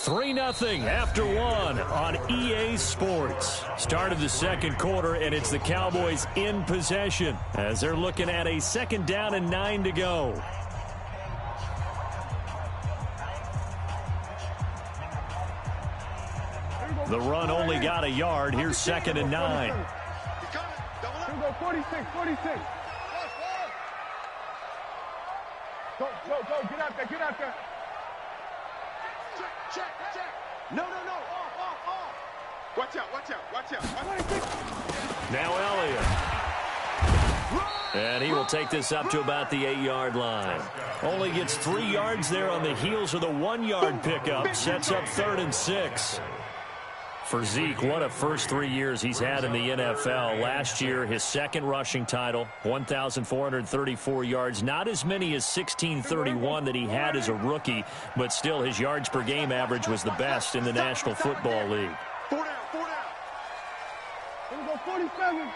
3-0 after one on EA Sports. Start of the second quarter, and it's the Cowboys in possession as they're looking at a 2nd down and 9 to go. The run only got a yard. Here's 2nd and 9. Here we go, 46, 46. Go, get out there. Check. No. Off. Watch out. Now Elliott. And he will take this up to about the 8-yard line. Only gets 3 yards there on the heels of the 1-yard pickup. Sets up 3rd and 6. For Zeke, what a first 3 years he's had in the NFL. Last year, his 2nd rushing title, 1,434 yards. Not as many as 1,631 that he had as a rookie, but still his yards per game average was the best in the National Football League. 4 down. Here we go, 47.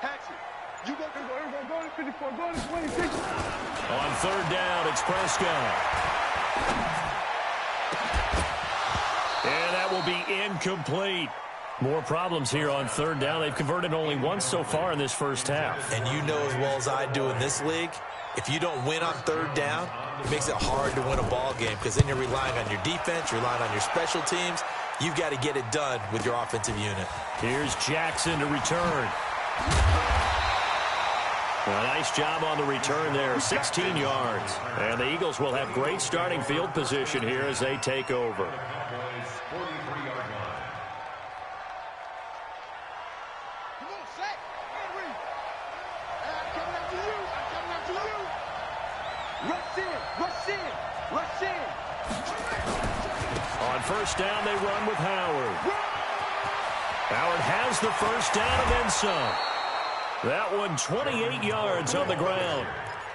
Taxi. You go to 54, go to 26. On 3rd down, it's Prescott. And that will be incomplete. More problems here on 3rd down. They've converted only once so far in this first half. And you know as well as I do in this league, if you don't win on 3rd down, it makes it hard to win a ball game because then you're relying on your defense, you're relying on your special teams. You've got to get it done with your offensive unit. Here's Jackson to return. A nice job on the return there, 16 yards. And the Eagles will have great starting field position here as they take over. Rush in. On 1st down, they run with Howard. Howard has the 1st down and then some. That one 28 yards on the ground.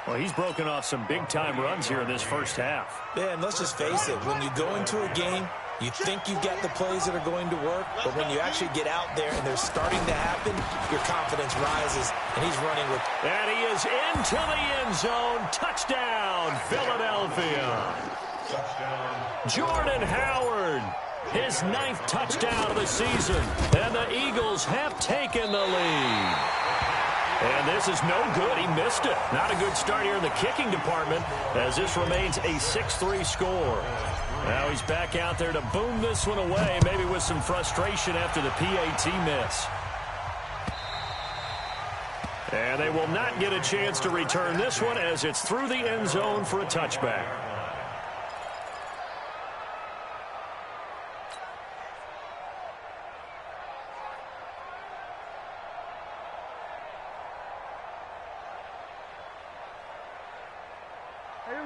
Well, he's broken off some big-time runs here in this first half. Yeah, and let's just face it. When you go into a game, you think you've got the plays that are going to work, but when you actually get out there and they're starting to happen, your confidence rises, and he's running with... And he is into the end zone. Touchdown, Philadelphia. Jordan Howard, his 9th touchdown of the season, and the Eagles have taken the lead. And this is no good. He missed it. Not a good start here in the kicking department as this remains a 6-3 score. Now he's back out there to boom this one away, maybe with some frustration after the PAT miss. And they will not get a chance to return this one as it's through the end zone for a touchback.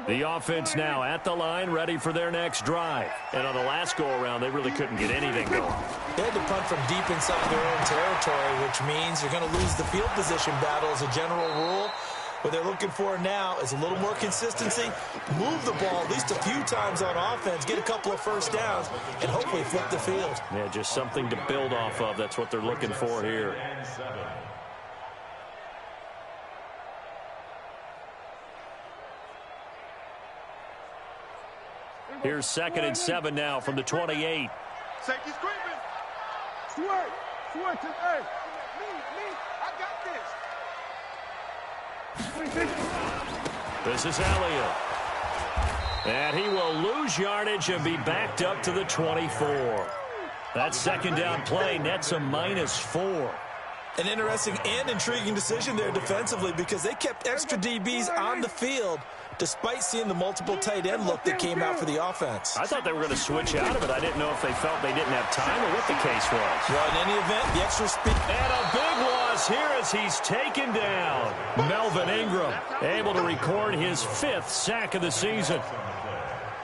The offense now at the line, ready for their next drive. And on the last go-around, they really couldn't get anything going. They had to punt from deep inside their own territory, which means you're going to lose the field position battle as a general rule. What they're looking for now is a little more consistency, move the ball at least a few times on offense, get a couple of 1st downs, and hopefully flip the field. Yeah, just something to build off of. That's what they're looking for here. Here's 2nd and 7 now from the 28. Safety screaming. Switch. Hey. Me. I got this. This is Elliott. And he will lose yardage and be backed up to the 24. That 2nd down play nets a -4. An interesting and intriguing decision there defensively because they kept extra DBs on the field despite seeing the multiple tight end look that came out for the offense. I thought they were going to switch out of it. I didn't know if they felt they didn't have time or what the case was. Well, in any event, the extra speed. And a big loss here as he's taken down. Melvin Ingram able to record his 5th sack of the season.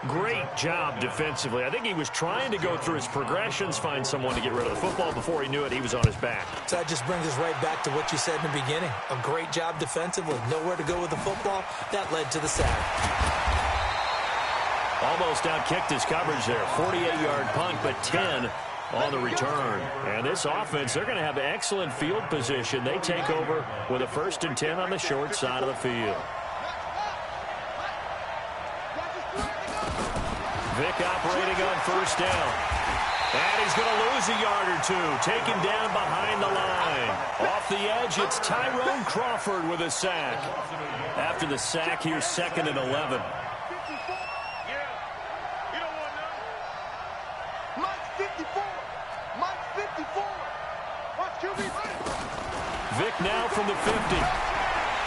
Great job defensively. I think he was trying to go through his progressions, find someone to get rid of the football. Before he knew it, he was on his back. So that just brings us right back to what you said in the beginning. A great job defensively. Nowhere to go with the football. That led to the sack. Almost outkicked his coverage there. 48-yard punt, but 10 on the return. And this offense, they're going to have excellent field position. They take over with a 1st and 10 on the short side of the field. Vic operating on first down. And he's going to lose a yard or two. Taken down behind the line. Off the edge, it's Tyrone Crawford with a sack. After the sack, here's 2nd and 11. Vic now from the 50.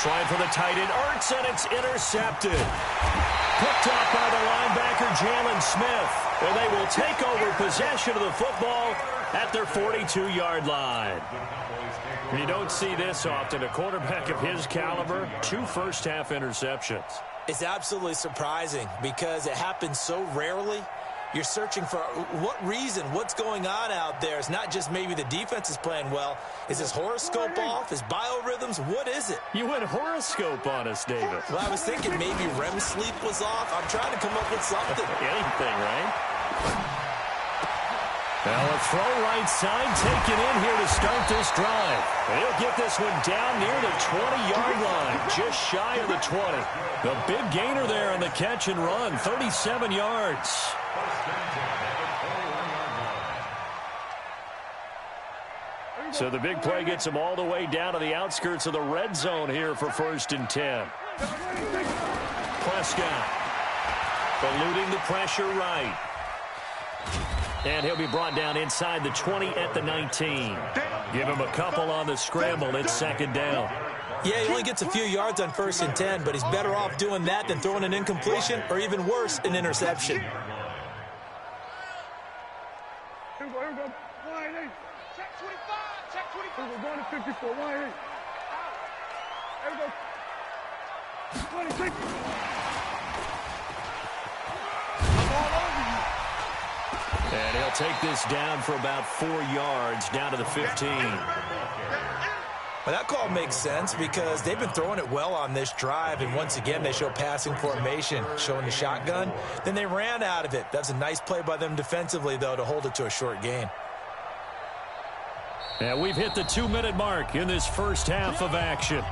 Trying for the tight end, Ertz, and it's intercepted. Picked up by the linebacker, Jalen Smith. And they will take over possession of the football at their 42-yard line. You don't see this often. A quarterback of his caliber, 2 first-half interceptions. It's absolutely surprising because it happens so rarely. You're searching for what reason, what's going on out there. It's not just maybe the defense is playing well. Is his horoscope off? His biorhythms? What is it? You went horoscope on us, David. Well, I was thinking maybe REM sleep was off. I'm trying to come up with something. Anything, right? Now a throw right side taken in here to start this drive. He'll get this one down near the 20-yard line, just shy of the 20. The big gainer there on the catch and run, 37 yards. So the big play gets him all the way down to the outskirts of the red zone here for 1st and 10. Prescott eluding the pressure right. And he'll be brought down inside the 20 at the 19. Give him a couple on the scramble. It's 2nd down. Yeah, he only gets a few yards on 1st and 10, but he's better off doing that than throwing an incompletion or even worse, an interception. Here we go. Line 8. Check 25. Check 25. Here we go. Going to 54. Line 8. Here we go. 26. I'm all over you. And he'll take this down for about 4 yards, down to the 15. Well, that call makes sense because they've been throwing it well on this drive, and once again they show passing formation, showing the shotgun. Then they ran out of it. That's a nice play by them defensively, though, to hold it to a short gain. And we've hit the 2-minute mark in this first half of action.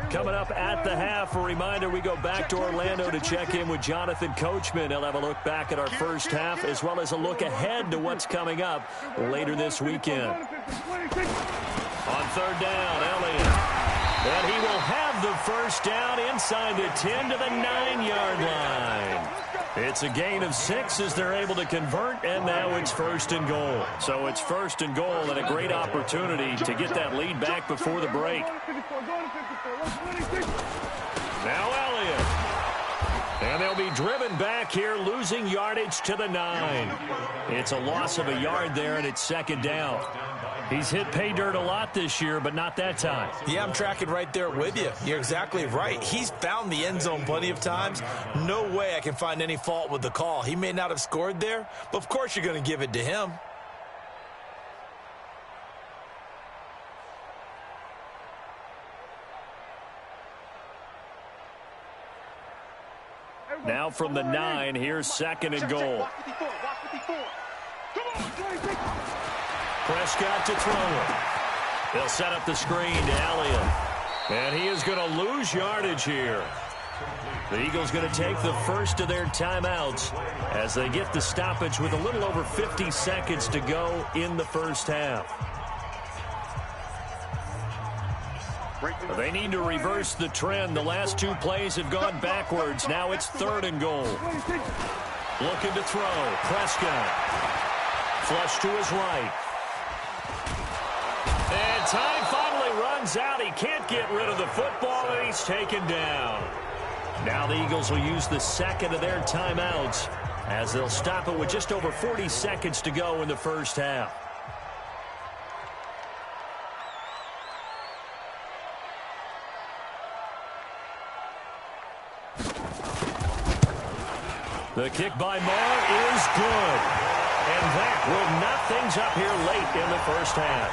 Coming up at the half, a reminder, we go back to Orlando to check in with Jonathan Coachman. He'll have a look back at our first half as well as a look ahead to what's coming up later this weekend. On 3rd down, Elliott. And he will have the first down inside the 10 to the 9-yard line. It's a gain of 6 as they're able to convert, and now it's 1st and goal. So it's 1st and goal and a great opportunity to get that lead back before the break. Now Elliott. And they'll be driven back here, losing yardage to the 9. It's a loss of a yard there, and it's 2nd down. He's hit pay dirt a lot this year, but not that time. Yeah, I'm tracking right there with you. You're exactly right. He's found the end zone plenty of times. No way I can find any fault with the call. He may not have scored there, but of course you're going to give it to him. Now from the 9, here's 2nd and goal. Prescott to throw it. They'll set up the screen to Elliott. And he is going to lose yardage here. The Eagles going to take the first of their timeouts as they get the stoppage with a little over 50 seconds to go in the first half. They need to reverse the trend. The last 2 plays have gone backwards. Now it's 3rd and goal. Looking to throw. Prescott. Flush to his right. And time finally runs out. He can't get rid of the football, and he's taken down. Now the Eagles will use the 2nd of their timeouts as they'll stop it with just over 40 seconds to go in the first half. The kick by Marr is good. And that will knot things up here late in the first half.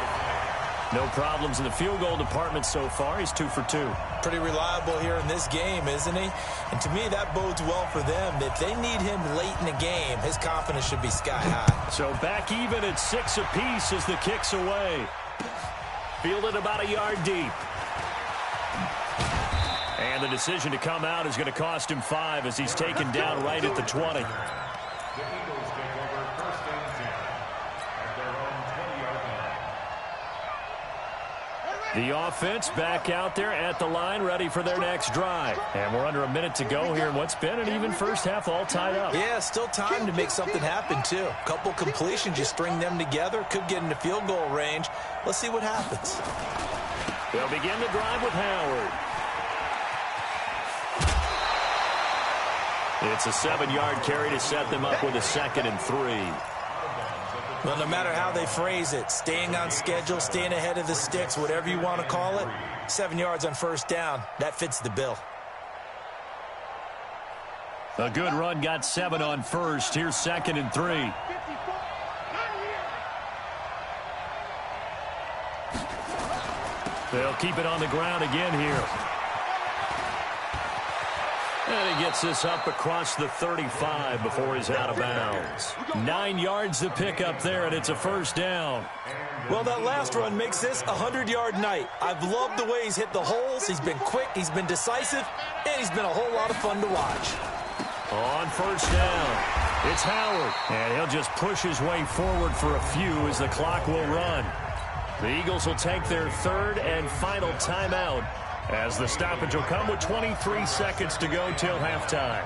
No problems in the field goal department so far. He's 2 for 2. Pretty reliable here in this game, isn't he? And to me, that bodes well for them. If they need him late in the game, his confidence should be sky high. So back even at 6 apiece as the kick's away. Fielded about a yard deep. And the decision to come out is going to cost him 5 as he's taken down right at the 20. The offense back out there at the line, ready for their next drive. And we're under a minute to go here in what's been an even first half, all tied up. Yeah, still time to make something happen, too. A couple completions, you string them together, could get into field goal range. Let's see what happens. They'll begin the drive with Howard. It's a 7-yard carry to set them up with a 2nd and 3. Well, no matter how they phrase it, staying on schedule, staying ahead of the sticks, whatever you want to call it, 7 yards on first down, that fits the bill. A good run got 7 on first. Here's 2nd and 3. They'll keep it on the ground again here. And he gets this up across the 35 before he's out of bounds. 9 yards to pick up there, and it's a first down. Well, that last run makes this a 100-yard night. I've loved the way he's hit the holes. He's been quick, he's been decisive, and he's been a whole lot of fun to watch. On first down, it's Howard. And he'll just push his way forward for a few as the clock will run. The Eagles will take their 3rd and final timeout, as the stoppage will come with 23 seconds to go till halftime.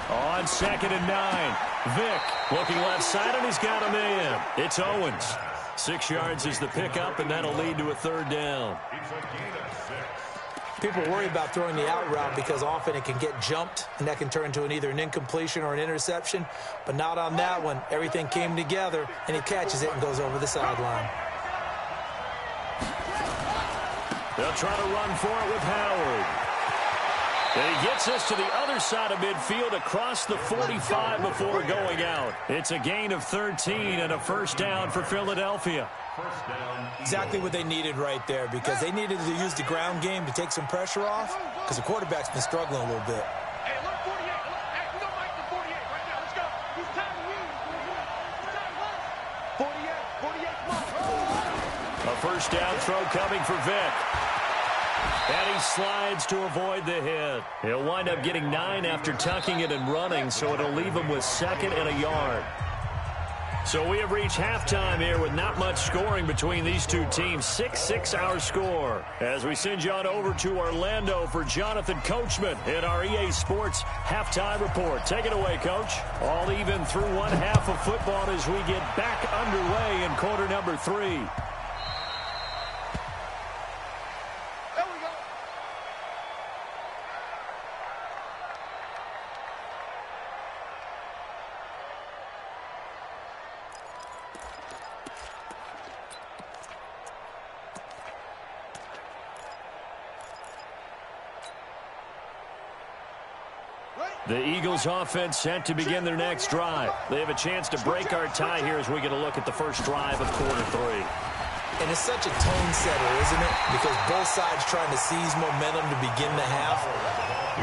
On 2nd and 9, Vick looking left side, and he's got a man. It's Owens. 6 yards is the pickup, and that'll lead to a 3rd down. People worry about throwing the out route because often it can get jumped, and that can turn into either an incompletion or an interception. But not on that one. Everything came together, and he catches it and goes over the sideline. They'll try to run for it with Howard. And he gets us to the other side of midfield across the 45 before going out. It's a gain of 13 and a first down for Philadelphia. Exactly what they needed right there, because they needed to use the ground game to take some pressure off, because the quarterback's been struggling a little bit. Hey, look, 48. Hey, we don't like the 48 right now. Let's go. It's time to win. It's time to win. 48, come on. A first down throw coming for Vick. And he slides to avoid the hit. He'll wind up getting 9 after tucking it and running, so it'll leave him with 2nd and a yard. So we have reached halftime here with not much scoring between these two teams. 6-6 our score. As we send you on over to Orlando for Jonathan Coachman in our EA Sports Halftime Report. Take it away, Coach. All even through one half of football as we get back underway in quarter number 3. The Eagles offense set to begin their next drive. They have a chance to break our tie here as we get a look at the first drive of quarter 3. And it's such a tone setter, isn't it? Because both sides trying to seize momentum to begin the half.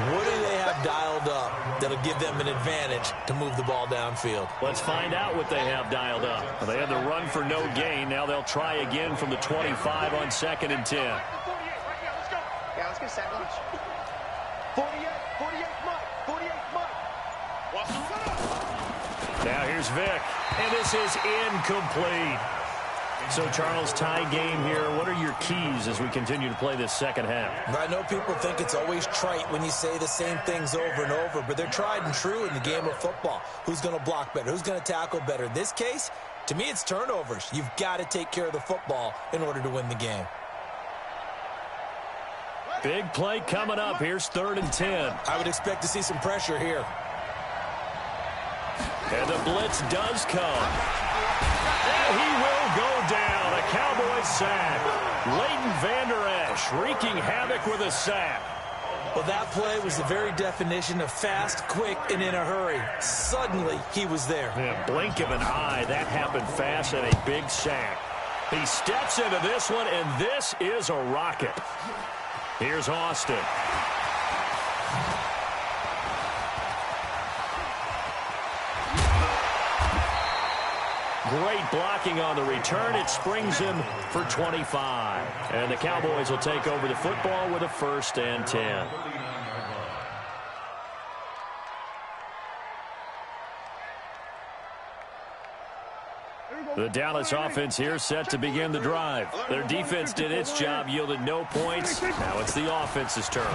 What do they have dialed up that'll give them an advantage to move the ball downfield? Let's find out what they have dialed up. They had the run for no gain. Now they'll try again from the 25 on 2nd and 10. 48 right now. Let's go. Yeah, let's get set lunch. 48, Mike. 48, Mike. Now here's Vick, and this is incomplete. So, Charles, tie game here. What are your keys as we continue to play this second half? I know people think it's always trite when you say the same things over and over, but they're tried and true in the game of football. Who's going to block better? Who's going to tackle better? In this case, to me, it's turnovers. You've got to take care of the football in order to win the game. Big play coming up. Here's 3rd and 10. I would expect to see some pressure here. And the blitz does come. And he will go down. A Cowboys sack. Leighton Vander Esch wreaking havoc with a sack. Well, that play was the very definition of fast, quick, and in a hurry. Suddenly, he was there. In a blink of an eye, that happened fast and a big sack. He steps into this one, and this is a rocket. Here's Austin. Great blocking on the return. It springs him for 25. And the Cowboys will take over the football with a 1st and 10. The Dallas offense here set to begin the drive. Their defense did its job, yielded no points. Now it's the offense's turn.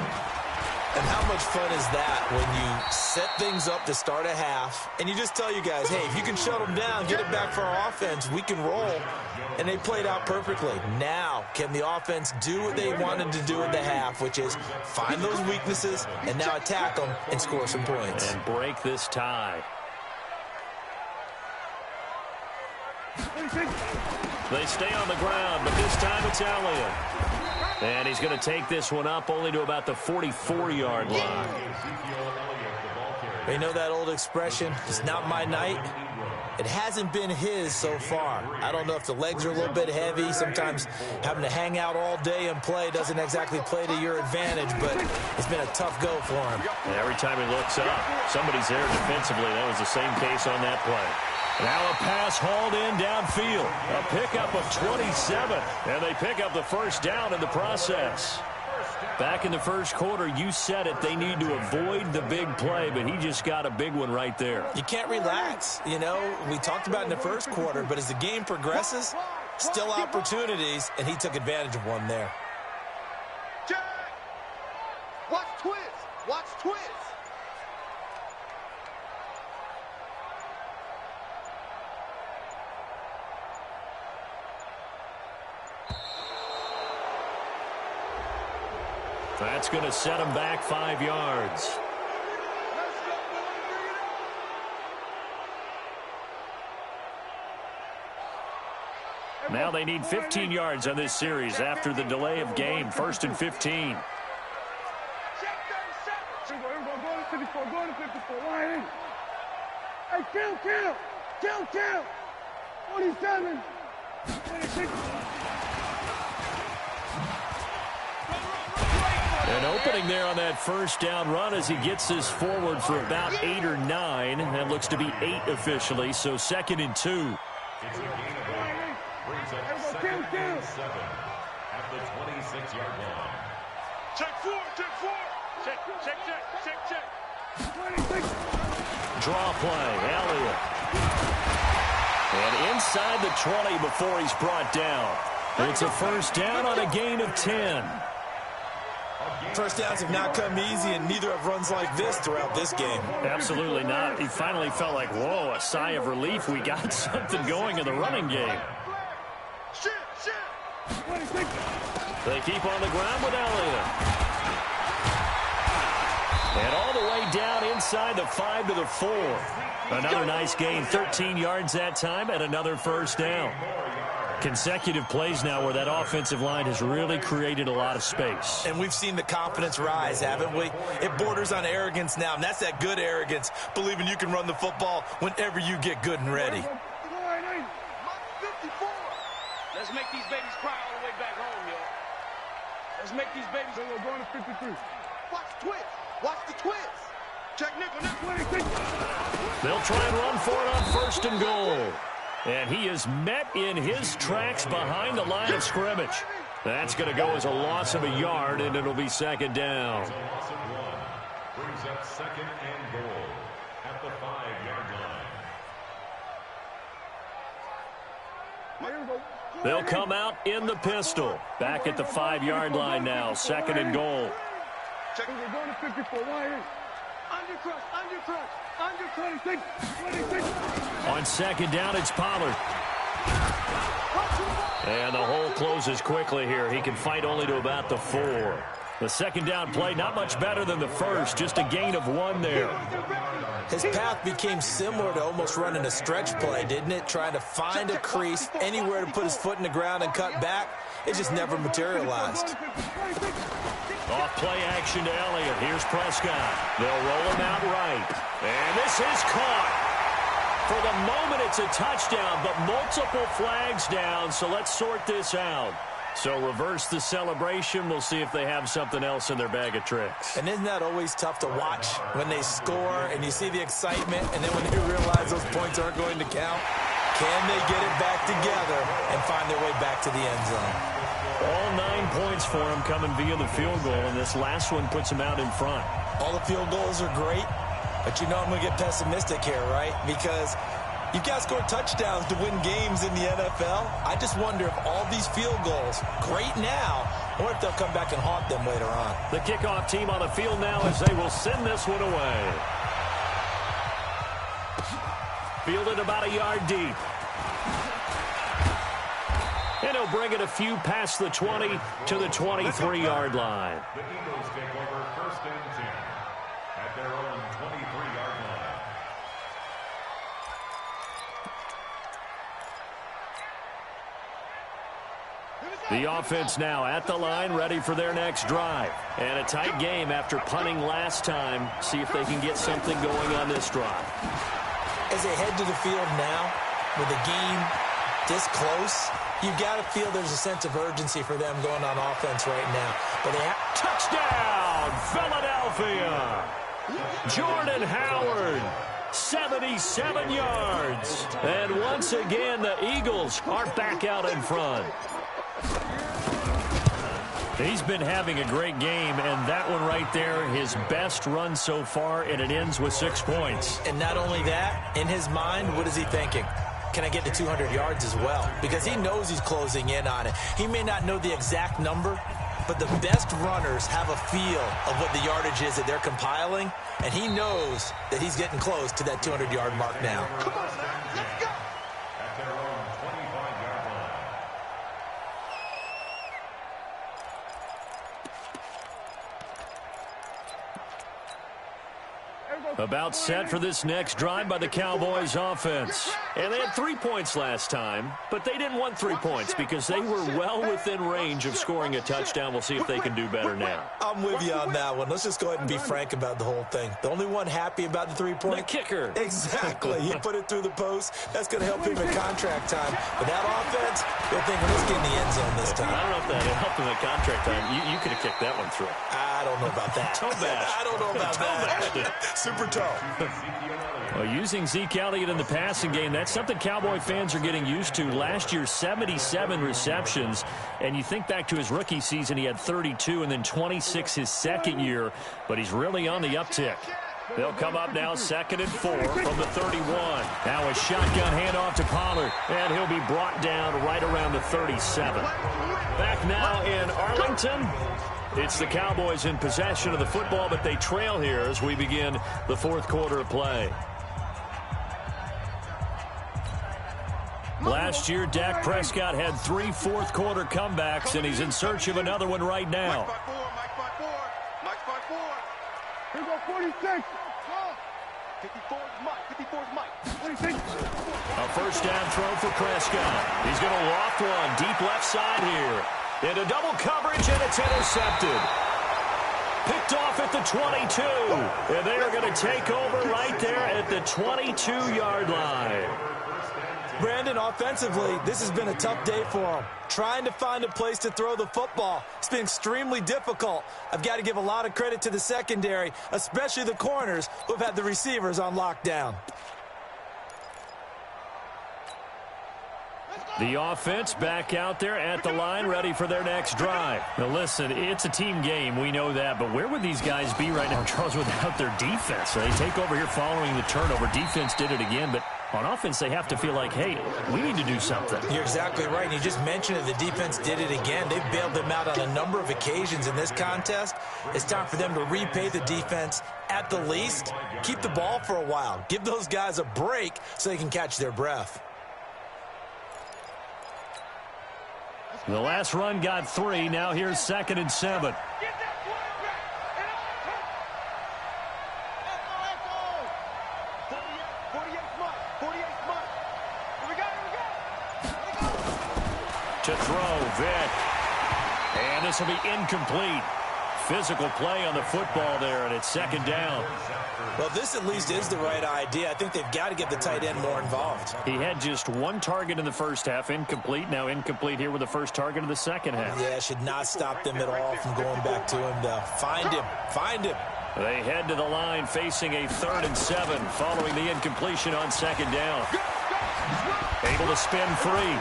And how much fun is that when you set things up to start a half, and you just tell you guys, hey, if you can shut them down, get it back for our offense, we can roll. And they played out perfectly. Now, can the offense do what they wanted to do in the half, which is find those weaknesses and now attack them and score some points. And break this tie. They stay on the ground, but this time it's Elliott. And he's going to take this one up only to about the 44-yard line. You know that old expression, it's not my night? It hasn't been his so far. I don't know if the legs are a little bit heavy. Sometimes having to hang out all day and play doesn't exactly play to your advantage, but it's been a tough go for him. And every time he looks up, somebody's there defensively. That was the same case on that play. Now a pass hauled in downfield. A pickup of 27. And they pick up the 1st down in the process. Back in the first quarter, you said it, they need to avoid the big play, but he just got a big one right there. You can't relax. You know, we talked about in the first quarter, but as the game progresses, still opportunities, and he took advantage of one there. Jack! Watch twist! Watch twist! That's going to set him back 5 yards. Now they need 15 yards on this series after the delay of game. 1st and 15. Hey, kill! 27. 26. An opening there on that 1st down run as he gets this forward for about 8 or 9. That looks to be 8 officially, so 2nd and 2. It's a gain of 1. Brings up 2nd and 7 at the 26-yard line. Check 4. Check. 26. Draw play, Elliott. And inside the 20 before he's brought down. It's a 1st down on a gain of 10. First downs have not come easy, and neither have runs like this throughout this game. Absolutely not. He finally felt like, whoa, a sigh of relief. We got something going in the running game. They keep on the ground with Elliott. And all the way down inside the 5 to the 4. Another nice gain, 13 yards that time, and another 1st down. Consecutive plays now where that offensive line has really created a lot of space. And we've seen the confidence rise, haven't we? It borders on arrogance now, and that's that good arrogance, believing you can run the football whenever you get good and ready. Let's make these babies cry all the way back home, yo. Let's make these babies... We're going to 53. Watch twist. Watch the twist. Check nickel. 26. They'll try and run for it on 1st and goal. And he is met in his tracks behind the line of scrimmage. That's going to go as a loss of a yard, and it'll be 2nd down. Brings up 2nd and goal at the 5-yard line. They'll come out in the pistol. Back at the 5-yard line now, 2nd and goal. Check. We're going to 54. Undercrush. Under 26. On 2nd down, it's Pollard. And the hole closes quickly here. He can fight only to about the 4. The 2nd down play, not much better than the first. Just a gain of 1 there. His path became similar to almost running a stretch play, didn't it? Trying to find a crease, anywhere to put his foot in the ground and cut back. It just never materialized. Off play action to Elliott. Here's Prescott. They'll roll him out right. And this is caught. For the moment, it's a touchdown, but multiple flags down, so let's sort this out. So reverse the celebration. We'll see if they have something else in their bag of tricks. And isn't that always tough to watch when they score and you see the excitement, and then when they realize those points aren't going to count? Can they get it back together and find their way back to the end zone? All 9 points for them coming via the field goal, and this last one puts them out in front. All the field goals are great, but you know I'm going to get pessimistic here, right? Because you've got to score touchdowns to win games in the NFL. I just wonder if all these field goals, great now, or if they'll come back and haunt them later on. The kickoff team on the field now as they will send this one away. Fielded about a yard deep. And he'll bring it a few past the 20 to the 23-yard line. The Eagles take over 1st and 10 at their own 23-yard line. The offense now at the line, ready for their next drive. And a tight game after punting last time. See if they can get something going on this drive. As they head to the field now, with the game this close, you've got to feel there's a sense of urgency for them going on offense right now. But they have touchdown, Philadelphia! Jordan Howard, 77 yards. And once again, the Eagles are back out in front. He's been having a great game, and that one right there, his best run so far, and it ends with 6 points. And not only that, in his mind, what is he thinking? Can I get to 200 yards as well? Because he knows he's closing in on it. He may not know the exact number, but the best runners have a feel of what the yardage is that they're compiling, and he knows that he's getting close to that 200-yard mark now. Come on, let's go. At their own 25-yard line. About set for this next drive by the Cowboys offense. And they had 3 points last time, but they didn't want 3 points because they were well within range of scoring a touchdown. We'll see if they can do better now. I'm with you on that one. Let's just go ahead and be frank about the whole thing. The only one happy about the 3-point? The kicker. Exactly. He put it through the post. That's going to help him in contract time. But that offense, they're thinking, let's get in the end zone this time. I don't know if that helped him in contract time. You could have kicked that one through. I don't know about that. Toe bash. I don't know about that. Super toe. Well, using Zeke Elliott in the passing game, that's something Cowboy fans are getting used to. Last year, 77 receptions. And you think back to his rookie season, he had 32 and then 26 his second year. But he's really on the uptick. They'll come up now 2nd and 4 from the 31. Now a shotgun handoff to Pollard. And he'll be brought down right around the 37. Back now in Arlington. It's the Cowboys in possession of the football, but they trail here as we begin the 4th quarter of play. Last year, Dak Prescott had 3 fourth-quarter comebacks, and he's in search of another one right now. Mike 5-4. Here go 46. 54's Mike. 46. A first down throw for Prescott. He's going to loft one deep left side here. Into double coverage, and it's intercepted. Picked off at the 22. And they are going to take over right there at the 22-yard line. Brandon, offensively, this has been a tough day for him. Trying to find a place to throw the football. It's been extremely difficult. I've got to give a lot of credit to the secondary, especially the corners who have had the receivers on lockdown. The offense back out there at the line, ready for their next drive. Now, listen, it's a team game. We know that. But where would these guys be right now, Charles, without their defense? They take over here following the turnover. Defense did it again. But on offense, they have to feel like, hey, we need to do something. You're exactly right. And you just mentioned it. The defense did it again. They've bailed them out on a number of occasions in this contest. It's time for them to repay the defense at the least. Keep the ball for a while. Give those guys a break so they can catch their breath. The last run got 3. Now here's 2nd and 7. To throw, Vick. And this will be incomplete. physical play on the football there, and it's second down. Well, this at least is the right idea. I think they've got to get the tight end more involved. He had just one target in the first half, incomplete. Now incomplete here with the first target of the second half. Yeah, should not stop them at all from going back to him to find him. Find him. They head to the line facing a 3rd and 7 following the incompletion on second down. Able to spin free.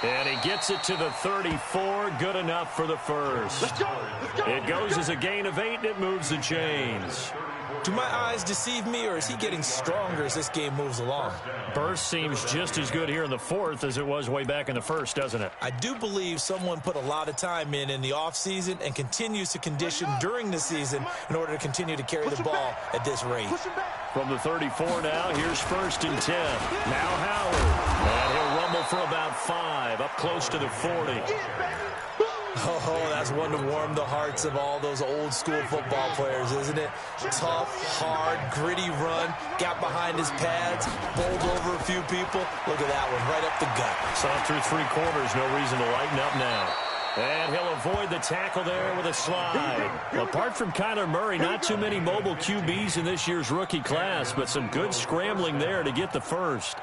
And he gets it to the 34. Good enough for the first. It goes as a gain of 8, and it moves the chains. Do my eyes deceive me, or is he getting stronger as this game moves along? Burst seems just as good here in the 4th as it was way back in the 1st, doesn't it? I do believe someone put a lot of time in the offseason and continues to condition during the season in order to continue to carry the ball at this rate. From the 34 now, here's 1st and 10. Now Howard. And he'll rumble for about 5, up close to the 40. Oh, that's one to warm the hearts of all those old school football players, isn't it? Tough, hard, gritty run, got behind his pads, bowled over a few people. Look at that one, right up the gut. Saw through 3 quarters, no reason to lighten up now. And he'll avoid the tackle there with a slide. Apart from Kyler Murray, not too many mobile QBs in this year's rookie class, but some good scrambling there to get the first.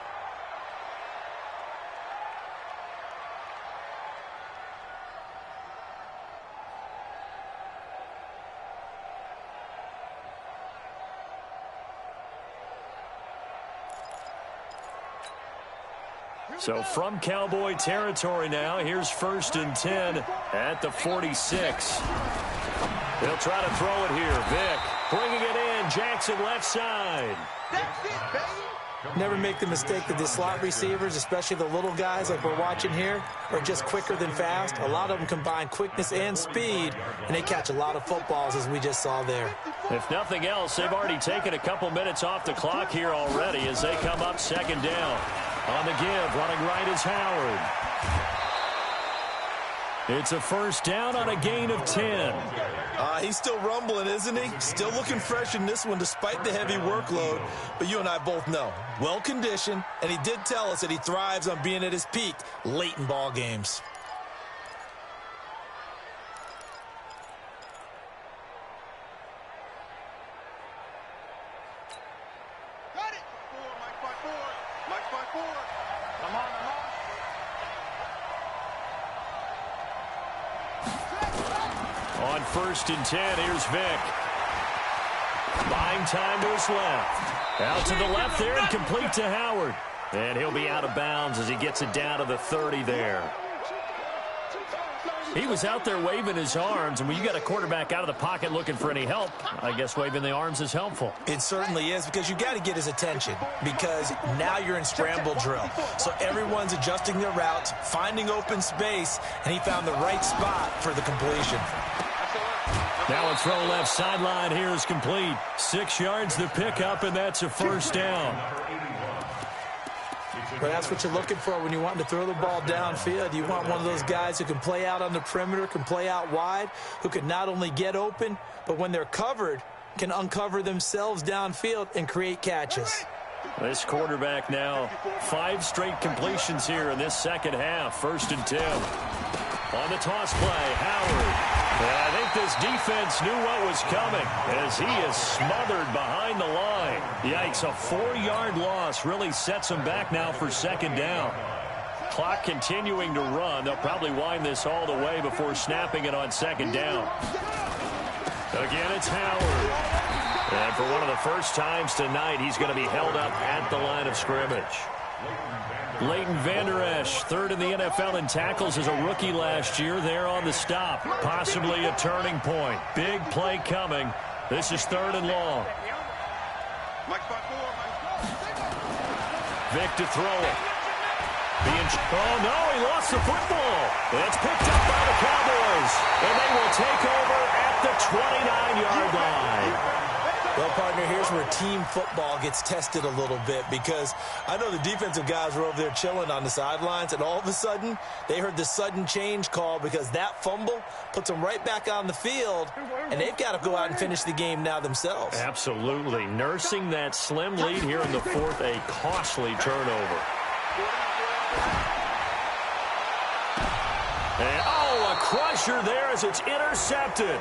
So from Cowboy territory now, here's 1st and 10 at the 46. They'll try to throw it here. Vick bringing it in. Jackson left side. That's it, baby. Never make the mistake that the slot receivers, especially the little guys like we're watching here, are just quicker than fast. A lot of them combine quickness and speed, and they catch a lot of footballs, as we just saw there. If nothing else, they've already taken a couple minutes off the clock here already as they come up 2nd down. On the give, running right is Howard. It's a 1st down on a gain of 10. He's still rumbling, isn't he? Still looking fresh in this one despite the heavy workload. But you and I both know, well-conditioned, and he did tell us that he thrives on being at his peak late in ball games. Got it. Mike 5-4. Mike 5-4. Come on, come on. On 1st and 10, here's Vick. Buying time to his left. Out to the left there and complete to Howard. And he'll be out of bounds as he gets it down to the 30 there. He was out there waving his arms, and when you got a quarterback out of the pocket looking for any help, I guess waving the arms is helpful. It certainly is, because you got to get his attention, because now you're in scramble drill. So everyone's adjusting their routes, finding open space, and he found the right spot for the completion. Now a throw left sideline here is complete. 6 yards the pickup, and that's a 1st down. Well, that's what you're looking for when you want to throw the ball downfield. You want one of those guys who can play out on the perimeter, can play out wide, who can not only get open, but when they're covered, can uncover themselves downfield and create catches. This quarterback now 5 straight completions here in this second half. 1st and 10. On the toss play, Howard. And I think this defense knew what was coming as he is smothered behind the line. Yikes, a 4-yard loss really sets him back now for 2nd down. Clock continuing to run. They'll probably wind this all the way before snapping it on 2nd down. Again, it's Howard. And for one of the first times tonight, he's going to be held up at the line of scrimmage. Leighton Vander Esch, 3rd in the NFL in tackles as a rookie last year. There on the stop. Possibly a turning point. Big play coming. This is 3rd and long. Vick to throw it. Oh, no, he lost the football. It's picked up by the Cowboys. And they will take over at the 29-yard line. Well, partner, here's where team football gets tested a little bit, because I know the defensive guys were over there chilling on the sidelines, and all of a sudden, they heard the sudden change call because that fumble puts them right back on the field, and they've got to go out and finish the game now themselves. Absolutely. Nursing that slim lead here in the 4th, a costly turnover. And, oh, a crusher there as it's intercepted.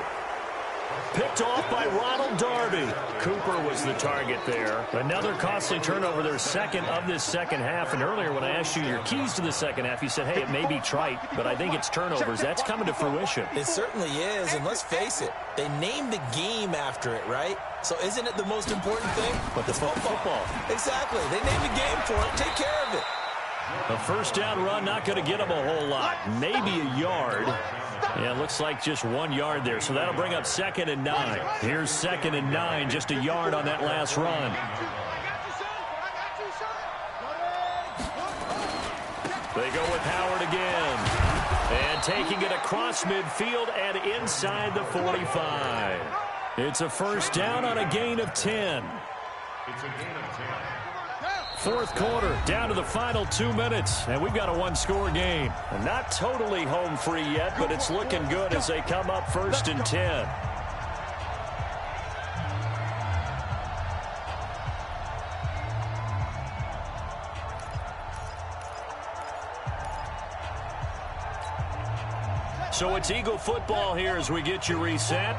Picked off by Ronald Darby. Cooper was the target there. Another costly turnover, their second of this second half. And earlier when I asked you your keys to the second half, you said, hey, it may be trite, but I think it's turnovers. That's coming to fruition. It certainly is, and let's face it, they named the game after it, right? So isn't it the most important thing? But the football. Exactly. They named the game for it. Take care of it. A first down run, not going to get them a whole lot. Maybe a yard. Yeah, it looks like just 1 yard there. So that'll bring up 2nd and 9. Here's 2nd and 9, just a yard on that last run. They go with Howard again. And taking it across midfield and inside the 45. It's a first down on a gain of 10. It's a gain of 10. Fourth quarter, down to the final 2 minutes, and we've got a one-score game. Not totally home free yet, but it's looking good as they come up 1st and 10. So it's Eagle football here as we get you reset.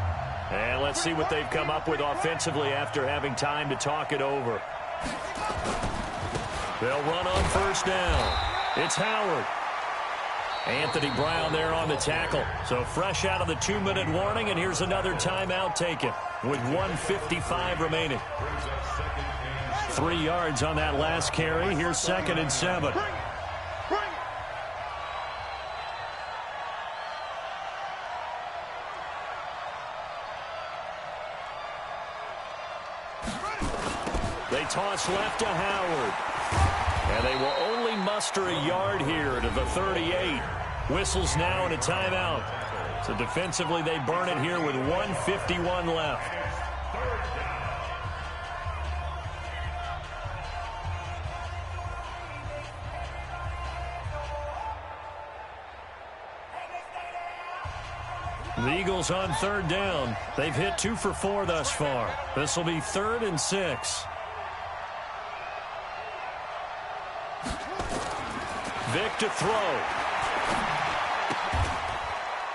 And let's see what they've come up with offensively after having time to talk it over. They'll run on first down. It's Howard. Anthony Brown there on the tackle. So fresh out of the 2-minute warning, and here's another timeout taken with 1:55 remaining. 3 yards on that last carry. Here's 2nd and 7. They toss left to Howard. And they will only muster a yard here to the 38. Whistles now and a timeout. So defensively they burn it here with 1:51 left. The Eagles on 3rd down. They've hit 2 for 4 thus far. This will be 3rd and 6. Vick to throw.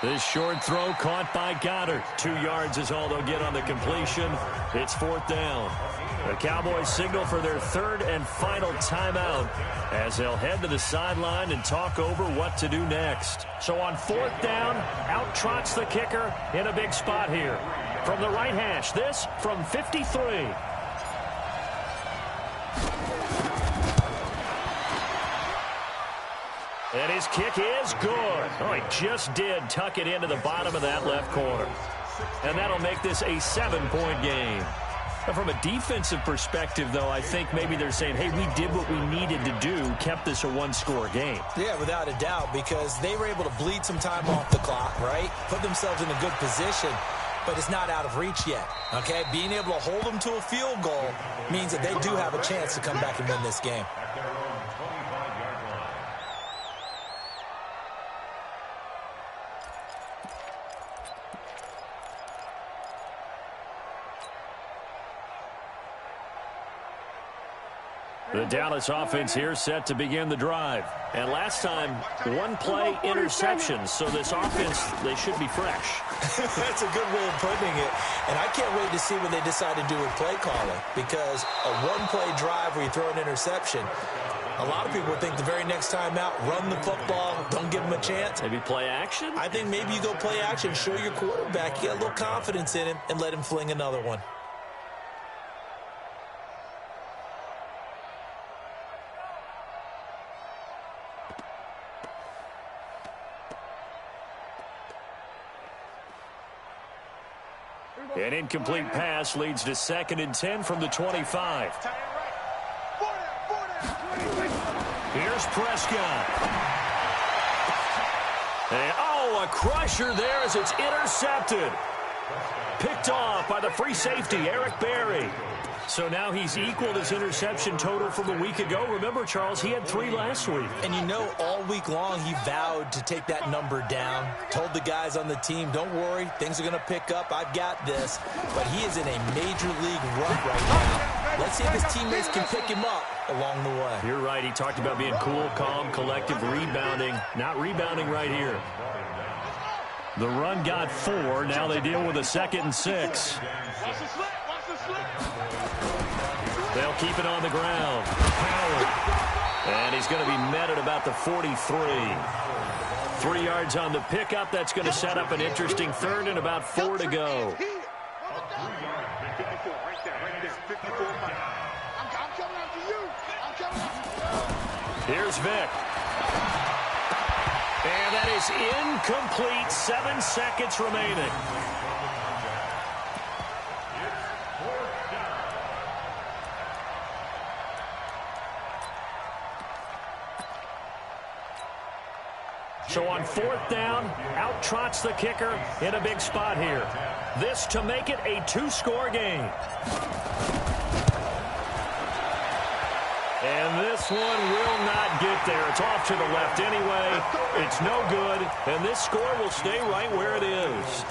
This short throw caught by Goddard. 2 yards is all they'll get on the completion. It's 4th down. The Cowboys signal for their 3rd and final timeout as they'll head to the sideline and talk over what to do next. So on 4th down, out trots the kicker in a big spot here. From the right hash, this from 53. And his kick is good. Oh, he just did tuck it into the bottom of that left corner. And that'll make this a 7-point game. Now, from a defensive perspective, though, I think maybe they're saying, hey, we did what we needed to do, kept this a one-score game. Yeah, without a doubt, because they were able to bleed some time off the clock, right? Put themselves in a good position, but it's not out of reach yet, okay? Being able to hold them to a field goal means that they do have a chance to come back and win this game. The Dallas offense here set to begin the drive. And last time, 1-play interception. So this offense, they should be fresh. That's a good way of putting it. And I can't wait to see what they decide to do with play calling. Because a 1-play drive where you throw an interception, a lot of people would think the very next time out, run the football, don't give them a chance. Maybe play action? I think maybe you go play action, show your quarterback, you got a little confidence in him, and let him fling another one. An incomplete pass leads to 2nd and 10 from the 25. Here's Prescott. And, a crusher there as it's intercepted. Picked off by the free safety, Eric Berry. So now he's equaled his interception total from a week ago. Remember, Charles, he had 3 last week. And you know, all week long he vowed to take that number down. Told the guys on the team, don't worry, things are going to pick up. I've got this. But he is in a major league rut right now. Let's see if his teammates can pick him up along the way. You're right. He talked about being cool, calm, collective, rebounding. Not rebounding right here. The run got 4. Now they deal with a 2nd and 6. They'll keep it on the ground. Howard. And he's going to be met at about the 43. 3 yards on the pickup. That's going to set up an interesting 3rd and about 4 to go. 54, right there, 54. I'm coming after you. I'm coming after you. Here's Vic. And that is incomplete. 7 seconds remaining. So on 4th down, out trots the kicker in a big spot here. This to make it a 2-score game. And this one will not get there. It's off to the left anyway. It's no good. And this score will stay right where it is.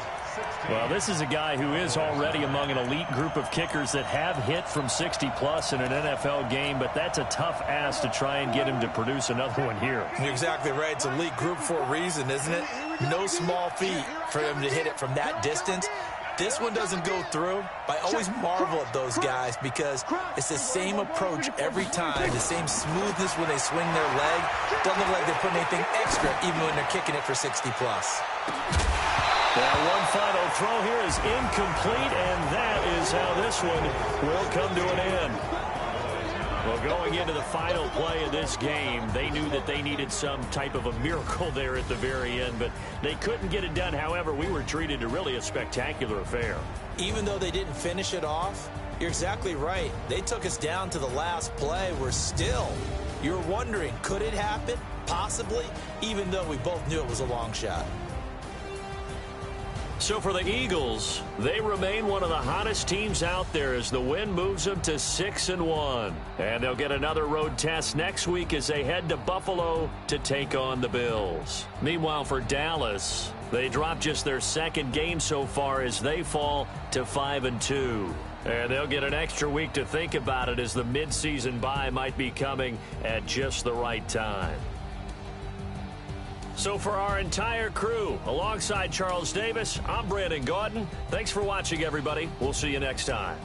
Well, this is a guy who is already among an elite group of kickers that have hit from 60-plus in an NFL game, but that's a tough ask to try and get him to produce another one here. You're exactly right. It's elite group for a reason, isn't it? No small feat for him to hit it from that distance. This one doesn't go through. I always marvel at those guys because it's the same approach every time, the same smoothness when they swing their leg. Doesn't look like they're putting anything extra even when they're kicking it for 60-plus. One final throw here is incomplete, and that is how this one will come to an end. Well, going into the final play of this game, they knew that they needed some type of a miracle there at the very end, but they couldn't get it done. However, we were treated to really a spectacular affair. Even though they didn't finish it off, you're exactly right. They took us down to the last play. We're still, you're wondering, could it happen? Possibly, even though we both knew it was a long shot. So for the Eagles, they remain one of the hottest teams out there as the win moves them to 6-1. And they'll get another road test next week as they head to Buffalo to take on the Bills. Meanwhile, for Dallas, they dropped just their 2nd game so far as they fall to 5-2. And they'll get an extra week to think about it as the midseason bye might be coming at just the right time. So for our entire crew, alongside Charles Davis, I'm Brandon Gaudin. Thanks for watching, everybody. We'll see you next time.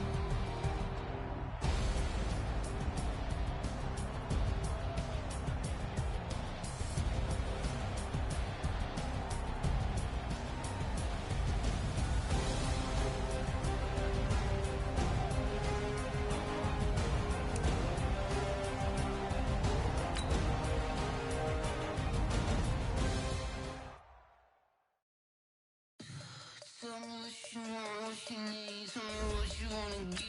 Tell me what you want, what you need, tell me what you wanna do.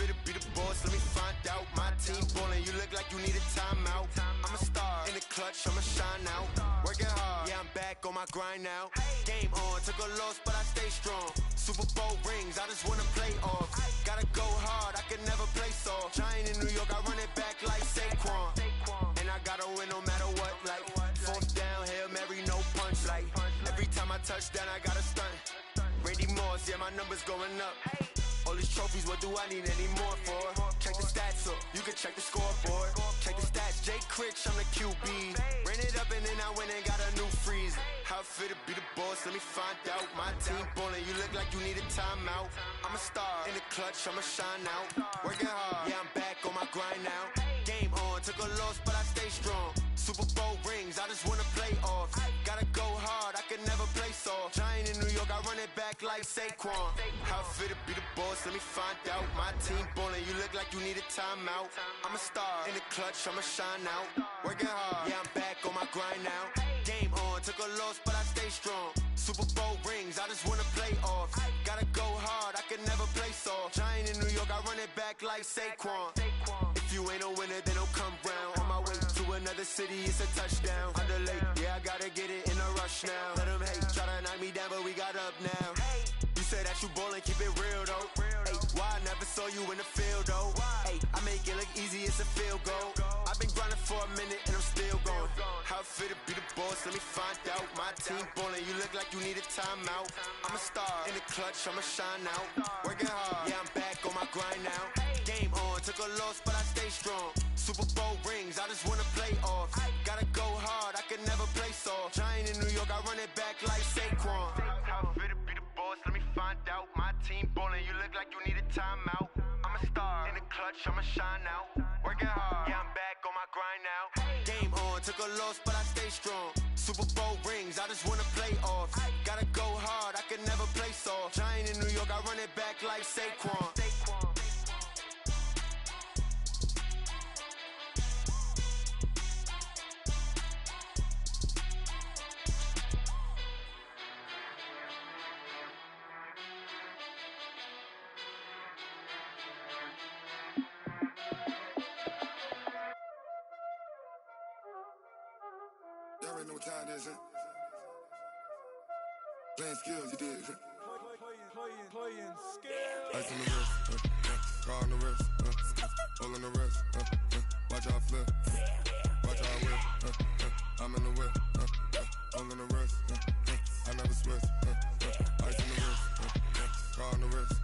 fit to be the boss? Let me find out. My team ballin', you look like you need a timeout. I'm a star in the clutch, I'ma shine out. Working hard, yeah, I'm back on my grind now. Game on, took a loss, but I stay strong. Super Bowl rings, I just wanna play off. Gotta go hard, I can never play soft. Giant in New York, I run it back like Saquon. And I gotta win no matter what, like fourth down, Hail Mary, no punch. Like every time I touch down, I gotta stunt. Randy Moss, yeah, my numbers going up. All these trophies, what do I need any more for? Check the stats up, you can check the scoreboard. Check the stats, Jay Critch, I'm the QB. Ran it up and then I went and got a new freezer. How fit to be the boss, let me find out. My team ballin', you look like you need a timeout. I'm a star in the clutch, I'ma shine out. Working hard, yeah, I'm back on my grind now. Game on, took a loss, but I stay strong. Super Bowl rings, I just wanna play off. Gotta go hard, I can never play soft. Giant in New York, I run it back like Saquon. How fit to be the boss, let me find out. My team ballin', you look like you need a timeout. I'm a star in the clutch, I'ma shine out. Working hard, yeah, I'm back on my grind now. Game on, took a loss, but I stay strong. Super Bowl rings, I just wanna play off. Gotta go hard, I can never play soft. Giant in New York, I run it back like Saquon. If you ain't a winner, then don't come round. On my way to another city, it's a touchdown. Underlay, yeah, I gotta get it in a rush now. Let them hate, try to knock me down, but we got up now. You said that you ballin', keep it real though. Hey, why I never saw you in the field though? Hey, I make it look easy, it's a field goal. I've been grinding for a minute and I'm still going. How fit to be the boss, let me find out. My team ballin', you look like you need a timeout. I'm a star in the clutch, I'ma shine out. Working hard, yeah, I'm back on my grind now. Game on, took a loss, but I stay strong. Super Bowl rings, I just wanna play off. Gotta go hard, I can never play soft. Giant in New York, I run it back like Saquon. How fit to be the boss, let me find out. My team ballin', you look like you need a timeout. I'm a star in the clutch, I'ma shine out. Working hard, yeah, I'm back on my grind now. Game on, took a loss, but I stay strong. Super Bowl rings, I just wanna play off. Gotta go hard, I can never play soft. Giant in New York, I run it back like Saquon. Y'all already know what time it is, huh? Playing skills, you did. Playing skills. Ice on the wrist, car on the wrist, all on the wrist, watch how I flip, watch how I whip, I'm in the whip, all on the wrist, I never switch, ice on the wrist, car on the wrist,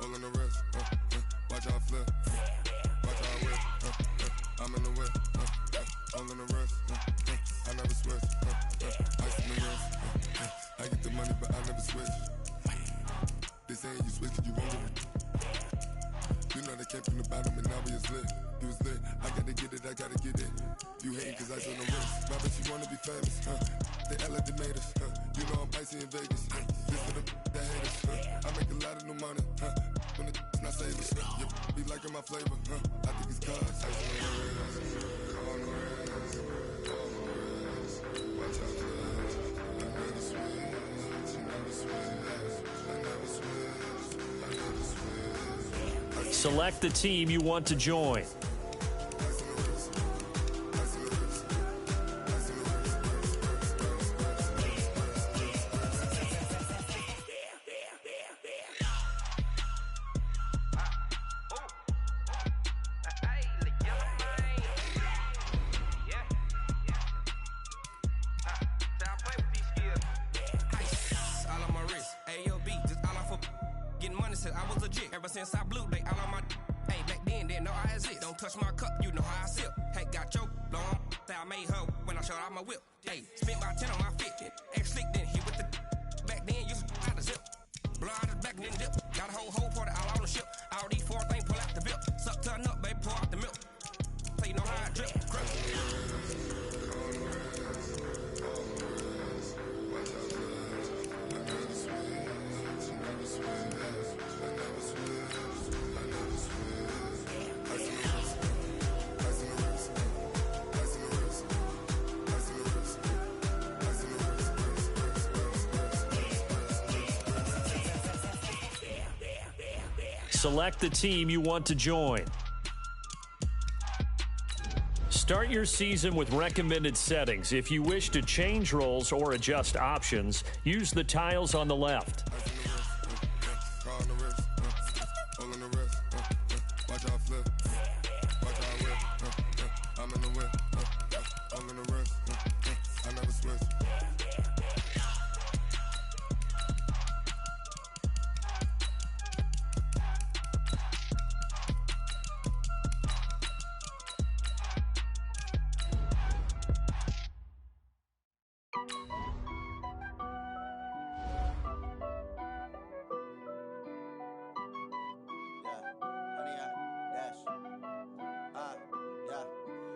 all on the wrist, watch how I flip, watch how I whip, I'm in the whip, all on the wrist, I never switch, ice on the wrist, I get the money but I never switch. They saying you switch, you won't get it. You know they came from the bottom and now we is lit. You was lit, I gotta get it, I gotta get it. You hating cause I on the wrist. My bitch, you wanna be famous, They elevated us, You know I'm icy in Vegas, This for the that hate us, I make a lot of new money, When it's not savers, You be liking my flavor, I think it's cause ice on the wrist, on the wrist, on the wrist. Watch out for this, I never switch, I never switch, I never switch, I never switch. Select the team you want to join. Ever since I blew, they all on my. Hey, back then, didn't know I exist. Don't touch my cup, you know how I sip. Hey, got your long. I made her when I showed out my whip. Hey, spent about 10 on my fit. Ex slick, then hit with the. Back then, used to out the zip. Blow out the back, then dip. Got a whole party all on the ship. All these 4 things pull out the bip. Suck, turn up, baby, pour out the milk. So you know how I drip. Select the team you want to join. Start your season with recommended settings. If you wish to change roles or adjust options, use the tiles on the left.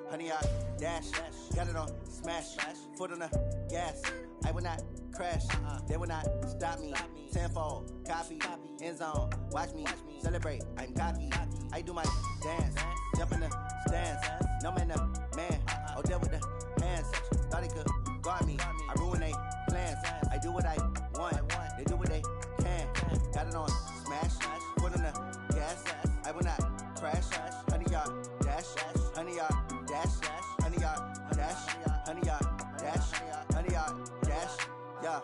Honey, I dash, got it on smash, foot on the gas. I will not crash, they will not stop me. Tenfold, copy, end zone, watch me celebrate. I'm cocky, I do my dance, jump in the stands. No man, man, oh, deal with the hands. Thought he could guard me, I ruin they plans. I do what I want, they do what they can. Got it on smash, foot on the gas. I will not crash, honey, y'all dash, honey, y'all dash, honey, y'all dash, honey, y'all dash, honey, y'all dash, yeah.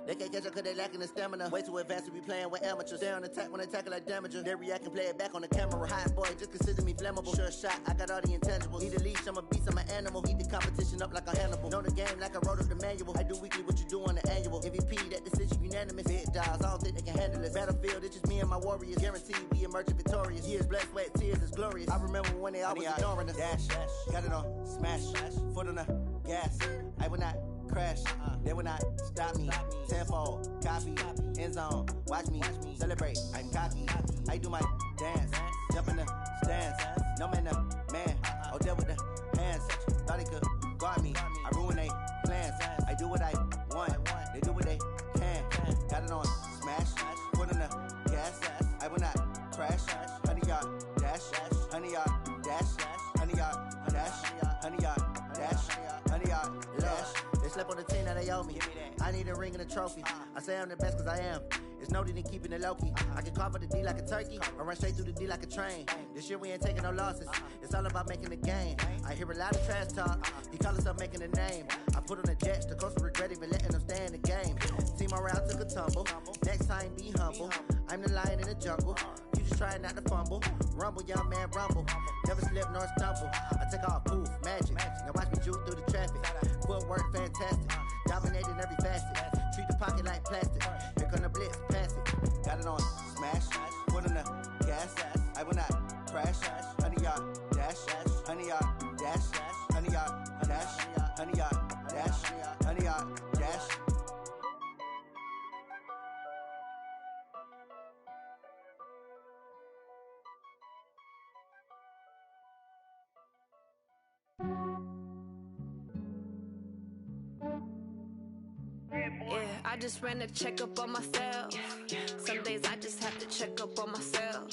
They can't catch up cause they lacking the stamina. Way too advanced to be playing with amateurs. Stay on attack when I tackle like damager. They react and play it back on the camera. Hot boy, just consider me flammable. Sure shot, I got all the intangibles. Need a leash, I'm a beast, I'm an animal. Heat the competition up like a Hannibal. Know the game like I wrote up the manual. I do weekly what you do on the annual. MVP, that decision unanimous. Big dials, I don't think they can handle it. Battlefield, it's just me and my warriors. Guaranteed we emerging victorious. Years, blood, sweat, tears, is glorious. I remember when they always ignoring us. Dash, got it on smash, foot on the gas. I will not crash, they will not stop me. Tenfold, copy, end zone, watch me celebrate. I'm cocky, I do my dance, jump in the stands. No man, man, oh, deal with the hands. Thought he could guard me, I ruin they plans. I do what I want, they do what they can. Got it on smash, foot on the gas. I will not crash, honey, y'all dash, honey, y'all dash, honey, y'all dash, honey, y'all dash, honey, y'all dash. They slept on the team that they owe me. I need a ring and a trophy. I say I'm the best cause I am. It's no need in keeping it low-key. I can carve up the D like a turkey or run straight through the D like a train. This year we ain't taking no losses. It's all about making the game. I hear a lot of trash talk. He call himself making a name. I put on the jets. The coach will regret even letting them stay in the game. Team around took a tumble. Next time be humble. I'm the lion in the jungle. You just trying not to fumble. Rumble, young man, rumble. Never slip nor stumble. I take off, poof, magic. Now watch me juke through the traffic. Footwork fantastic. Dominating every facet. Treat the pocket like plastic. Here come the blitz, pass it. Got it on smash, foot on the gas. I will not crash. Honey, y'all dash, honey, y'all dash, honey, y'all dash, honey, y'all dash, honey, y'all dash. Yeah, I just ran a checkup on myself. Some days I just have to check up on myself.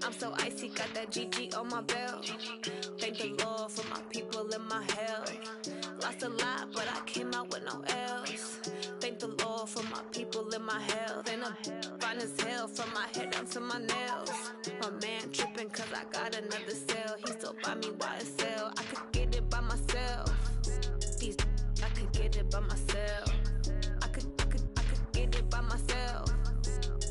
I'm so icy, got that GG on my belt. Thank the Lord for my people and my health. Lost a lot, but I came out with no else. Thank the Lord for my people and my health. And I'm fine as hell from my head down to my nails. My man tripping cause I got another cell. He still buy me YSL. I could get it by myself. These I could get it by myself. I could get it by myself.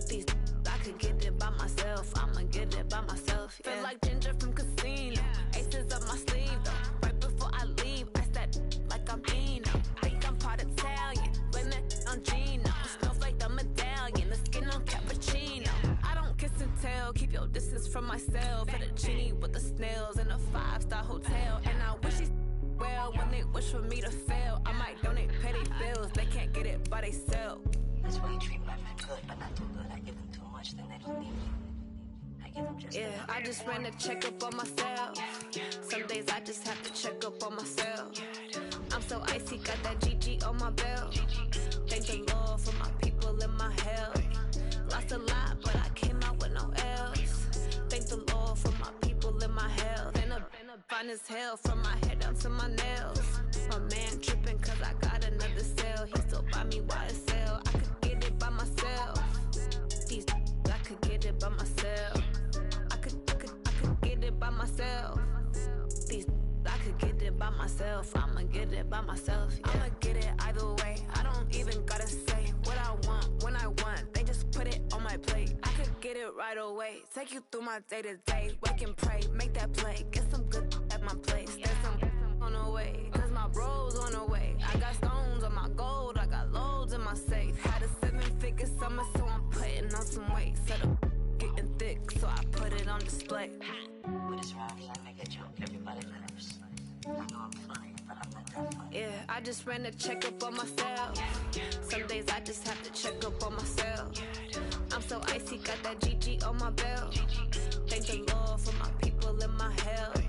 These I could get it by myself. I'ma get it by myself. Yeah. Feel like Ginger from Casino. Aces up my sleeve though. Right before I leave, I said like I'm Dino. Think I'm part Italian. Blame it on Gino. Snowflake the medallion. The skin on cappuccino. I don't kiss and tell. Keep your distance from myself. At a genie with the snails in a 5-star hotel. And I wish he well when they wish for me to fail. I might donate, pay their bills. They can't get it by they self. That's why you treat my men good, but not too good. I give them too much, then they don't need me. I give them just yeah, I just ran a checkup on myself. Some days I just have to check up on myself. I'm so icy, got that GG on my belt. Thank the Lord for my people and my health. Lost a lot, but I came out with no else. Thank the Lord for my people and my health. And I'm fine as hell from my head down to my nails. My man tripping cause I got another cell. He still buy me YSL. I could get it by myself. These I could get it by myself. get it by myself. Yeah. I'ma get it either way. I don't even gotta say what I want when I want. They just put it on my plate. I could get it right away. Take you through my day to day. Wake and pray, make that play. Get some good at my place. There's some on the way, cause my bros on the way. I got stones on my gold. I got loads in my safe. Had a 7-figure summer, so I'm putting on some weight. Set up getting thick, so I put it on display. With this rhymes, I make a joke. Everybody laughs. I know I'm funny, but I'm not that funny. Yeah, I just ran a checkup on myself. Some days I just have to check up on myself. I'm so icy, got that GG on my belt. Thank the Lord for my people in my health.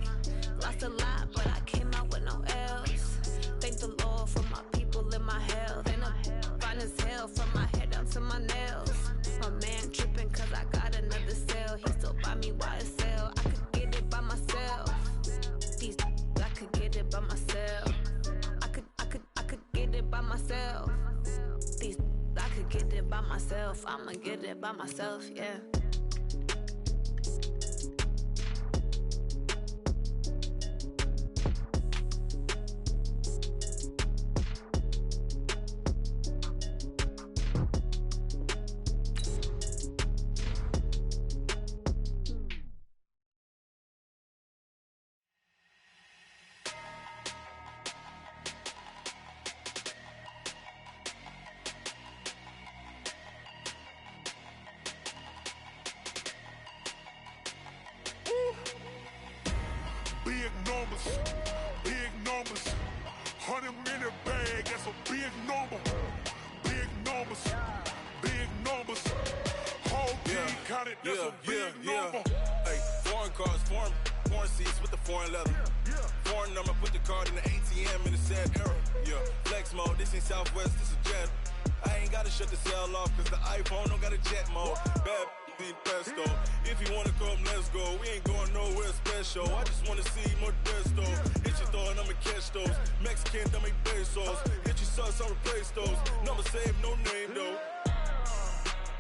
Lost a lot, but I came out with no else. Thank the Lord for my people in my health. And I'm fine as hell from my head down to my nails. My man tripping cause I got another cell. He still buy me YSL. I could get it by myself. These I could get it by myself. I could get it by myself. These I could get it by myself. I'ma get it by myself, yeah. Big numbers, 100 minute bag, that's a big number. Big numbers, whole team counted, that's a big number. Hey, foreign cars, foreign seats with the foreign leather. Foreign number, put the card in the ATM in the sad era. Yeah, flex mode, this ain't Southwest, this is Jet. I ain't gotta shut the cell off, cause the iPhone don't got a jet mode. Bad pesto. If you wanna come, let's go. We ain't going nowhere special. I just wanna see more desto. Hit your throw and I'ma catch those. Mexican, don't make pesos. Hit your sus, I'll replace those. Number save, no name though.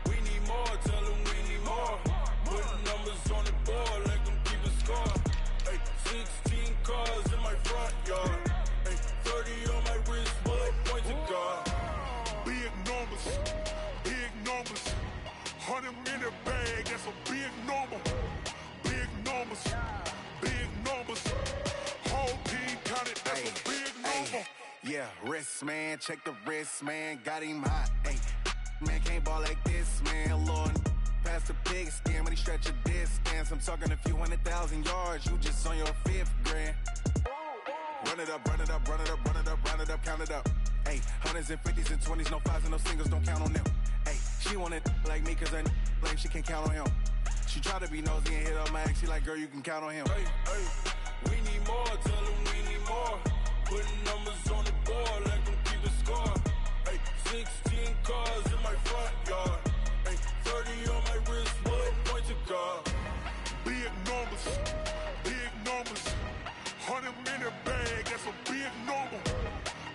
We need more, tell them we need more. Putting numbers on the board, let them keep the score. Hey, 16 cars in my front yard. Hey, 30 on my wrist, bullet point to God. Big numbers, 100 minute bag, that's a big number. Big numbers, whole team counted, that's a big number. Yeah, wrist man, check the wrist man, got him hot. Ay, man can't ball like this, man. Lord, past the pig skin when he stretch a distance. I'm talking a few 100,000 yards, you just on your 5th grand. Run it up, count it up. Ay, hundreds and 50s and 20s, no 5s and no singles, don't count on them. Ay, she want it like me cause her lame, she can't count on him. She try to be nosy and hit up my ex, she like, girl, you can count on him. Hey, we need more, tell them we need more. Putting numbers on the board, let them keep the score. Hey, 16 cars in my front yard. Hey, 30 on my wrist, bullet point to God. Big numbers, 100 minute bag, that's a big number.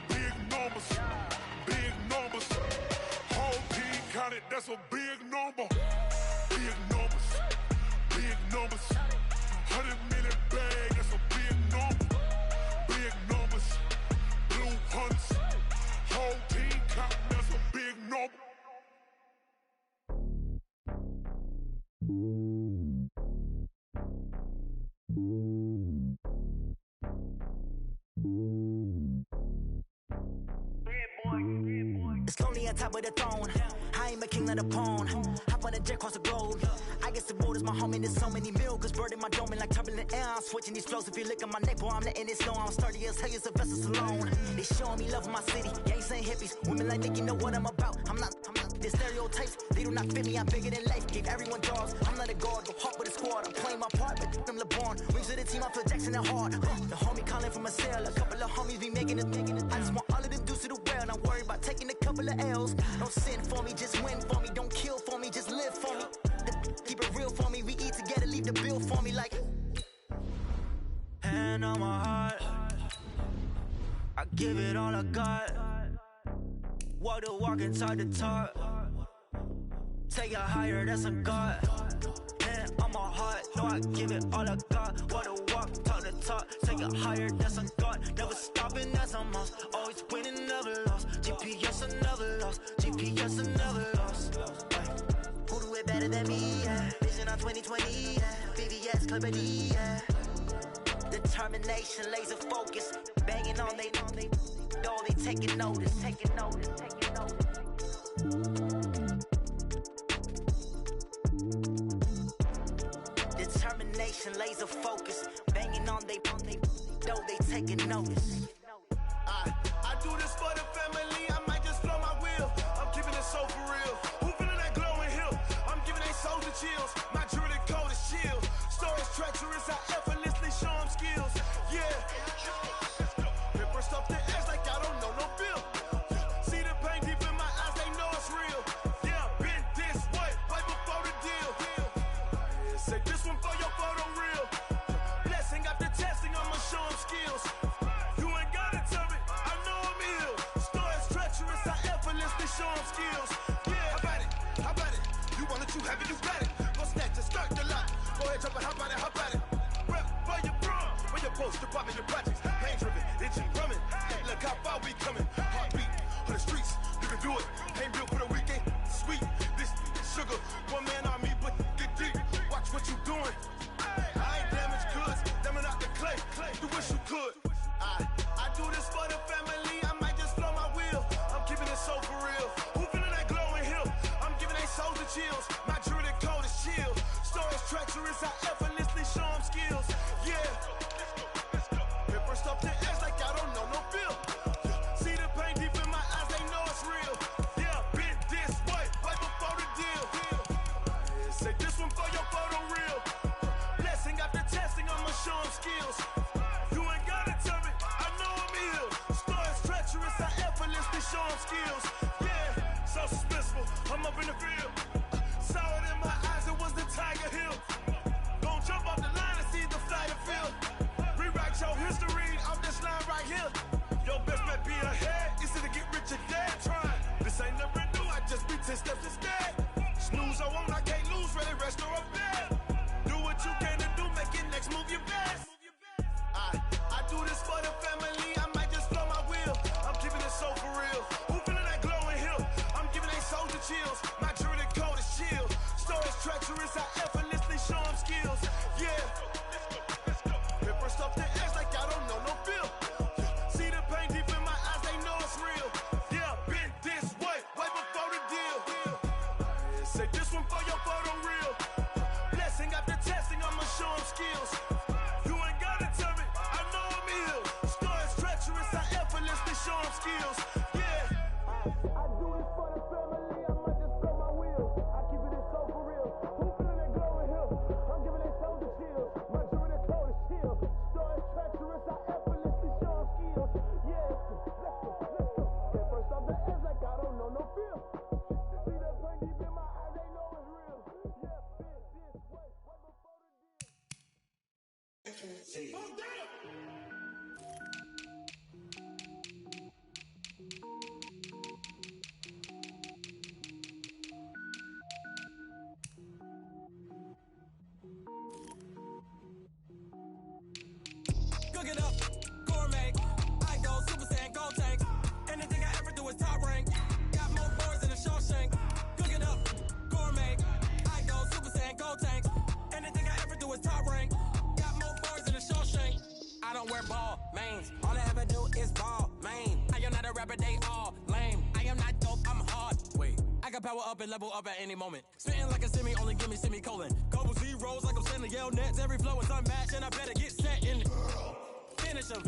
Big numbers, whole team counted, that's a big number. Big numbers, 100 minute bag, that's a big number. Big numbers, blue hunts, whole team counting, that's a big number. It's lonely on top of the throne. I ain't a king of the pawn. Hop on a jet across the globe. I guess the road is my home and there's so many milkers bird in my dome and like turbulent air. I'm switching these flows. If you look at my neck, boy, I'm letting it snow. I'm sturdy as hell, it's a vessel alone. They showing me love in my city. Gangs ain't hippies. Women like Nick, you know what I'm about. I'm not the stereotypes. They do not fit me. I'm bigger than life. Give everyone jobs. I'm not a guard. Go hard with a squad. I'm playing my part, but I'm LeBron. Rings to the team. I feel Jackson and hard. The homie calling from a cell. A couple of homies be making it. I just want all of them dudes to the well. Not worry about taking a couple of L's. Don't sin for me, just win for me. Don't kill for me, just live for me. Keep it real for me. We eat together, leave the bill for me like. Hand on my heart, I give it all I got. Walk the walk and talk the talk. Take it higher, that's a God. Hand on my heart, no, I give it all I got. Walk the walk, talk the talk. take it higher, that's a god. Never stopping, that's a must. Always winning, never lost. GPS, I never lost. GPS, I never lost. Who do it better than me? Yeah. Vision on 2020, yeah. VVS, Clipper D, yeah. Determination, laser focus. Banging on they, though they taking notice, taking notice, taking notice. Determination, laser focus. Banging on they, though they taking notice. I do this for the family, I might just blow my wheel. I'm keeping it so for real. Who feeling that glowing hill? I'm giving they souls the chills. My jewelry code is chill. Stories treacherous, I effortlessly show them skills. Yeah. Paper stuff the edge like I don't know no bill. See the pain deep in my eyes, they know it's real. Yeah, been this way, right before the deal. Say this one for your photo real. Blessing after testing, I'ma show them skills. You ain't gotta tell me, I know I'm ill. Stories treacherous, I effortlessly show them skills. Yeah, how about it? How about it? You want it, you have it, you got it. Go snatch it, start the lot. Go ahead, jump it, how about it? How about it? Rep for your bro, where your post, department, your projects. Pain driven, itching, drumming. Hey, look how far we coming. Heartbeat on the streets, you can do it. Ain't built for the weekend. Sweet, this sugar, one man army, but get deep. Watch what you doing. I ain't damaged goods, damn out the clay. You wish you could. I do this for the family, I might just blow my wheel. I'm keeping it so for real. Who feeling that glowing hill? I'm giving they souls the chills. My jewelry code is chill. Stories treacherous, I effortlessly show them skills. Yeah. Paper stuff the edge like I don't know no bill. See the pain deep in my eyes, they know it's real. Yeah, been this way, right before the deal. Say this one for your photo real. Blessing after testing, I'ma show them skills. You ain't gotta tell me, I know I'm ill. Stories treacherous, I effortlessly show them skills. Yeah, so suspenseful, I'm up in the field. Saw it in my eyes, it was the Tiger Hill. Don't jump off the line and see the flight of field. Rewrite your history off this line right here. Your best bet be ahead, easy to get rich or dead. Try, this ain't never new, I just be 10 steps instead. Snooze I won't, I can't lose, ready, rest or a bed. Do what you can to do, make it next move your best. I do this for the family, I might just blow my wheel. I'm keeping it so for real. Who feeling that glowing hill? I'm giving they souls the chills. My jewelry code is chill. Stories treacherous, I effortlessly show them skills. Yeah. Paper stuff the edge like I don't know no bill. See the pain deep in my eyes, they know it's real. Yeah, been this way, right before the deal. Say this one for your photo real. Blessing after testing, I'ma show them skills. You ain't gotta tell me, I know I'm ill. Stories treacherous, I effortlessly show them skills. Yeah. I do this for the family, I might just blow my wheel. I keep it so for real. Who feeling that glowing hill? I'm giving they souls the chills. My jewelry code is chill. Stories treacherous, I effortlessly show them skills. Yeah, let's go. Get first off the edge like I don't know no feel. See that pain deep in my eyes, they know it's real. Yeah, been this way, right before the deal. Oh, damn! Cook it up, gourmet. I go Super Saiyan, gold tank. Anything I ever do is top rank. Got more boys than a Shawshank. Cook it up, gourmet. I go Super Saiyan, gold tank. Anything I ever do is top rank. Got more boys than a Shawshank. I don't wear ball mains. All I ever do is ball main. I am not a rapper, they all lame. I am not dope, I'm hard. Wait, I can power up and level up at any moment. Spitting like a semi, only give me semicolon. Couple zeros like I'm sending yell nets. Every flow is unmatched and I better get set in. Finish them.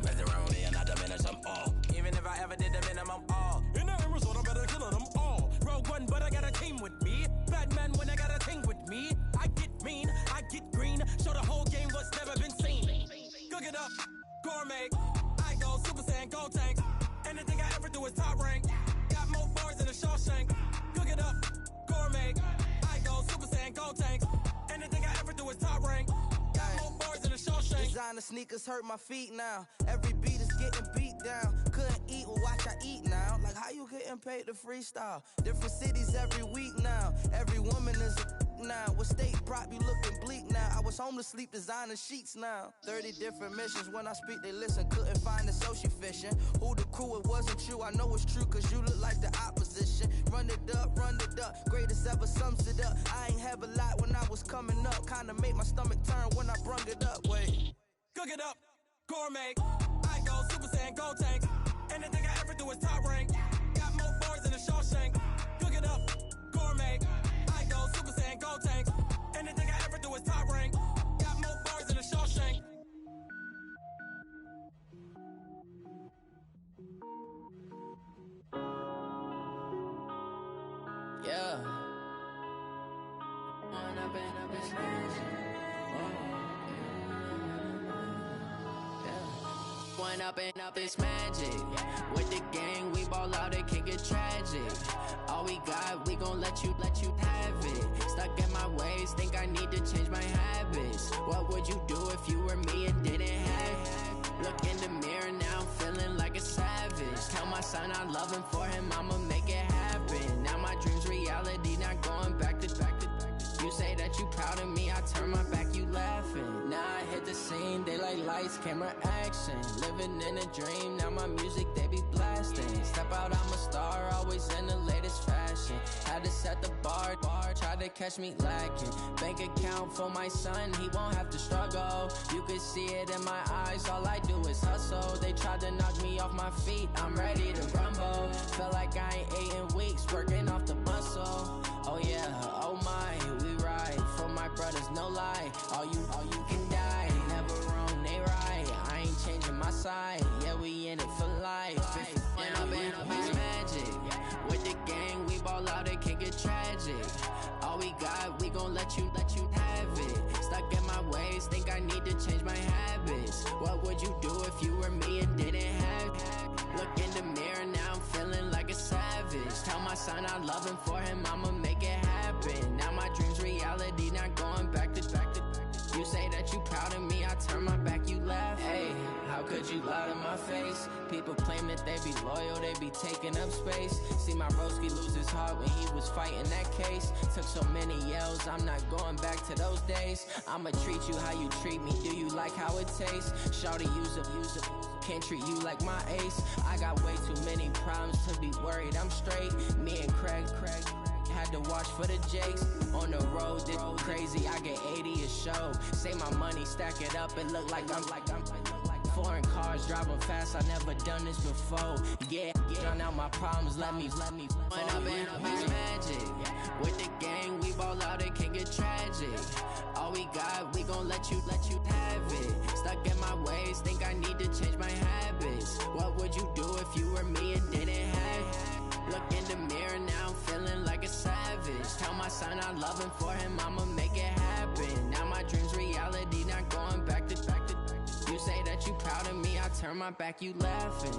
Macaroni and I diminish them all. Even if I ever did the minimum all. In the end result, I better kill them all. Rogue One, but I got a team with me. Batman when I got a thing with me. I get mean, I get green. Show the whole game what's never been seen. Cook it up, gourmet. I go Super Saiyan, gold tank. Anything I ever do is top rank. Got more bars than a Shawshank. Cook it up, gourmet. I go Super Saiyan, gold tank. Anything I ever do is top rank. Got more bars than a Shawshank. Designer sneakers hurt my feet now. Every beat is getting beat down. Couldn't eat, well watch I eat now. Like how you getting paid to freestyle? Different cities every week now. Every woman is a now. With state prop, you looking bleak now. I was home to sleep, designing sheets now. 30 different missions, when I speak, they listen. Couldn't find the social fishing. Who the crew, it wasn't you. I know it's true, cause you look like the opposition. Run it up, greatest ever sums it up. I ain't have a lot when I was coming up. Kinda made my stomach turn when I brung it up. Wait. Cook it up, gourmet. I go Super Saiyan, gold tank. Anything I ever do is top rank. Got more bars than a Shawshank. Cook it up, gourmet. I go Super Saiyan, gold tank. Anything I ever do is top rank. Got more bars than a Shawshank. Yeah. One up and up, it's magic. With the gang, we ball out, it can get tragic. All we got, we gon' let you have it. Stuck in my ways, think I need to change my habits. What would you do if you were me and didn't have it? Look in the mirror now, I'm feeling like a savage. Tell my son I love him, for him I'ma make it happen. Now my dream's reality, not going back to. You say that you proud of me, I turn my back, you laughing. Now I hit the scene, daylight lights, camera action. Living in a dream, now my music, they be blasting. Step out, I'm a star, always in the latest fashion. Had to set the bar, try to catch me lacking. Bank account for my son, he won't have to struggle. You could see it in my eyes, all I do is hustle. They tried to knock me off my feet, I'm ready to rumble. Felt like I ain't ate in weeks, working off the muscle. Oh yeah, oh my, we ride for my brothers, no lie. All you can die, never wrong, they right. I ain't changing my side, yeah, we in it for life. When up and up, it's magic. With the gang, we ball out, it can get tragic. All we got, we gon' let you have it. Stuck in my ways, think I need to change my habits. What would you do if you were me and didn't have it? Look in the mirror, now I'm feeling like a savage. Tell my son I love him, for him I'ma make it happen. Now my dream's reality, not going back to. You say that you proud of me, I turn my back, you laugh. Hey, how could you lie to my face? People claim that they be loyal, they be taking up space. See my broski lose his heart when he was fighting that case. Took so many yells, I'm not going back to those days. I'ma treat you how you treat me, do you like how it tastes? Shawty, use up. Can't treat you like my ace. I got way too many problems to be worried, I'm straight. Me and Craig had to watch for the Jakes. On the road, this crazy, I get 80 a show. Say my money, stack it up, it look like I'm foreign cars, driving fast, I never done this before. Yeah, drown out my problems, let me When up and up, it's magic. With the gang, we ball out, it can get tragic. All we got, we gon' let you have it. Stuck in my ways, think I need to change my habits. What would you do if you were me and didn't have it? Look in the mirror, now I'm feeling like a savage. Tell my son I love him, for him I'ma make it happen. Now my dream's reality, not going back to. You say that you proud of me, I turn my back, you laughing.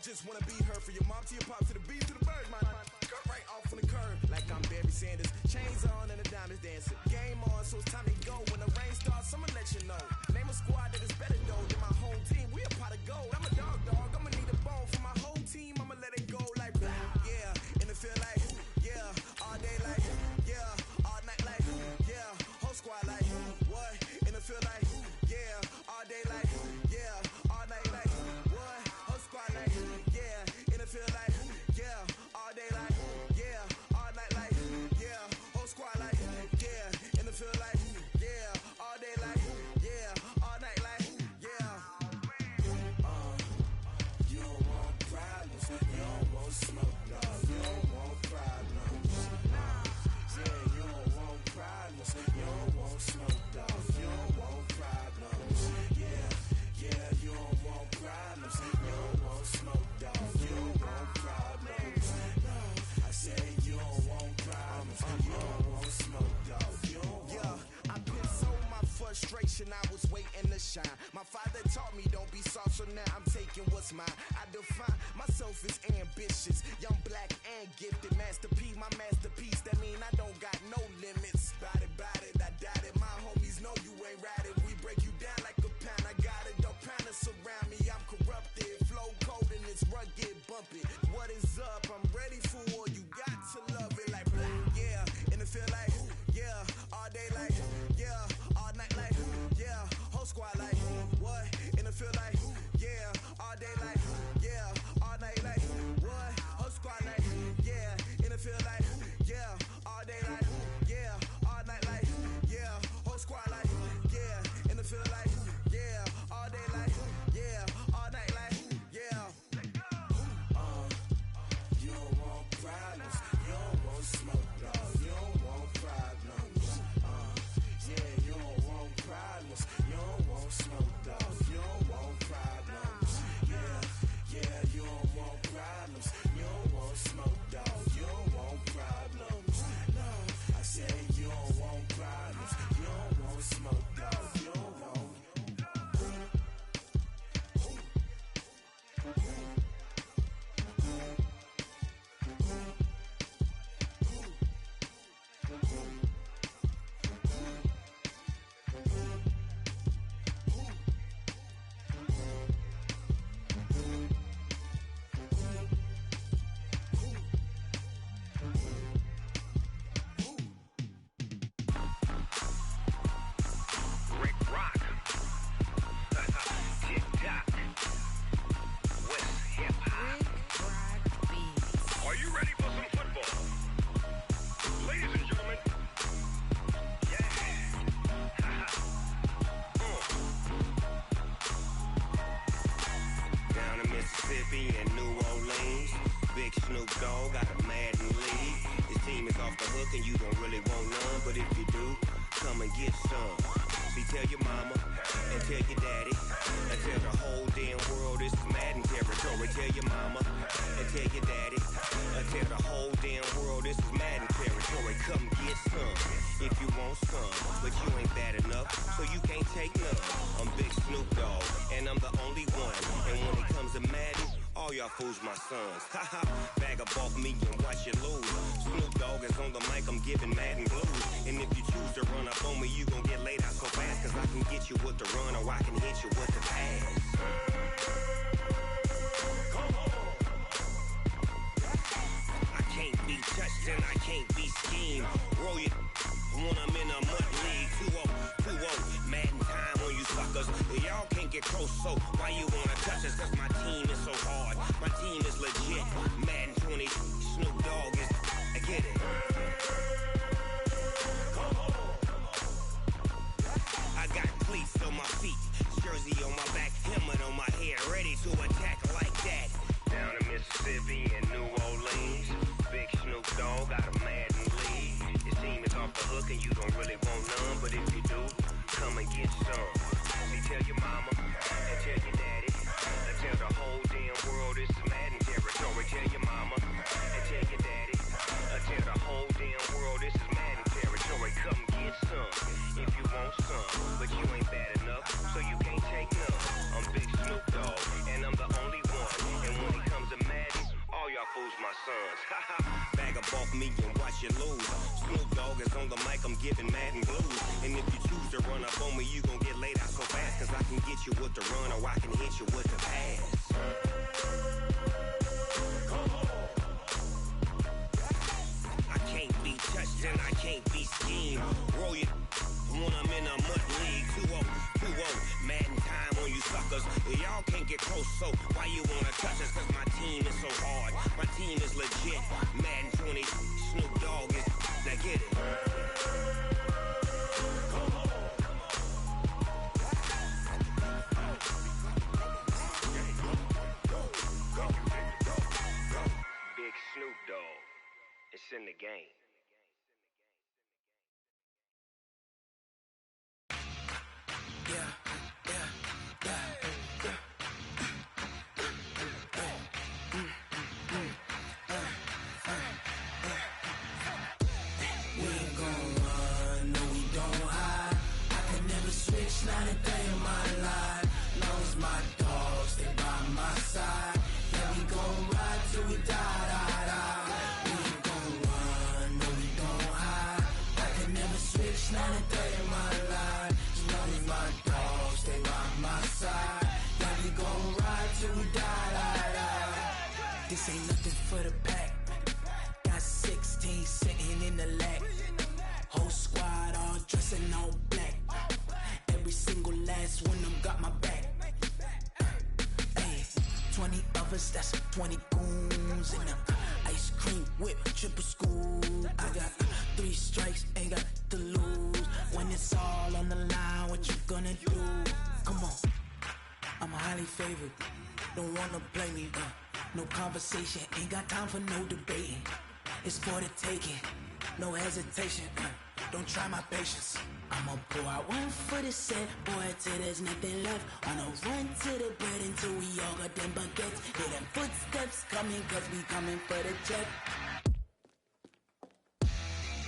just wanna be her, from your mom to your pop to the beat to the bird, man. Cut right off on the curb, like I'm Barry Sanders. Chains on and the diamonds dancing. Game on, so it's time to go. When the rain starts, I'ma let you know. Name a squad that is better though than my whole team. We a pot of gold. I'm a dog, I'ma need a bone for my whole team. I'ma let it go like blah. waiting to shine. My father taught me don't be soft, so now I'm taking what's mine. I define myself as ambitious, young, black, and gifted. Masterpiece, my masterpiece, that mean I don't got no limits. Bout it, I doubt it. My homies know you ain't ratted. We break you down like a pound. I got it, don't pound us around me. I'm corrupted, flow cold and it's rugged, bump it. What is up? I'm ready for war. You got to love it like black, yeah. And it feel like, yeah. All day like, yeah. All night like, yeah. Whole squad like, what? And it feel like, yeah. All day like, yeah. All night like, what? Whole squad like, yeah. And it feel like, yeah. All day like, yeah. All night like, yeah. Whole squad like, yeah. And it feel like, yeah. All day like, yeah. All night like, yeah. You don't want problems. You don't want smoke, dog. You don't want problems. Yeah, you don't want problems. You don't want smoke, dog. You don't want problems. Yeah, you don't want problems. You don't want smoke, dog. You don't want problems. No, I said you don't want problems. You don't want smoke, dog. You don't want. Rick Rock. TikTok. West Hip Hop. Are you ready for some football? Ladies and gentlemen. Yeah. Down in Mississippi and New Orleans, Big Snoop Dogg got a Madden lead. His team is off the hook and you don't really want none, but if you do, come and get some. See, tell your mama and tell your daddy and tell the whole damn world this is Madden territory. Tell your mama and tell your daddy and tell the whole damn world this is Madden territory. Come get some if you want some, but you ain't bad enough, so you can't take none. I'm Big Snoop Dogg and I'm the only one. And when it comes to Madden, all y'all fools my sons. Haha, bag up off me and watch you lose. Snoop Dogg is on the mic, I'm giving Madden blues. And if you choose to run up on me, you gon' get laid out so fast. Cause I can get you with the run or I can hit you with the pass. I can't be touched and I can't be schemed. Roll you when I'm in a mud league. 2-0, Madden time on you suckers. Y'all can't get close, so why you wanna touch us? Cause my team is so hard, my team is legit. Madden 20, Snoop Dogg is, I get it. I got cleats on my feet, jersey on my back, helmet on my head, ready to attack like that. Down in Mississippi and New Orleans, Big Snoop Dogg got a Madden lead. His team is off the hook and you don't really want none, but if you do, come and get some. See, tell your mama and tell your daddy and tell the whole damn world this is Madden territory. Tell your mama and tell your daddy and tell the whole damn world this is Madden territory. Come get some if you want some, but you ain't bad enough, so you can't take none. I'm Big Snoop Dogg and I'm the only one. And when it comes to Madden, all y'all fools my sons. Bag up off me and watch you lose. Snoop Dogg is on the mic, I'm giving Madden blues. And if you choose to run up on me, you gon' get laid out so fast. Cause I can get you with the run or I can hit you with the pass. I can't be touched and I can't be schemed. Roll you when I'm in a mud league. 2-0, Madden time on you suckers. Y'all can't get close, so why you wanna touch us? Cause my team is so hard, my team is legit. Madden 20, Snoop Dogg is, now get it. Big Snoop Dogg, it's in the game. Not a thing This ain't nothing for the pack. Got 16 sitting in the lag. Whole squad all dressing all black. Every single last one of them got my back. Hey, 20 of us, that's 20 goons in them. Ice cream whip, triple scoop. I got 3 strikes, ain't got to lose. When it's all on the line, what you gonna do? Come on, I'm highly favored. Don't wanna play me, no conversation, ain't got time for no debating. It's for the taking, no hesitation. Don't try my patience. I'ma pour out one for the set, boy, till there's nothing left. Wanna run to the bread until we all got them baguettes. Hear them footsteps coming, cause we coming for the check.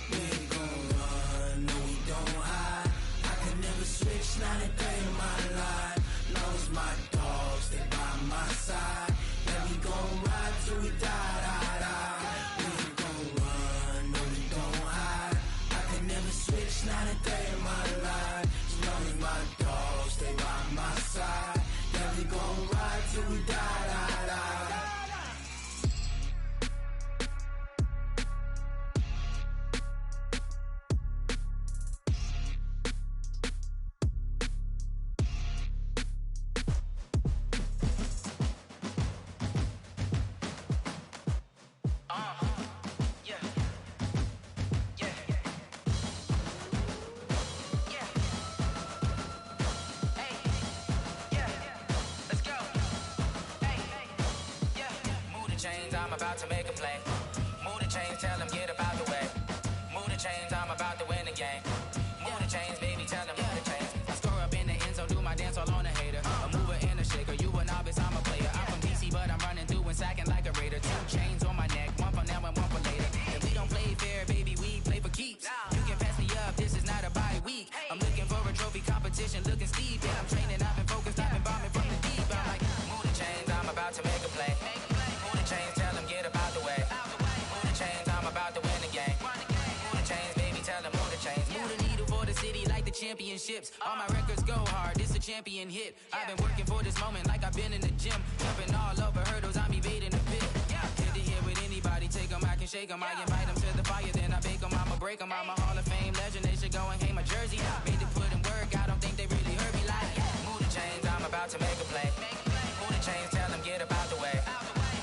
We ain't gon' run, no we don't hide. I can never switch, not a day in my life. Knows my dogs, they by my side. Yeah, we gon' ride till we die, die, die. We ain't gon' run, no we don't hide. I can never switch, not a day in my life. As long as my dogs, they by my side. Yeah, we gon' ride till we die, die, die. I'm about to make a play. Move the chains, tell them get about the way. Move the chains, I'm about to win the game. Move the chains, baby, tell them move the chains. I score up in the end zone, do my dance all on a hater. A mover and a shaker, you a novice, I'm a player. I'm from DC, but I'm running through and sacking like a raider. 2 chains on my neck, one for now and one for later. And we don't play fair, baby, we play for keeps. You can pass me up, this is not a bye week. I'm looking for a trophy competition, looking steep. And I'm training, I've been focused, I've been bombing from the deep. I'm like, move the chains, I'm about to make a play. Move the chains, tell them get about the way. Move the chains, I'm about to win the game. Move the chains, baby, tell them move the chains. Move the needle for the city like the championships. All my records go hard, this a champion hit. I've been working for this moment like I've been in the gym. Jumping all over hurdles, I'm evading the pit. Hit the hit with anybody, take them, I can shake them. I invite them to the fire, then I bake them, I'ma break them. I'm a Hall of Fame legend, they should go and hang my jersey. Made to put in work, I don't think they really heard me like. Move the chains, I'm about to make a play. Move the chains, tell them get about the way.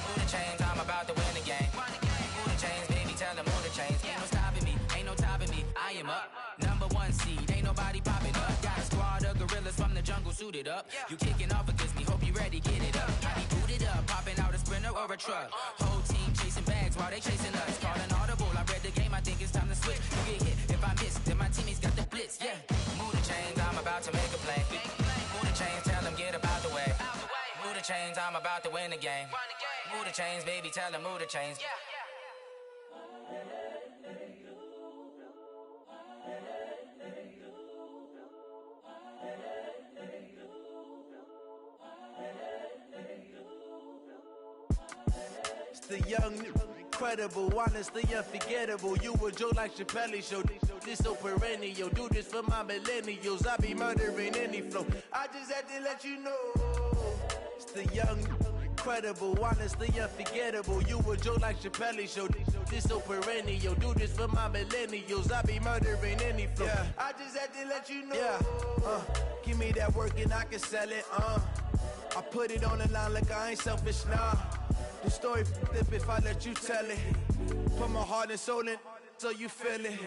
Move the chains, I'm about to win the game. Move the chains, baby, tell them move the chains. Ain't no stopping me, ain't no topping me. I am up, number 1 seed, ain't nobody popping up. Got a squad of gorillas from the jungle suited up. You kicking off against me, hope you ready, get it up. I be booted up, popping out a sprinter or a truck. Whole team chasing bags while they chasing us. Calling audible, I read the game, I think it's time to switch. You get hit, if I miss, then my teammates got the blitz, yeah. Move the chains, I'm about to make a play. Move the chains, tell them get about the way. Move the chains, I'm about to win the game. Move the chains, baby, tell them move the chains. It's the young, incredible, honestly unforgettable. You a joke like Chappelle show. This so perennial. Do this for my millennials. I be murdering any flow. I just had to let you know. It's the young, incredible, honestly unforgettable. You a joke like Chappelle show. This so perennial. Do this for my millennials. I be murdering any flow. Yeah. I just had to let you know. Yeah. Give me that work and I can sell it. I put it on the line like I ain't selfish, nah. The story flip if I let you tell it. Put my heart and soul in so you feel it.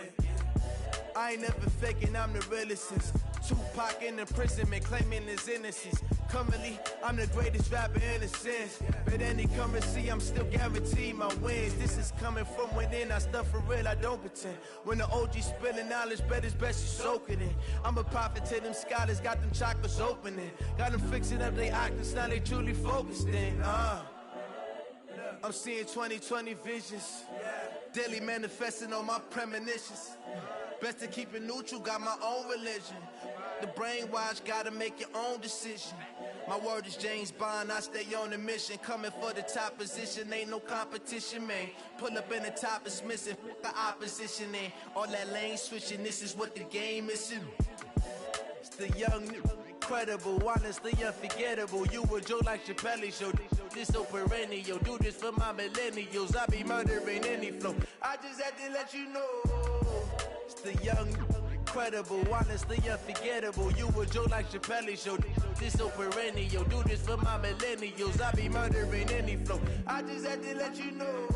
I ain't never faking, I'm the realest since Tupac in imprisonment, claiming his innocence. Currently, I'm the greatest rapper in a sense. But any currency, I'm still guaranteed my wins. This is coming from within, I stuff for real, I don't pretend. When the OG spilling knowledge, bet it's best you soak it in. I'm a prophet to them scholars, got them chakras opening. Got them fixing up they octaves, now they truly focused in. I'm seeing 2020 visions. Daily manifesting on my premonitions. Best to keep it neutral, got my own religion. The brainwash, gotta make your own decision. My word is James Bond, I stay on a mission. Coming for the top position, ain't no competition, man. Pull up in the top, it's missing, fuck the opposition, and all that lane switching, this is what the game is. It's the young, incredible, honestly unforgettable. You a joke like Chappelle Show. This so perennial. Do this for my millennials. I be murdering any flow. I just had to let you know. It's the young, incredible, honestly unforgettable. You a joke like Chappelle Show. This so perennial. Do this for my millennials. I be murdering any flow. I just had to let you know.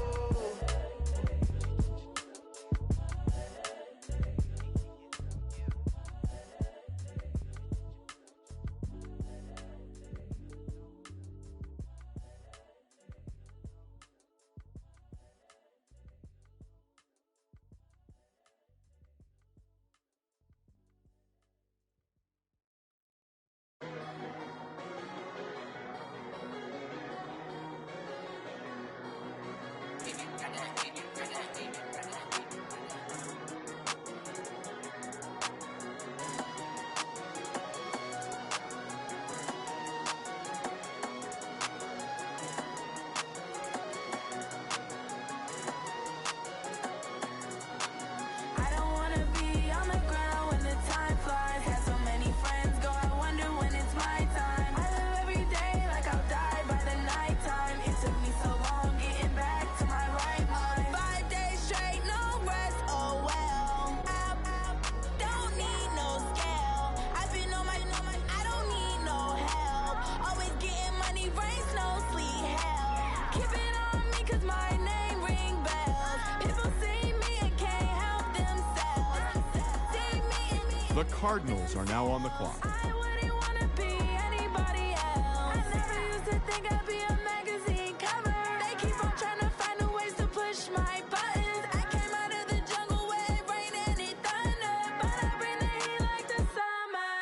The Cardinals are now on the clock. I wouldn't want to be anybody else. I never used to think I'd be a magazine cover. They keep on trying to find new ways to push my buttons. I came out of the jungle where it rained and it thundered, but I bring the heat like the summer.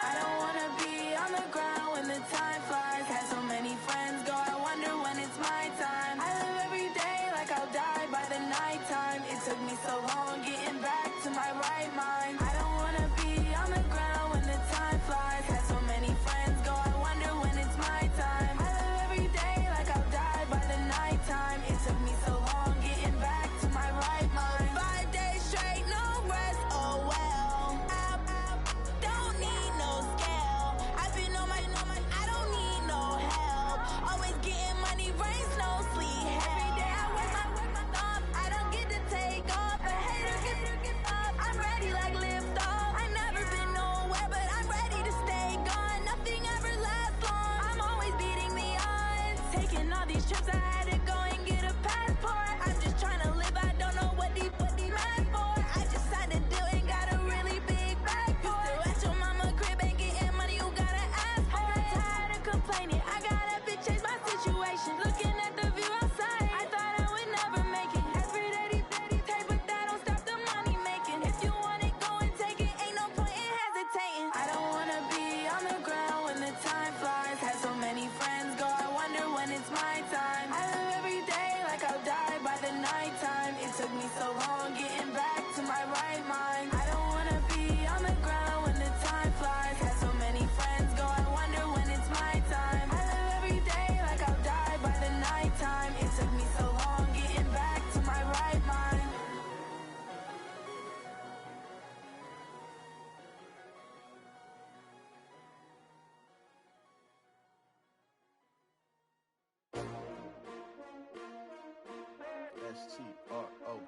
I don't want to be on the ground when the time flies. Had so many friends go, I wonder when it's my time. I live every day like I'll die by the nighttime. It took me so long getting back to my right mind. I don't wanna be on the ground when the time flies. Had so many friends go, I wonder when it's my time. I live every day like I'll die by the nighttime. It took me so long getting back to my right mind. 5 days straight, no rest, oh well. I don't need no scale. I've been on my, I don't need no help. Always getting money, rain, snow, sleet, every day I work my thumb. I don't get to take off. A hater get off. I'm ready like lift off. I never been nowhere, but I'm ready to stay gone. Nothing ever lasts long. I'm always beating the odds. Taking all these trips, I had to go and get a passport. I'm just trying to live. I don't know what these mad for. I just signed a deal and got a really big bag for it. Still at your mama crib and getting money, you gotta ask for it. I got tired of complaining. I got up and changed my situation. Looking at the view outside, I thought I would never make it. Every day, take, but that don't stop the money making. If you want it, go and take it. Ain't no point in hesitating. I don't wanna be on the ground when the time flies. Had so many friends go, I wonder when it's my time. I live every day like I'll die by the nighttime. It took me so long getting back to my right mind. I don't wanna be on the ground when the time flies. Had so many friends go, I wonder when it's my time. I live every day like I'll die by the nighttime. It took me so long getting back to my right mind. S-T-R-O.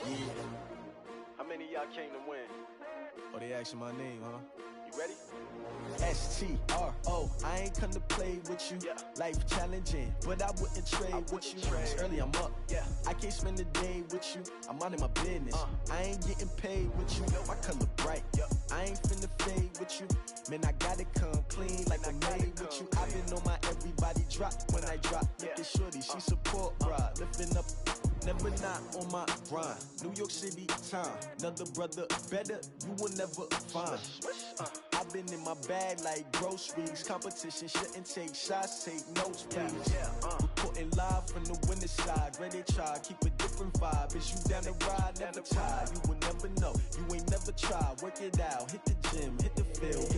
Yeah. How many of y'all came to win? Oh, they asking my name, huh? You ready? S-T-R-O. I ain't come to play with you. Life challenging, but I wouldn't trade with you. It's early, I'm up. I can't spend the day with you. I'm out of my business. I ain't getting paid with you. My color bright. I ain't finna fade with you. Man, I gotta come clean like I made with you. I've been on my everybody drop when I drop. Look at shorty, she support bra. Lifting up, never not on my grind. New York City time. Another brother better, you will never find. I've been in my bag like groceries. Competition shouldn't take shots, take notes, please. Reporting live from the winter side. Ready to try, keep a different vibe. Is you down the ride, never tired. You will never know, you ain't never tried. Work it out, hit the gym, hit the field.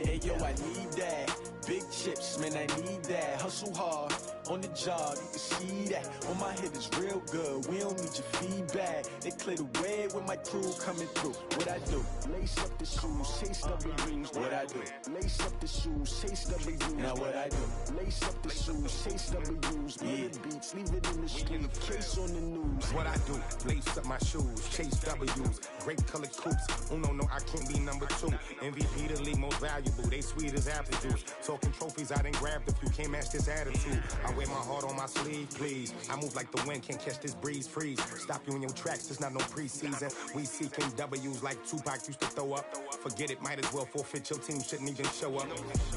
Hey yo, I need that. Big chips chips, man, I need that. Hustle hard, on the job, you can see that. On my head is real good, we don't need your feedback. They clear the way with my crew coming through. What I do? Lace up the shoes, chase W's. What I do? Lace up the shoes, chase W's. Now what I do? Lace up the shoes, chase W's. Yeah, beats, leave it in the street, case on the news. What I do? Lace up my shoes, chase W's. Grape colored coops. Uno, no, I can't be number 2. MVP the league most valuable. They sweet as apple juice. Talking trophies, I done grabbed a few. Can't match this attitude. I wear my heart on my sleeve, please. I move like the wind, can't catch this breeze. Freeze. Stop you in your tracks. There's not no preseason. We seeking W's like Tupac used to throw up. Forget it, might as well forfeit. Your team shouldn't even show up.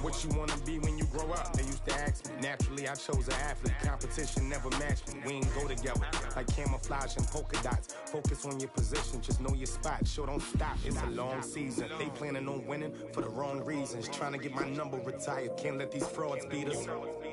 What you wanna be when you grow up? They used to ask me. Naturally, I chose an athlete. Competition never matched me. We ain't go together like camouflage and polka dots. Focus on your position, just know your spot. Sure, don't stop. It's a long season. They planning on winning for the wrong reasons. Trying to get my number retired. Can't let these frauds beat us.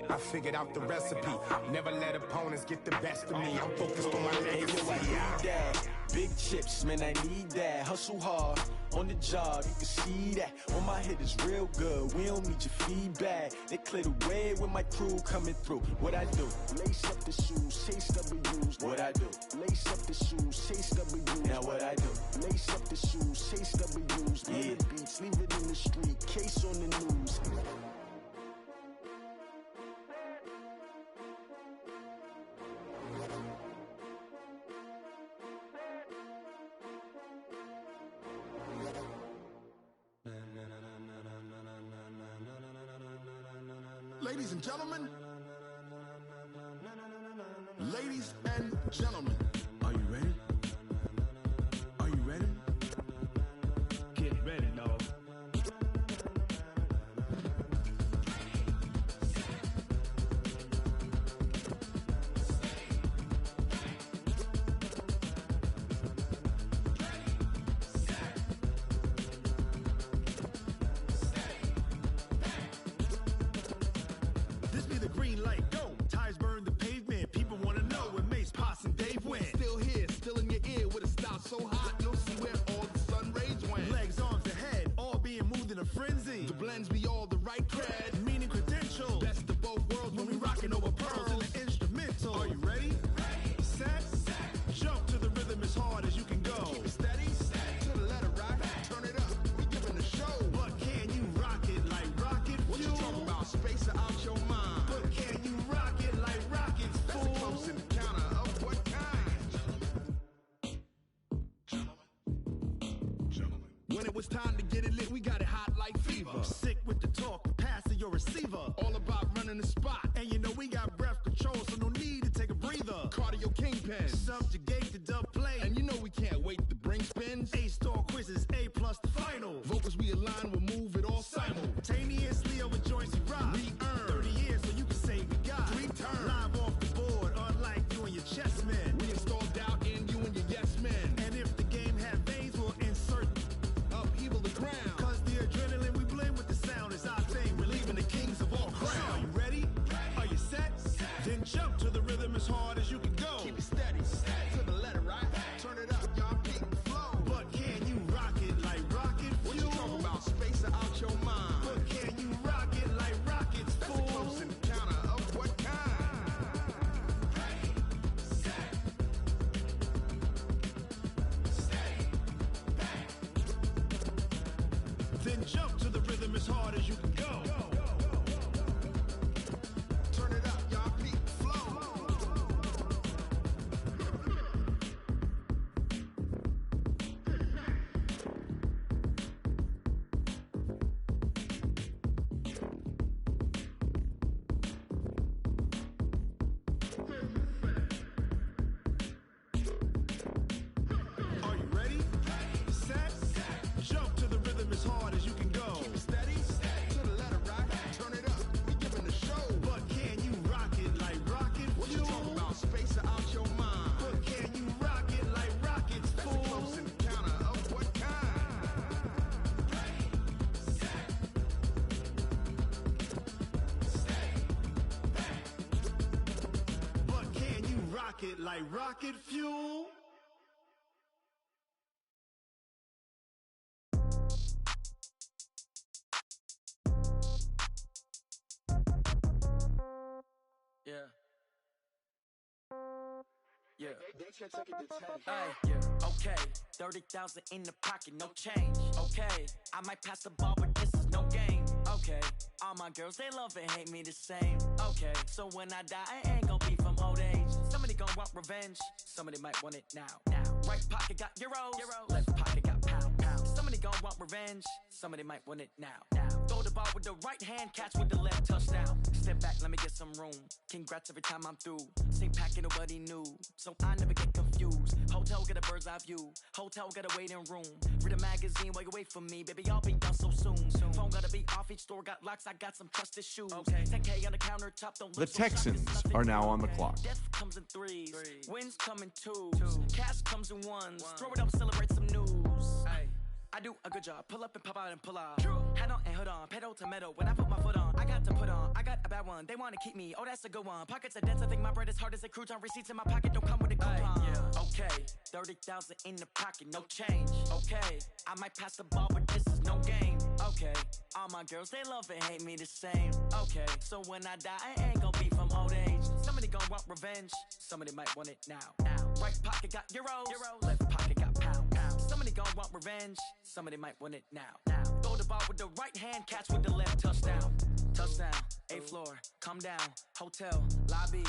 I figured out the recipe. Never let opponents get the best of me. I'm focused on my legacy. I need that. Big chips, man, I need that. Hustle hard, on the job, you can see that. On my head is real good, we don't need your feedback. They clear the way with my crew coming through. What I do? Lace up the shoes, chase W's. What I do? Lace up the shoes, chase W's. Now what I do? Lace up the shoes, chase W's. Yeah, beats, leave it in the street, case on the news. Ladies and gentlemen, ladies and gentlemen, are you ready? Are you ready? Get ready, dog. This be the green light, go. Tires burn the pavement. People wanna know when Mace, Potts, and Dave went. Still here, still in your ear with a style so hot, you'll see where all the sun rays went. Legs, arms, ahead, all being moved in a frenzy. The blends be all the right cred, meaning credentials. Best of both worlds when we rockin' over pearls in the instrumental. Are you ready? Set, jump to the rhythm as hard as you can go. Keep it steady, to the letter right. Turn it up, we giving the show. But can you rock it like rocket fuel? What you talking about? Space out your mind. But can you rock it like rockets, fool? That's a close encounter of what kind? Gentlemen. When it was time to get it lit, we got it hot like fever. Sick with the talk, pass to your receiver. All about running the spot. And you know we got breath control, so no need to take a breather. Cardio kingpin, subjugate the dub play. And you know we can't wait to bring spins. A-star quizzes, A+ the final. Vocals we align, we'll move it all simultaneously over joints we rock. We earn 30 years so you can say we got 3 turns. Live off the board, unlike you and your chess men. We install doubt in you and your yes men. And if the game had veins, we'll insert upheaval the ground. Cause the adrenaline we blend with the sound is our thing. We're leaving the kings of all crowns. Are you ready? Are you set? Then jump to the rhythm as hard as you can go. Keep it steady, to the letter right. Turn it up, y'all peak flow. But can you rock it like rocket fuel? What you talking about? Space out your mind. But can you rock it like rockets, fool? That's a close encounter of what kind? Ready, set, steady, back. Then jump to the rhythm as hard as you can go. Turn it up, y'all peak flow. Are you ready? Set, jump to the rhythm as hard as you can go. Keep it steady, to the letter right. Turn it up, we giving the show. But can you rock it like rocket fuel? What you talking about? Space out your mind. But can you rock it like rockets, fool? That's a close encounter of what kind? Ready, set, steady, back. But can you rock it like rocket fuel? Yeah. Yeah. Hey, yeah. Okay, 30,000 in the pocket, no change. Okay, I might pass the ball, but this is no game. Okay, all my girls, they love and hate me the same. Okay, so when I die, I ain't gon' be from old age. Somebody gon' want revenge, somebody might want it now. Right pocket got euros, left pocket got pound. Somebody gon' want revenge, somebody might want it now. Throw the ball with the right hand, catch with the left, touchdown. Step back, let me get some room. Congrats every time I'm through. Same packet, nobody knew, so I never get confused. Hotel get a bird's eye view, hotel get a waiting room. Read a magazine while you wait for me, baby, I'll be down so soon. Phone gotta be off, each store got locks, I got some trusted shoes. 10K on the countertop, don't The look so shocked, Texans it's nothing are now new. on the clock. Death comes in threes, wins come in twos, cash comes in ones. Throw it up, celebrate some news. I do a good job, pull up and pop out and pull out. Head on and hood on, pedal to metal. When I put my foot on, I got to put on. I got a bad one, they wanna keep me, oh that's a good one. Pockets are dense, I think my bread is hard as a crouton. Receipts in my pocket don't come with a coupon. Okay, 30,000 in the pocket, no change. Okay, I might pass the ball, but this is no game. Okay, all my girls, they love and hate me the same. Okay, so when I die, I ain't gon' be from old age. Somebody gon' want revenge, somebody might want it now. Right pocket got euros, left pocket got pound. Somebody gon' want revenge, somebody might want it now. Throw the ball with the right hand, catch with the left, touchdown. Touchdown, 8th floor, come down, hotel, lobby.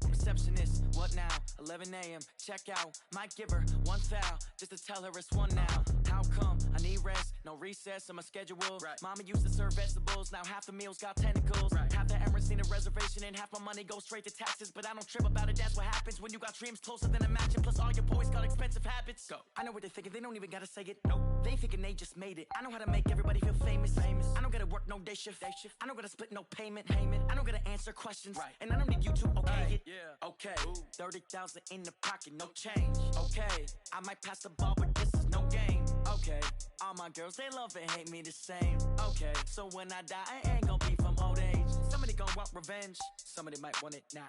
Receptionist, what now? 11 a.m., check out. Might give her one foul, just to tell her it's one now. How come? I need rest, no recess in my schedule. Mama used to serve vegetables, now half the meals got tentacles. Half the Emirates need a reservation and half my money goes straight to taxes. But I don't trip about it, that's what happens when you got dreams closer than a mansion. Plus all your boys got expensive habits. Go. I know what they're thinking, they don't even gotta say it. Nope. They thinking they just made it. I know how to make everybody feel famous. I don't gotta work no day shift. I don't gotta split no payment. I don't gotta answer questions. And I don't need you to okay it. Okay, 30,000 in the pocket, no change. Okay, I might pass the ball, but this is no game. Okay, all my girls, they love and hate me the same. Okay, so when I die, I ain't gon' be from old age. Somebody gon' want revenge, somebody might want it now.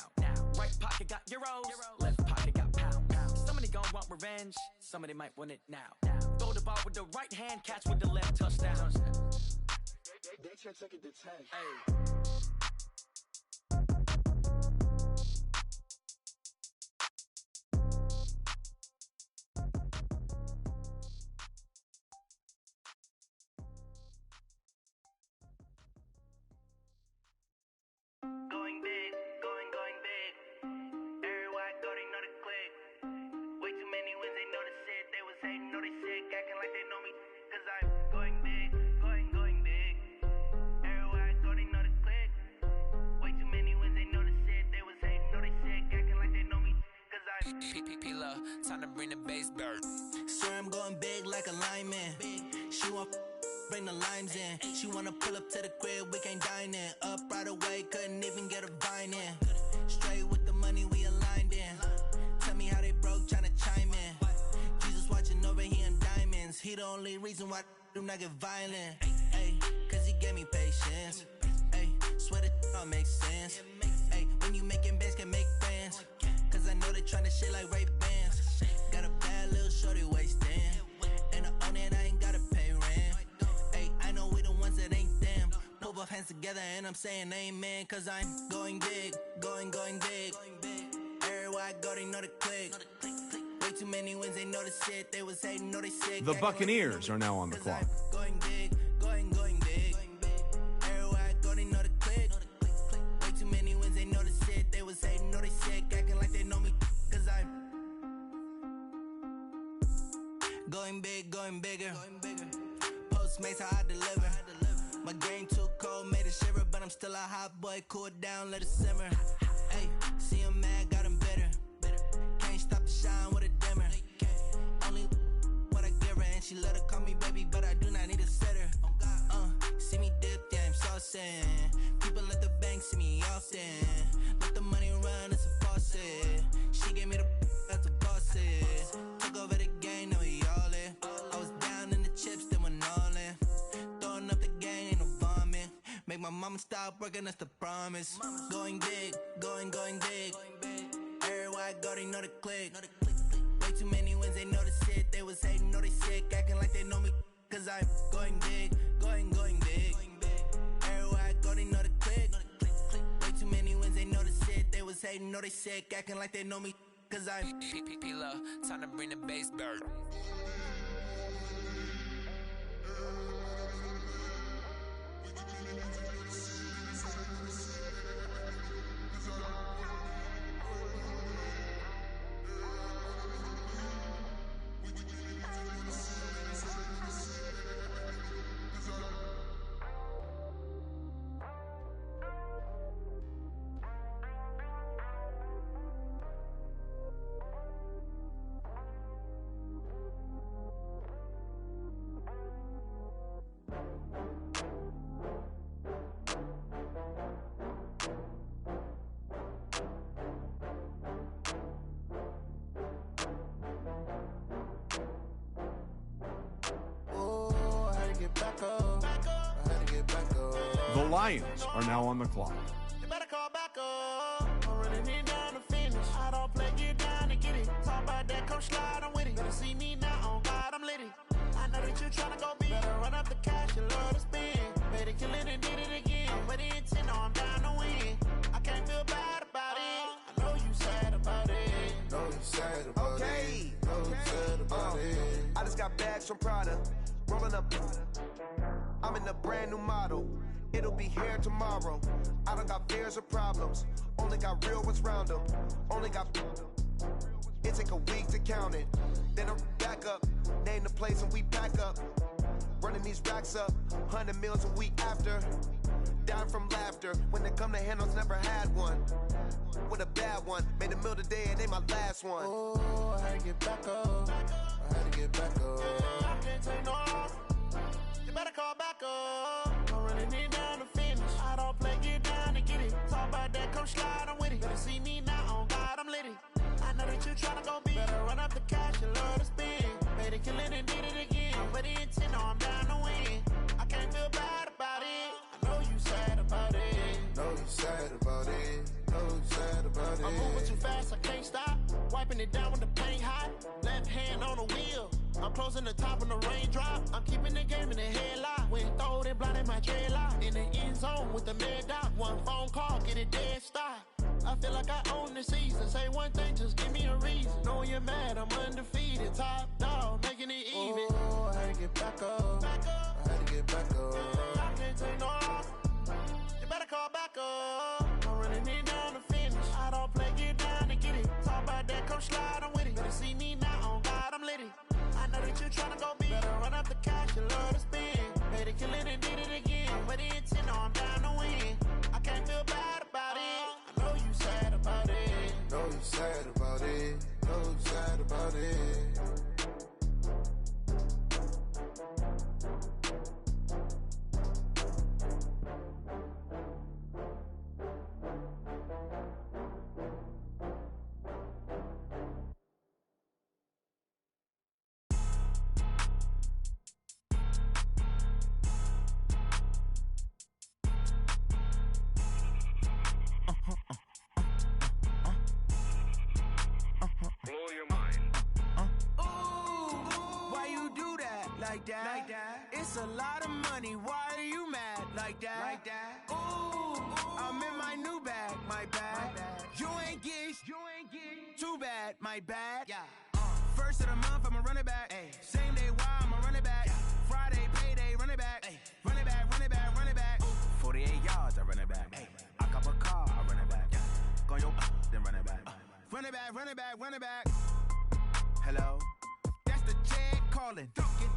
Right pocket got euros, left pocket got pound. Somebody gon' want revenge, somebody might want it now. Throw the ball with the right hand, catch with the left, touchdown. They check it to 10. Hey. Going big, going big. Everywhere I go, they know the click. Way too many wins, they know the shit. They was hating, know they sick, acting like they know me. Cause I'm going big, going big. Everywhere I go, they know the click. Way too many wins, they know the shit. They was hating, know they sick, acting like they know me. Cause I'm P-P-P-Love, time to bring the bass back. Swear I'm going big like a lineman. She want bring the limes in. She wanna pull up to the crib, we can't dine in. Up right away, couldn't even get a vine in. Straight with the money we aligned in. Tell me how they broke, tryna chime in. Jesus watching over here in diamonds. He the only reason why I do not get violent. Ay, cause he gave me patience. Ay, swear that all makes sense. Ay, when you making bands, can make friends. Cause I know they tryna shit like Ray-Bans. Got a bad little shorty wasting. And I own it, I ain't gotta pay rent. Ay, I know we the ones that ain't them. Pull both hands together and I'm saying amen. Cause I'm going big, going big. Everywhere I go, they know the click. Way too many wins, they know the shit. They was hating, know they sick. The Buccaneers are now on the clock. Going big, going big. Everywhere I go, they know the click. Way too many wins, they know the shit. They was hating, know they sick, acting like they know me. Cause I'm going big, going bigger. Postmates, how I deliver. My game too cold, made it shiver, but I'm still a hot boy. Cool it down, let it simmer. Hey, see him mad, got him bitter. Can't stop the shine with a dimmer. Only what I give her, and she let her call me baby, but I do not need a sitter. See me dip, yeah, I'm saucing. People at the bank see me often. Let the money run, it's a faucet. She gave me the that's a boss it. Took over the game, now we all in. I was down in the chips, then went all in. Throwing up the gang, ain't no vomit. Make my mama stop working, that's the promise. Going big, going big. Everywhere I go, they know the click. Way too many wins, they know the shit. They was hating, know they sick, acting like they know me. Cause I'm going big, going big. Everywhere I go, they know the click. Way too many didn't know they sick, acting like they know me, cause I P-P-P-P-Love, time to bring the bass bird. The Lions are now on the clock. You better call back up. I'm running it down to finish. I don't play, get down to get it. Talk about that, come slide, I'm with it. Better see me now, on God, I'm litty. I know that you tryna go big. Better run up the cash, you love to spend. Better kill it and did it again. But the intent, no, I'm down to win. I can't feel bad about it. I know you sad about it. Know you sad about it. Know you sad about it. I just got bags from Prada. Rolling up. I'm in a brand new model. It'll be here tomorrow. I don't got fears or problems. Only got real ones round them. Only got. It take a week to count it. Then I'm back up. Name the place and we pack up. Running these racks up. 100 meals a week after. Down from laughter. When they come to handles, never had one. With a bad one. Made a meal today and ain't my last one. Oh, I had to get back up. I had to get back up. I can't take no off. You better call back up. I'm running it down to finish. I don't play, get down to get it. Talk about that, come slide, I'm with it. Better see me now, on God, I'm litty. I know that you tryna go big. Better run up the cash, you love to spend. Better kill it and did it again. But the intent, no, I'm down to win. I can't feel bad about it. I know you sad about it. Know you sad about it. Know you sad about it. I'm moving too fast, I can't stop. Wiping it down with the paint hot. Left hand on the wheel. I'm closing the top when the raindrop. I'm keeping the game in the headlock. When throwed and blinded my dreadlock. In the end zone with the mad dot. One phone call, get it dead stop. I feel like I own the season. Say one thing, just give me a reason. Knowing you're mad, I'm undefeated. Top dog, making it even. Oh, I had to get back up. I had to get back up. I can't take no off. You better call back up. I'm running it down to finish. I don't play, get down to get it. Talk about that, come slide, I'm with it. Better see me now, on God, I'm litty. I know that you tryna go big. Better run up the cash, you love to spend. Better kill it and did it again. But the intent, no, I'm down to win. I can't feel bad about it. I know you sad about it. Know you sad about it. Know you sad about it. Like that. It's a lot of money. Why are you mad like that? Ooh, I'm in my new bag, my bad. You ain't get too bad, my bad. Yeah. First of the month, I'ma run it back. Ay. Same day, why I'ma run it back. Yeah. Friday, payday, run it back. Ay. Run it back, run it back, run it back. 48 yards, I run it back. Ay. I cop a car, I run it back. Yeah. Go your then run it back. Run it back, run it back, run it back. Hello, that's the check calling.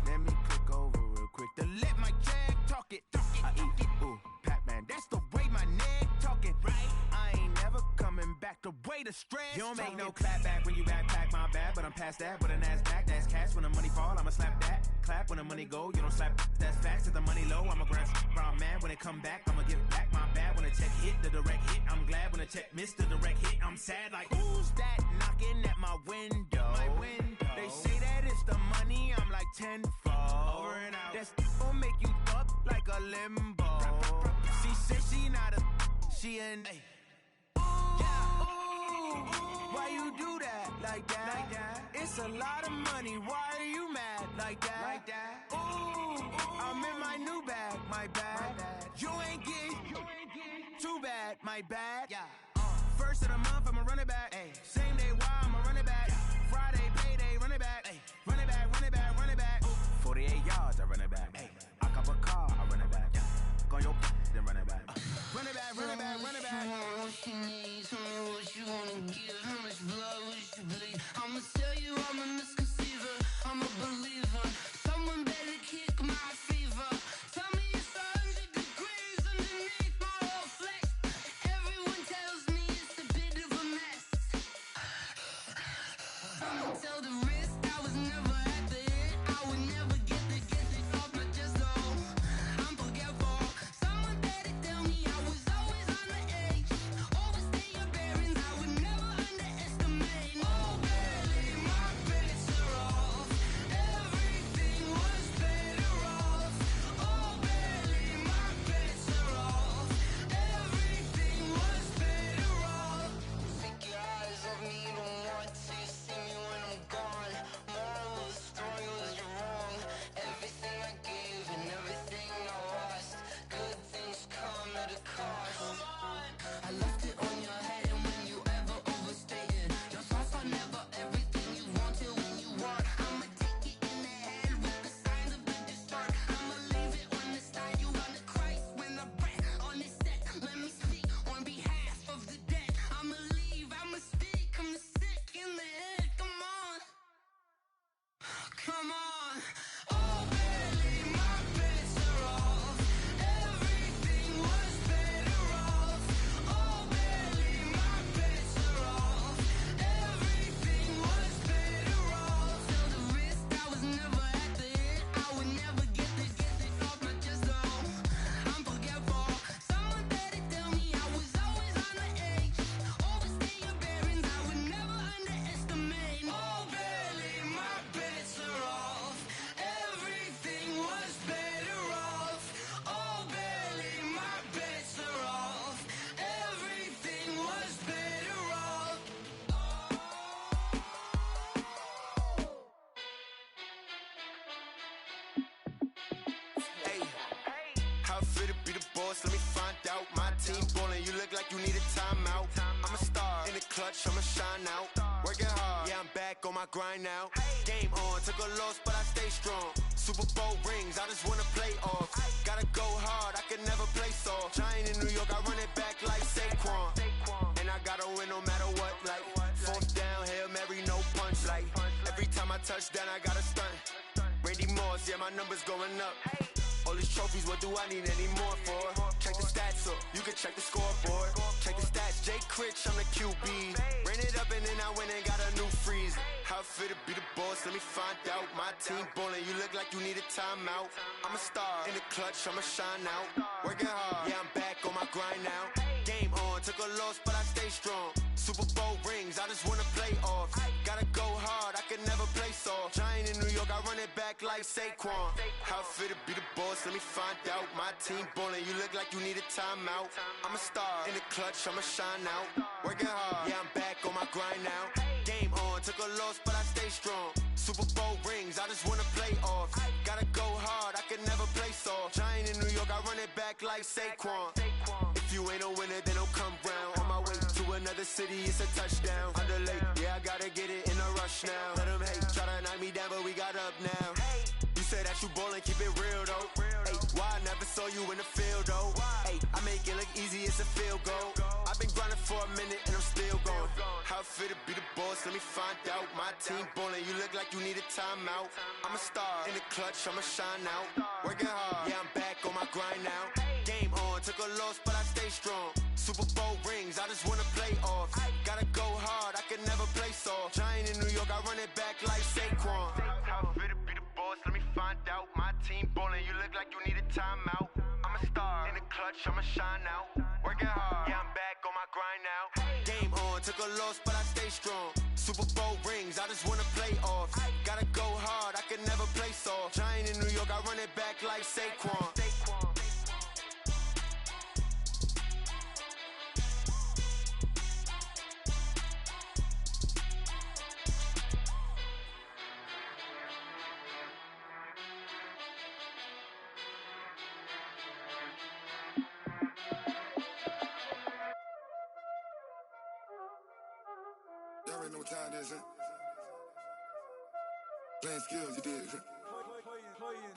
Let me click over real quick to let my check talk it. I eat it, ooh, Pac-Man. That's the way my neck talking. Right, I ain't never coming back. The way the stress. You don't make no clap back when you backpack, my bad. But I'm past that with a NASDAQ. That's cash when the money fall. I'ma slap that. Clap when the money go. You don't slap. That's facts. If the money low, I'ma grab. I'm mad when it come back. I'ma give back my bad when the check hit the direct hit. I'm glad when the check missed the direct hit. I'm sad like who's that knocking at my window? My window. They say that it's the money. I'm like tenfold. Over and out. That's gon' make you up like a limbo. She said she not a. She an. Yeah. Ooh, why you do that like that? It's a lot of money. Why are you mad like that? Ooh, I'm in my new bag, my bad. You ain't get too bad, my bad. Yeah. First of the month. off, I'ma run it back. Ay. Same day, why I'ma run it back. Friday, payday, run it back. Ay. Run it back, run it back, run it back. 48 yards, I run it back. Ay. I cop a car, I run it back. Go on your then run it back. Run it back, run it back, run it back. What you need, tell me what you wanna give. How much blood would you bleed? I'ma tell you I'm a misconceiver, I'm a believer. Someone better kick my fever. Tell me it's 100 degrees underneath my whole flesh. Everyone tells me it's a bit of a mess. I'ma tell the risk I was never at the hit. I would never get it off my chest though. I'm forgetful. Someone better tell me I was always on the edge. Overstay your bearings, I would never underestimate. Oh, barely, my bets are off. Everything was better off. Oh, barely, my bets are off. Everything was better off. Take your eyes off me, you don't want to see me when I'm gone. Moral of the story was you're wrong. Everything I gave and everything I lost. Good things come at a cost. I left it on your head, and when you ever overstay it, your thoughts are never everything you wanted when you want. I'ma take it in the head with the signs of the distort. I'ma leave it on the side. You run the Christ when the breath on this set. Let me speak on behalf of the dead. I'ma leave, I'ma speak. I'm the sick in the head. Come on, come on. Oh, barely, my bets are off. Everything was better off. Oh, barely, my bets are off. Everything was better off. Tell the risk I was never at the hit. I would never get it off my chest though. I'm forgetful. Someone better tell me I was always on the edge. Overstay your bearings, I would never underestimate. Oh, barely, my bets are off. Everything was better off. Oh, barely, my bets are off. Everything was better off. Hey, how fit to be the boss? Let me find out. My team ballin', you look like you need a timeout. I'm a star in the clutch, I'ma shine out. Working hard, yeah, I'm back on my grind now. Game on, took a loss, but I stay strong. Super Bowl rings, I just wanna play off. Gotta go hard, I can never play soft. Giant in New York, I run it back like Saquon. And I gotta win no matter what, like fourth down, Hail Mary, no punch. Like every time I touch down, I gotta stunt. Randy Moss, yeah, my numbers going up. All these trophies, what do I need any more for? Check the stats up, you can check the scoreboard. Check the stats, Jay Critch, I'm the QB. Ran it up and then I went and got a new freeze. How fit to be the boss, let me find out. My team ballin', you look like you need a timeout. I'm a star in the clutch, I'ma shine out. Working hard, yeah, I'm back on my grind now. Game on, took a loss, but I stay strong. Super Bowl rings, I just wanna play off. Gotta go hard, I can never play soft. Giant in New York, I run it back like Saquon. How fit to be the boss, let me find out. My team ballin', you look like you need a timeout. I'm a star in the clutch, I'ma shine out. Working hard, yeah, I'm back on my grind now. Game on, took a loss, but I stay strong. Super Bowl rings, I just wanna play off. Gotta go hard, I can never play soft. Giant in New York, I run it back like Saquon. If you ain't a winner, then don't come round. On my way to another city, it's a touchdown. Underlay, yeah, I gotta get it in a rush now. Let them hate, try to knock me down, but we got up now. You say that you ballin', keep it real though. Hey, why I never saw you in the field though? Hey, I make it look easy, it's a field goal. I've been grinding for a minute and I'm still going. How fit to be the boss, let me find out. My team ballin', you look like you need a timeout. I'm a star in the clutch, I'ma shine out. Working hard, yeah, I'm back on my grind now. Game on, took a loss, but I stay strong. Super Bowl rings, I just wanna play off. Gotta go hard, I can never play soft. Giant in New York, I run it back like Saquon. How fit to be the boss, let me find out. My team ballin', you look like you need a timeout. I'm a star in the clutch, I'ma shine out. Working hard, yeah, I'm back on my grind now. Game on, took a loss, but I stay strong. Super Bowl rings, I just wanna play off. Gotta go hard, I can never play soft. Giant in New York, I run it back like Saquon. huh? Playing skills, you did.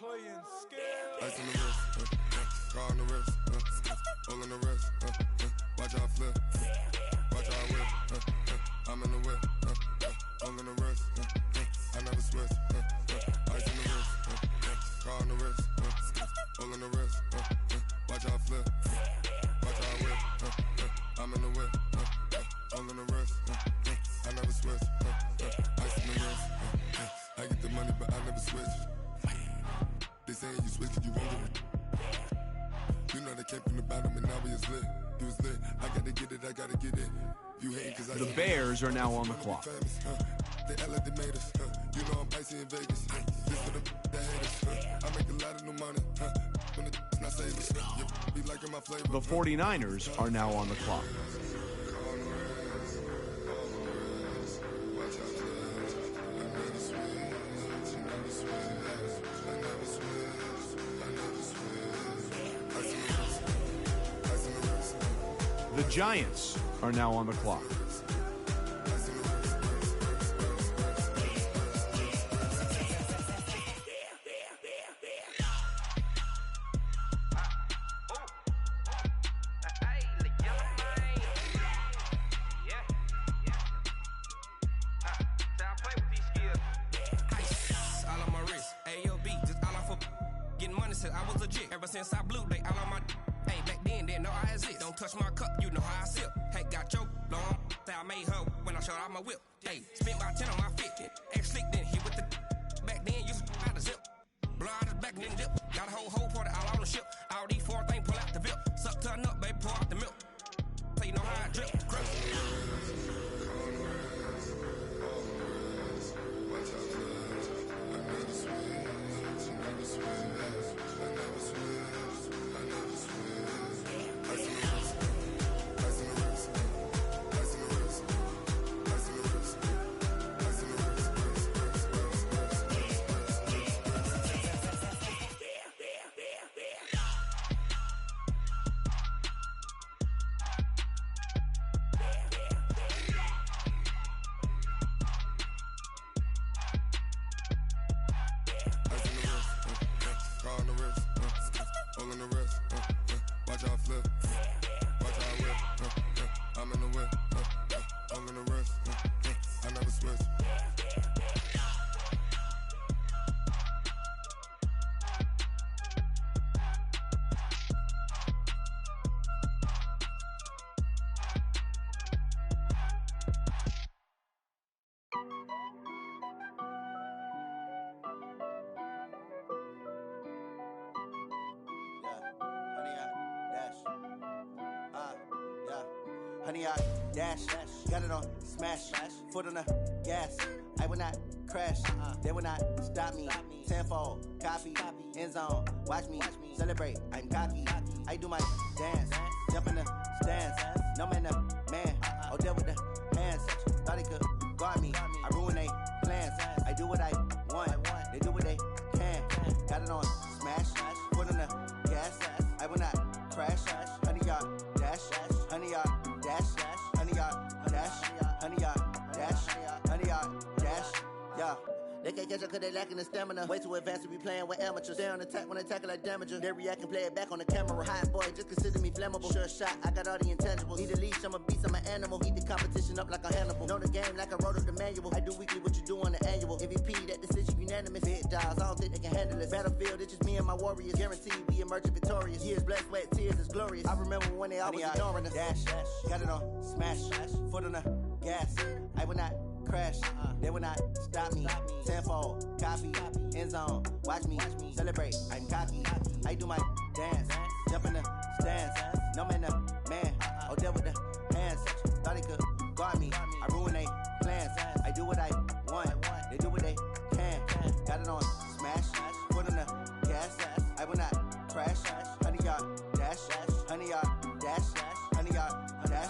Playing skills. Ice on the wrist, car on the wrist, all on the wrist, watch out flip, watch out whip, I'm in the whip, all on the wrist, I never switch, ice on the wrist, car on the wrist, all on the wrist, watch out flip, watch out whip, I'm in the whip, all on the wrist, I never switch, ice on the wrist, I get the money but I never switch. They saying you switch, you won't get it. You know they came from the bottom and now we is lit. You was lit. I gotta get it, I gotta get it. You hate cause I The Bears are now on the clock. Famous, They elevated us, You know I'm icy in Vegas, This for the haters, I make a lot of new money, When it's not savings, You be liking my flavor. The 49ers are now on the clock. The Giants are now on the clock. Ever since I blew, they all on my. Hey, back then, didn't know I exist. Don't touch my cup, you know how I sip. Hey, got your long. I made her when I showed out my whip. Hey, spent about 10 on my fit. Ex-slick, then hit with the. Back then, used to out the zip. Blow out his back, then dip. Got a whole party all on the ship. All these 4 things pull out the VIP. Suck to a nut, baby, pour out the milk. So you know how I drip. Honey, I dash, got it on smash, foot on the gas. I will not crash, they will not stop me. Tenfold, copy, end zone, watch me celebrate. I'm cocky, I do my dance, jump in the stands. No man, man, oh there with the hands. Thought he could guard me, I ruin they plans. I do what I want, they do what they can. Got it on smash, foot on the gas. I will not crash, honey, y'all dash, honey, y'all dash, honey, y'all dash, honey, y'all dash, honey, y'all dash, yeah. They can't catch up cause they lacking the stamina. Way too advanced to be playing with amateurs. Stay on attack when attack like damager. They react and play it back on the camera. Hot boy, just consider me flammable. Sure shot, I got all the intangibles. Need a leash, I'm a beast, I'm an animal. Eat the competition up like a Hannibal. Know the game like I wrote up the manual. I do weekly what you do on the annual. MVP, that decision unanimous. Big dials, I don't think they can handle it. Battlefield, it's just me and my warriors. Guaranteed we emerge victorious. Years, blood, sweat, tears, is glorious. I remember when they always ignoring us. Dash, got it on smash, foot on the gas. I will not crash, they will not stop me. Tenfold, copy, end zone, watch me celebrate. I'm cocky, I do my dance, jump in the stands. No man, man, oh there with the hands. Thought he could guard me, I ruin they plans. I do what I want, they do what they can. Got it on smash, foot on the gas. I will not crash, honey, y'all dash, honey, y'all dash, honey, y'all dash,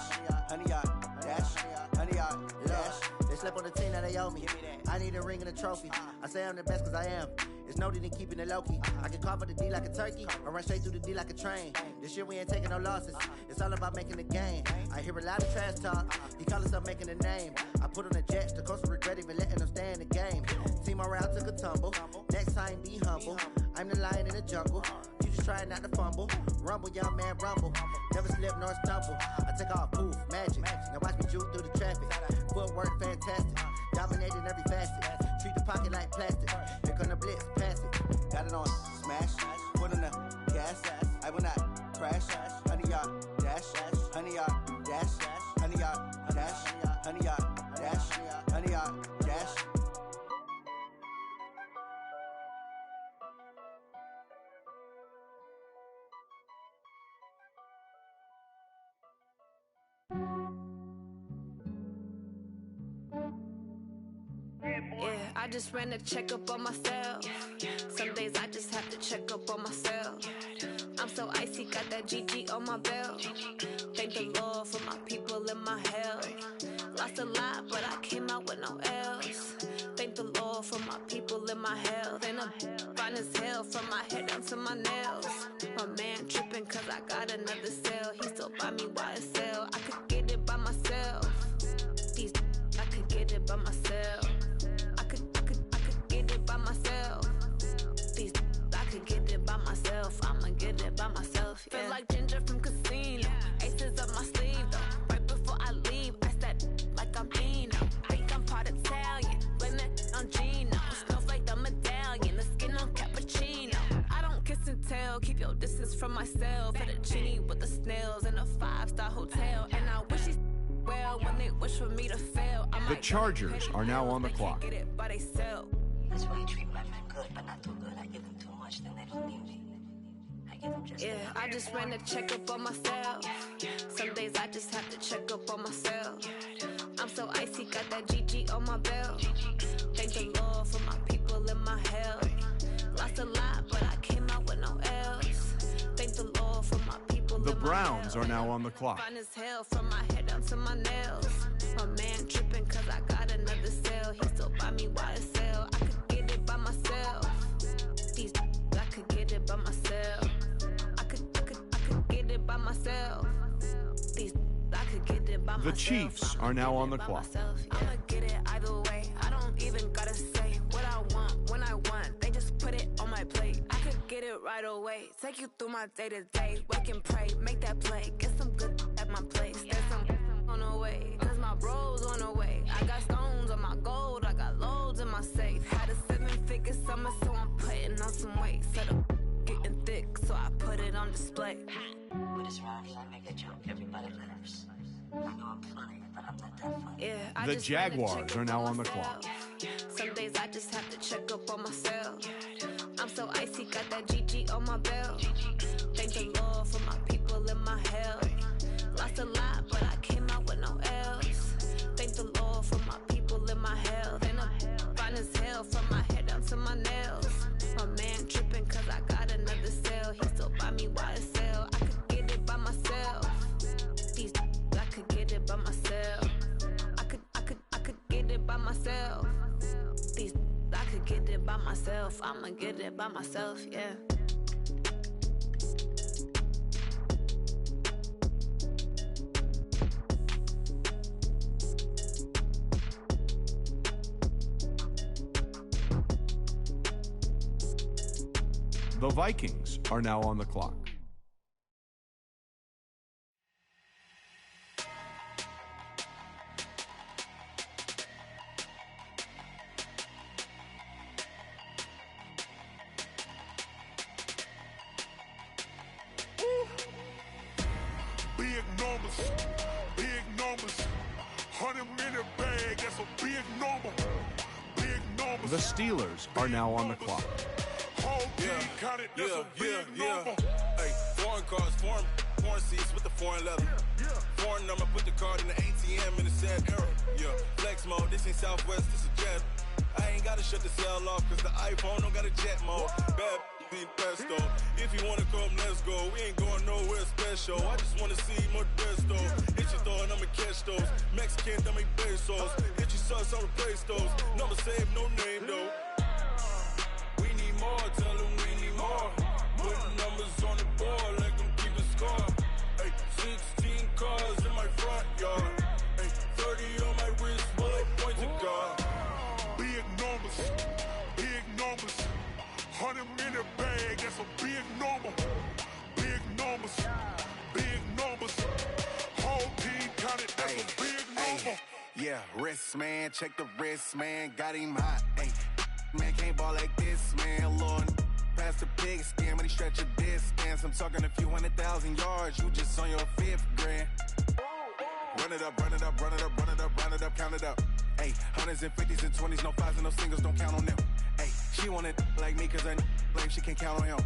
honey, y'all dash, honey, y'all dash. They slept on the team that they owe me. I need a ring and a trophy. I say I'm the best cause I am. It's Niggas know they ain't keeping it low-key. I can carve up the D like a turkey, or run straight through the D like a train. This year we ain't taking no losses. It's all about making a game. I hear a lot of trash talk. He call himself making a name. I put on the jets, the coast will regret even letting them stay in the game. Team morale took a tumble. Next time, be humble. I'm the lion in the jungle. You just try not to fumble. Rumble, young man, rumble. Never slip nor stumble. I take off, poof, magic. Now watch me juke through the traffic. Footwork, fantastic. Dominating every facet. Treat the pocket like plastic. Here come the blitz, pass it. Got it on smash. Put on the gas. I will not crash. 100-yard dash. 100-yard dash. 100-yard dash. 100-yard dash. 100-yard dash. Yeah, I just ran a checkup on myself. Some days I just have to check up on myself. I'm so icy, got that GG on my belt. Thank the Lord for my people and my health. Lost a lot, but I came out with no else. Thank the Lord for my people and my health. And I'm fine as hell from my head down to my nails. My man tripping cause I got another cell. He still buy me YSL. I could get it by myself. These I could get it by myself. I could get it by myself. These I could get it by myself. I'ma get it by myself. Yeah. Feel like Ginger from Casino. Aces up my sleeve though. Right before I leave, I step like I'm Dino. Think I'm part Italian. Blame that on Gino. Smells like the medallion. The skin on cappuccino. I don't kiss and tell. Keep your distance from myself. Fettuccine with the snails in a 5-star hotel. And I wish he's well when they wish for me to fail. The Chargers are now on the clock. Get it by they sell. That's why you treat women good, but not too good. I give them too much, then they don't need me. I give them just yeah, I just ran a checkup on myself. Some days I just have to check up on myself. I'm so icy, got that GG on my belt. Thank the Lord for my people and my health. Lost a lot, but I came out with no else. Thank the Lord for my people. The Browns are now on the clock. Fine as hell from my head down to my nails. My man tripping cause I got another cell. He still buy me YSL. I could get it by myself. These I could get it by myself. I could get it by myself. These I could get it by myself. The Chiefs are now on the clock. I'ma get it either way. I don't even gotta say what I want when I want. They just put it on my plate. I could get it right away. Take you through my day to day. Wake and pray, make that play. Get some good at my place. There's some on the way, cause my bros on the way. I got stones on my gold, I got loads in my safe. Had a 7-figure summer, so I'm putting on some weight. Set up getting thick, so I put it on display. With this round here, I make a joke, everybody laughs. I know I'm funny, but I'm not that funny. Yeah, I the just Jaguars are now on the clock. Some days I just have to check up on myself. I'm so icy, got that GG on my belt. Thank the Lord for my people and my health. Lost a lot, but I came out with no else. Thank the Lord for my people and my health. And I'm fine as hell from my head down to my nails. My man tripping cause I got another cell. He still buy me YSL. I could get it by myself. These I could get it by myself. I could get it by myself. These I could get it by myself. I'ma get it by myself, yeah. The Vikings are now on the clock. Big numbers. 100-minute bag, that's a big number. Big numbers. The Steelers are now on the clock. Yeah. Hey, foreign cars, foreign seats with the foreign leather. Foreign number, put the card in the ATM in the sad era. Yeah, flex mode, this ain't Southwest, this is Jet. I ain't gotta shut the cell off, cause the iPhone don't got a jet mode. Bad be pesto. If you wanna come, let's go. We ain't going nowhere special. I just wanna see more Modesto. Hit your throw and I'ma catch those. Mexican, that make pesos. Hit your sauce, I'll replace those. Number saved, no name though. We need more more, tell them we need more. Putting numbers on the board, let them keep a score. Ay, 16 cars in my front yard. Ay, 30 on my wrist, bullet point to God. Big numbers, 100 in the bag, that's a big number. Big numbers, whole team counted, that's a big number. Yeah, wrist man, check the wrist man, got him hot. Ay, man can't ball like this, man. Lord, past the pig skin, when he stretch a distance. I'm talking a few 100,000 yards, you just on your 5th grand. Run it up, run it up, run it up, run it up, run it up, count it up. Ay, hundreds and 50s and 20s, no 5s and no singles, don't count on them. Ay, she want it like me, cause her blame, she can't count on him.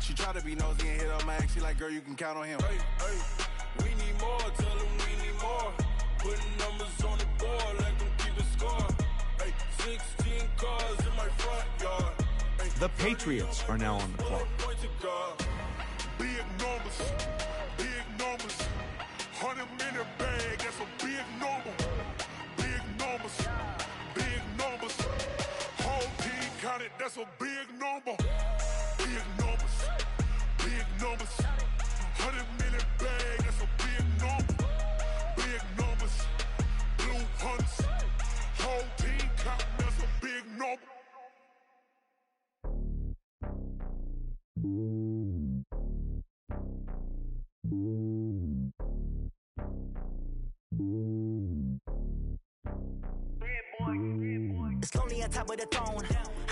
She try to be nosy and hit up my ex, she like, girl, you can count on him. Hey, hey, we need more, tell them we need more. Putting numbers on the board, let them keep a score. Hey, 16 cars in my front yard. Hey, The Patriots are now on the clock. Big numbers, 100 in the bag, that's a big number. Big numbers, whole team counted, that's a big number. Big numbers, 100 in the bag, that's a big number. Big numbers, blue hunts, whole team counting, that's a big number. It's lonely on top of the throne.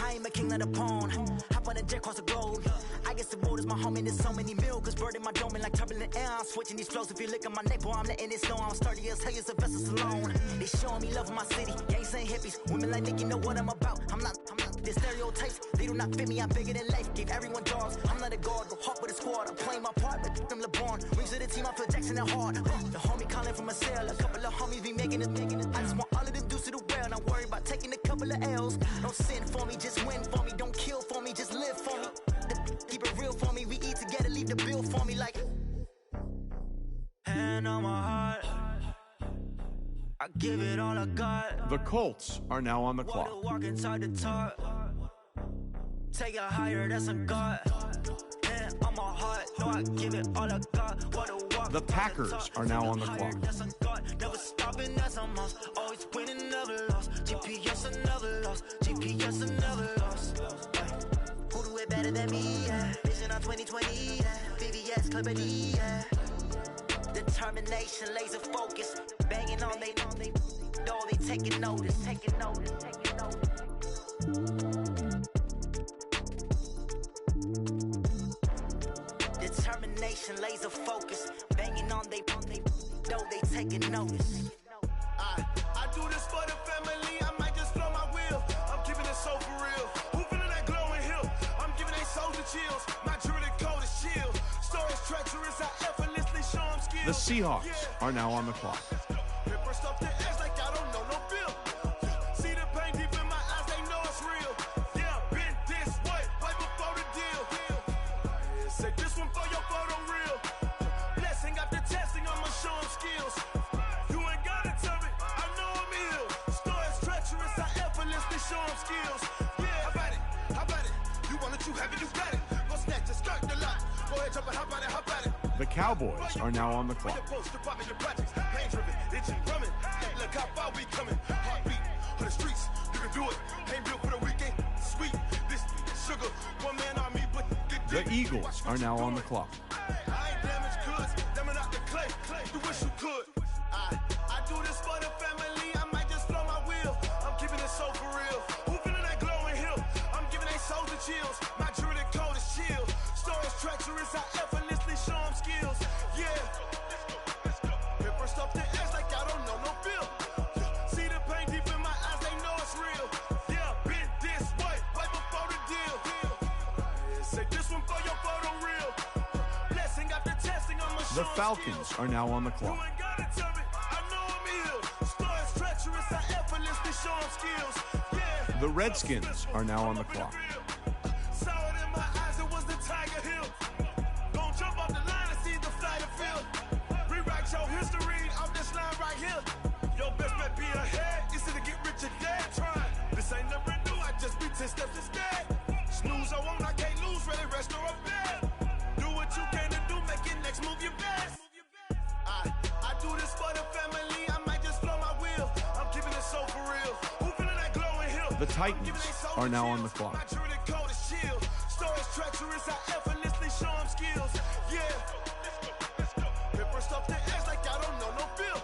I ain't a king of the pawn. Hop on a jet across the globe. I guess the world is my home and there's so many milkers bird in my dome and like turbulent air. I'm switching these flows. If you look at my neck, boy, I'm letting it snow. I'm sturdy as hell, as a vessel alone. They showing me love in my city. Gangs ain't hippies. Women like Nick, you know what I'm about. I'm not. The stereotypes, they do not fit me. I'm bigger than life. Gave everyone dogs. I'm not a guard, but hawk with a squad. I'm playing my part, but them LeBron. Rings of the team, I feel Jackson and hard. The homie calling from a cell. A couple of homies be making it. I just want all of them dudes to do well. Not worry about taking a couple of L's. Don't sin for me, just win for me. Don't kill for me, just live for me. Keep it real for me. We eat together, leave the bill for me like. Hand on my heart. I give it all I got. The Colts are now on the clock. Walk inside the talk. Take it higher, that's a God. Hand on my heart. No, I give it all I got. The Packers are now on the clock. Never stopping, that's a must. Always winning, never lost. GPS, another loss. GPS, another loss. Who do it better than me? Yeah. Vision on 2020. Yeah. VVS, Clippity. Yeah. Determination, laser focus. Banging on they know they taking notice. Taking notice. Determination, laser focus. Banging on they know they taking notice. I do this for the family, I might just blow my wheel. I'm keeping it so for real. Who feeling that glowing hill? I'm giving they soldier chills. My jewelry code is chill. Stories treacherous, I effortlessly show them skills. The Seahawks are now on the clock. First off the edge like I don't know no feel. See the pain deep in my eyes, they know it's real. Yeah, been this way, right before the deal. Say this one for your photo real. Blessing after testing, I'ma show them skills. You ain't gotta tell me, I know I'm ill. Stories treacherous, I effortlessly show them skills. Yeah, how about it? You want it, you have it, you got it. Go snatch it, skirt the lot. Go ahead, jump it, how about it? The Cowboys are now on the clock. Look how far we coming. Heartbeat on the streets, you can do it. Ain't built for the weekend. Sweet, this sugar, one man on me, but The Eagles are now on the clock. I ain't damaged goods, them out the clay. You wish you could. I do this for the family, I might just blow my wheel. I'm keeping it so for real. Who feeling that glowing hill? I'm giving they soldier chills. My jewelry code is chill. Stories treacherous, I effortlessly show them skills. Yeah. First off the edge like I don't know no feel. See the pain deep in my eyes, they know it's real. Yeah, been this way, right before the deal. Say this one for your photo real. Blessing after testing, I'ma show The Falcons are now on the clock. you ain't gotta tell me, I know I'm ill. Stories treacherous, I effortlessly show them skills. Yeah. The Redskins are now on the clock. Saw it in my eyes, it was the Tiger Hill. Don't jump off the line and see the flight of field. Rewrite your history off this line right here. Your best bet be ahead, instead of get rich or dead trying. This ain't never new, I just be 10 steps instead. Snooze, I won't The Titans are now on the clock. My jewelry coat is chill. Stories treacherous, I effortlessly show them skills. Yeah. Paper stuff the edge like I don't know no feel.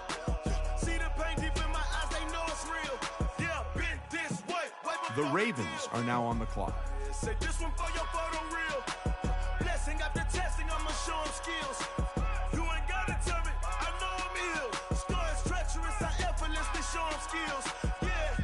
See the pain deep in my eyes, they know it's real. Yeah, been this way. The Ravens are now on the clock. Say this one for your photo real. Blessing after testing, I'ma show them skills. You ain't gotta tell me, I know I'm ill. Stories treacherous, I effortlessly show them skills. Yeah.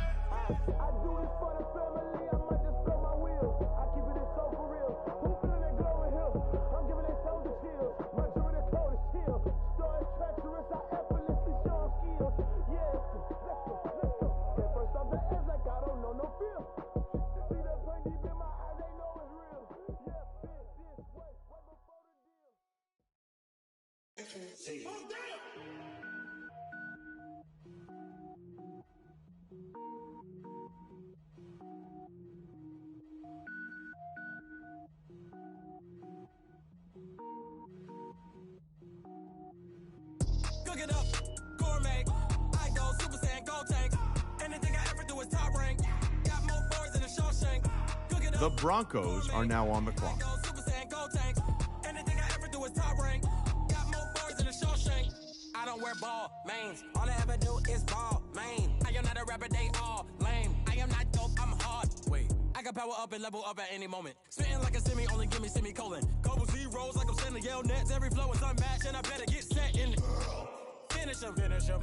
I do this for the family, I might just blow my wheel. I keep it so for real. Who feeling that glowing hill? I'm giving their soul the chills. My jewelry coat is chill. Stories treacherous, I effortlessly show them skills. Yeah, let's go. Get first off the edge like I don't know no fear. See that pain deep in my eyes, they know it's real. Yeah, been this way, right before the deal. Cook it up, gourmet. I go Super Saiyan, go tank. Anything I ever do is top rank. Got more boards than a Shawshank. Cook it up. The Broncos are now on the clock. Go Super Saiyan, go tank. Anything I ever do is top rank. Got more boards than a Shawshank. I don't wear ball mains. All I ever do is ball main. I am not a rapper, they all lame. I am not dope, I'm hard. Wait, I can power up and level up at any moment. Spitting like a semi, only give me semicolon. Couple zeros like I'm sending yell nets. Every flow is unmatched and I better get set in. Finish them.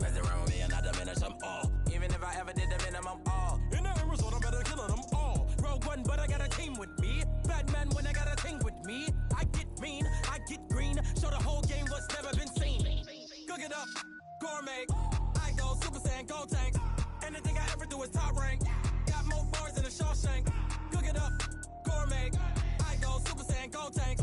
Mess around with me and I diminish them all. Even if I ever did the minimum all. In the end result, I'm better killing them all. Rogue One, but I got a team with me. Batman when I got a team with me. I get mean, I get green. Show the whole game what's never been seen. Cook it up, gourmet. I go Super Saiyan, go tank. Anything I ever do is top rank. Got more boards than a Shawshank. Cook it up, gourmet. I go Super Saiyan, go tank.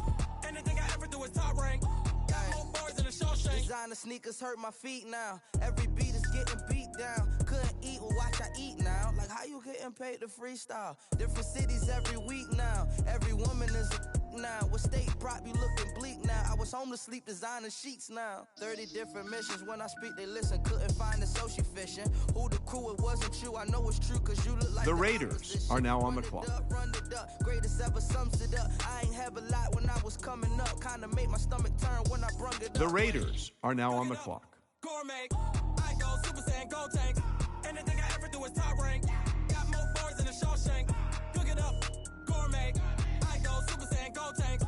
Anything I ever do is top rank. Got more boards than a Shawshank. Designer sneakers hurt my feet now. Every beat is getting beat down. Couldn't eat, well watch I eat now. Like how you getting paid to freestyle? Different cities every week now. Every woman is a now. What state prop you looking bleak now? I was home to sleep designer sheets now. 30 different missions. When I speak they listen. Couldn't find the social fishing. Who the crew, it wasn't you. I know it's true cause you look like The Raiders are now on the clock. Run it up, greatest ever sums it up. I ain't have a lot when I was coming up. Kinda made my stomach turn when I brung it up. The Raiders are now on the clock. Gourmet, I go Super Saiyan, go tank. Anything I ever do is top rank. Got more boards than a Shawshank. Cook it up, gourmet. I go Super Saiyan, go tank.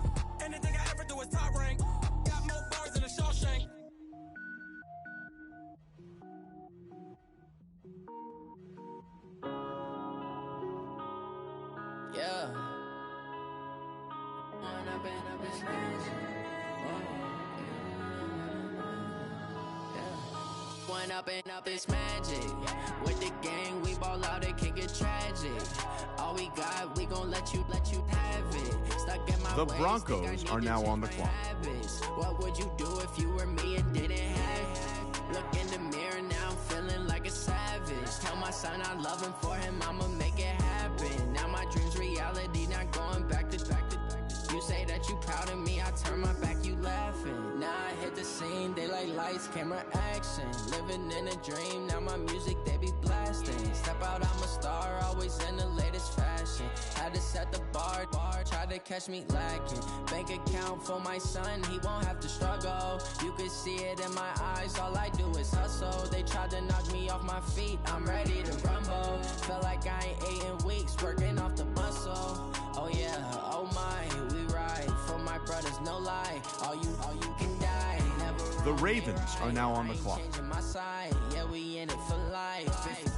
Anything I ever do is top rank. Got more boards than a Shawshank. Yeah. When I've been up this magic. When up this magic. With the gang, we ball out, it can get tragic. All we got, we gon' let you have it. Stuck in my The ways, Broncos are now on the clock. habits. What would you do if you were me and didn't have it? Look in the mirror, now I'm feeling like a savage. Tell my son I love him, for him I'ma make it happen. Now my dream's reality, not going back to. You say that you proud of me, I turn my back, you laughing. Now I hit the scene, they like lights, camera, action. Living in a dream, now my music, they be blasting. Step out, I'm a star, always in the latest fashion. Had to set the bar, try to catch me lacking. Bank account for my son, he won't have to struggle. You can see it in my eyes, all I do is hustle. They tried to knock me off my feet, I'm ready to rumble. Felt like I ain't ate in weeks, working off the muscle. Oh yeah, oh my, we ride for my brothers, no lie. All you can die. Never The Ravens are now on the clock. changing my side. Yeah, we in it for life.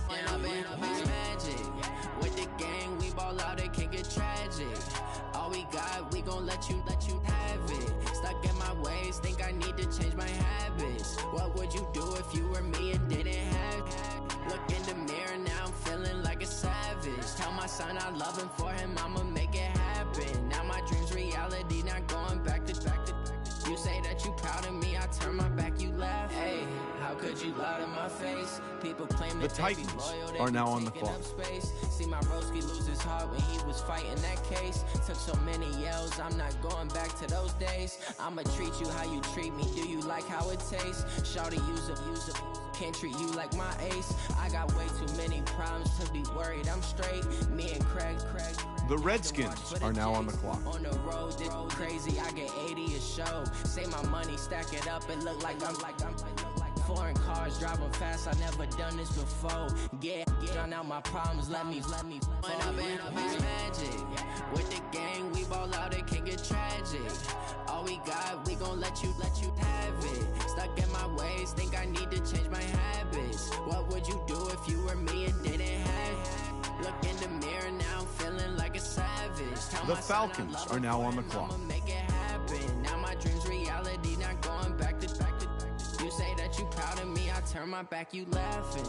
When I've been up is magic. With the gang, we ball out, it can get tragic. All we got, we gon' let you have it. Stuck in my ways, think I need to change my habits. What would you do if you were me and didn't have it? Look in the mirror, now I'm feeling like a savage. Tell my son I love him, for him I'ma make it happen. Now my dream's reality, not going back to. You say that you proud of me, I turn my back, you laugh. Hey, how could you lie to my face? People claim The that Titans they be loyal, they are be now on the taking clock. up space. See my broski lose his heart when he was fighting that case. Took so many yells, I'm not going back to those days. I'ma treat you how you treat me, do you like how it tastes? Shawty, use a can't treat you like my ace. I got way too many problems to be worried. I'm straight. Me and Craig. The Redskins are now on the clock. On the road, this crazy. I get 80 a show. Say my money, stack it up. It look like I'm foreign cars, driving fast. I never done this before. Get drown out my problems. Let me. When I've been magic with the gang, we ball out. It can get tragic. All we got, we gon' let you have it. Stuck in my ways, think I need to change my habits. What would you do if you were me and didn't have it? Look in the mirror now, I'm feeling like a savage. Tell The Falcons are now on the clock. I'ma make it happen. Now my dream's reality, not going back to. You say that you proud of me, I turn my back, you laughing.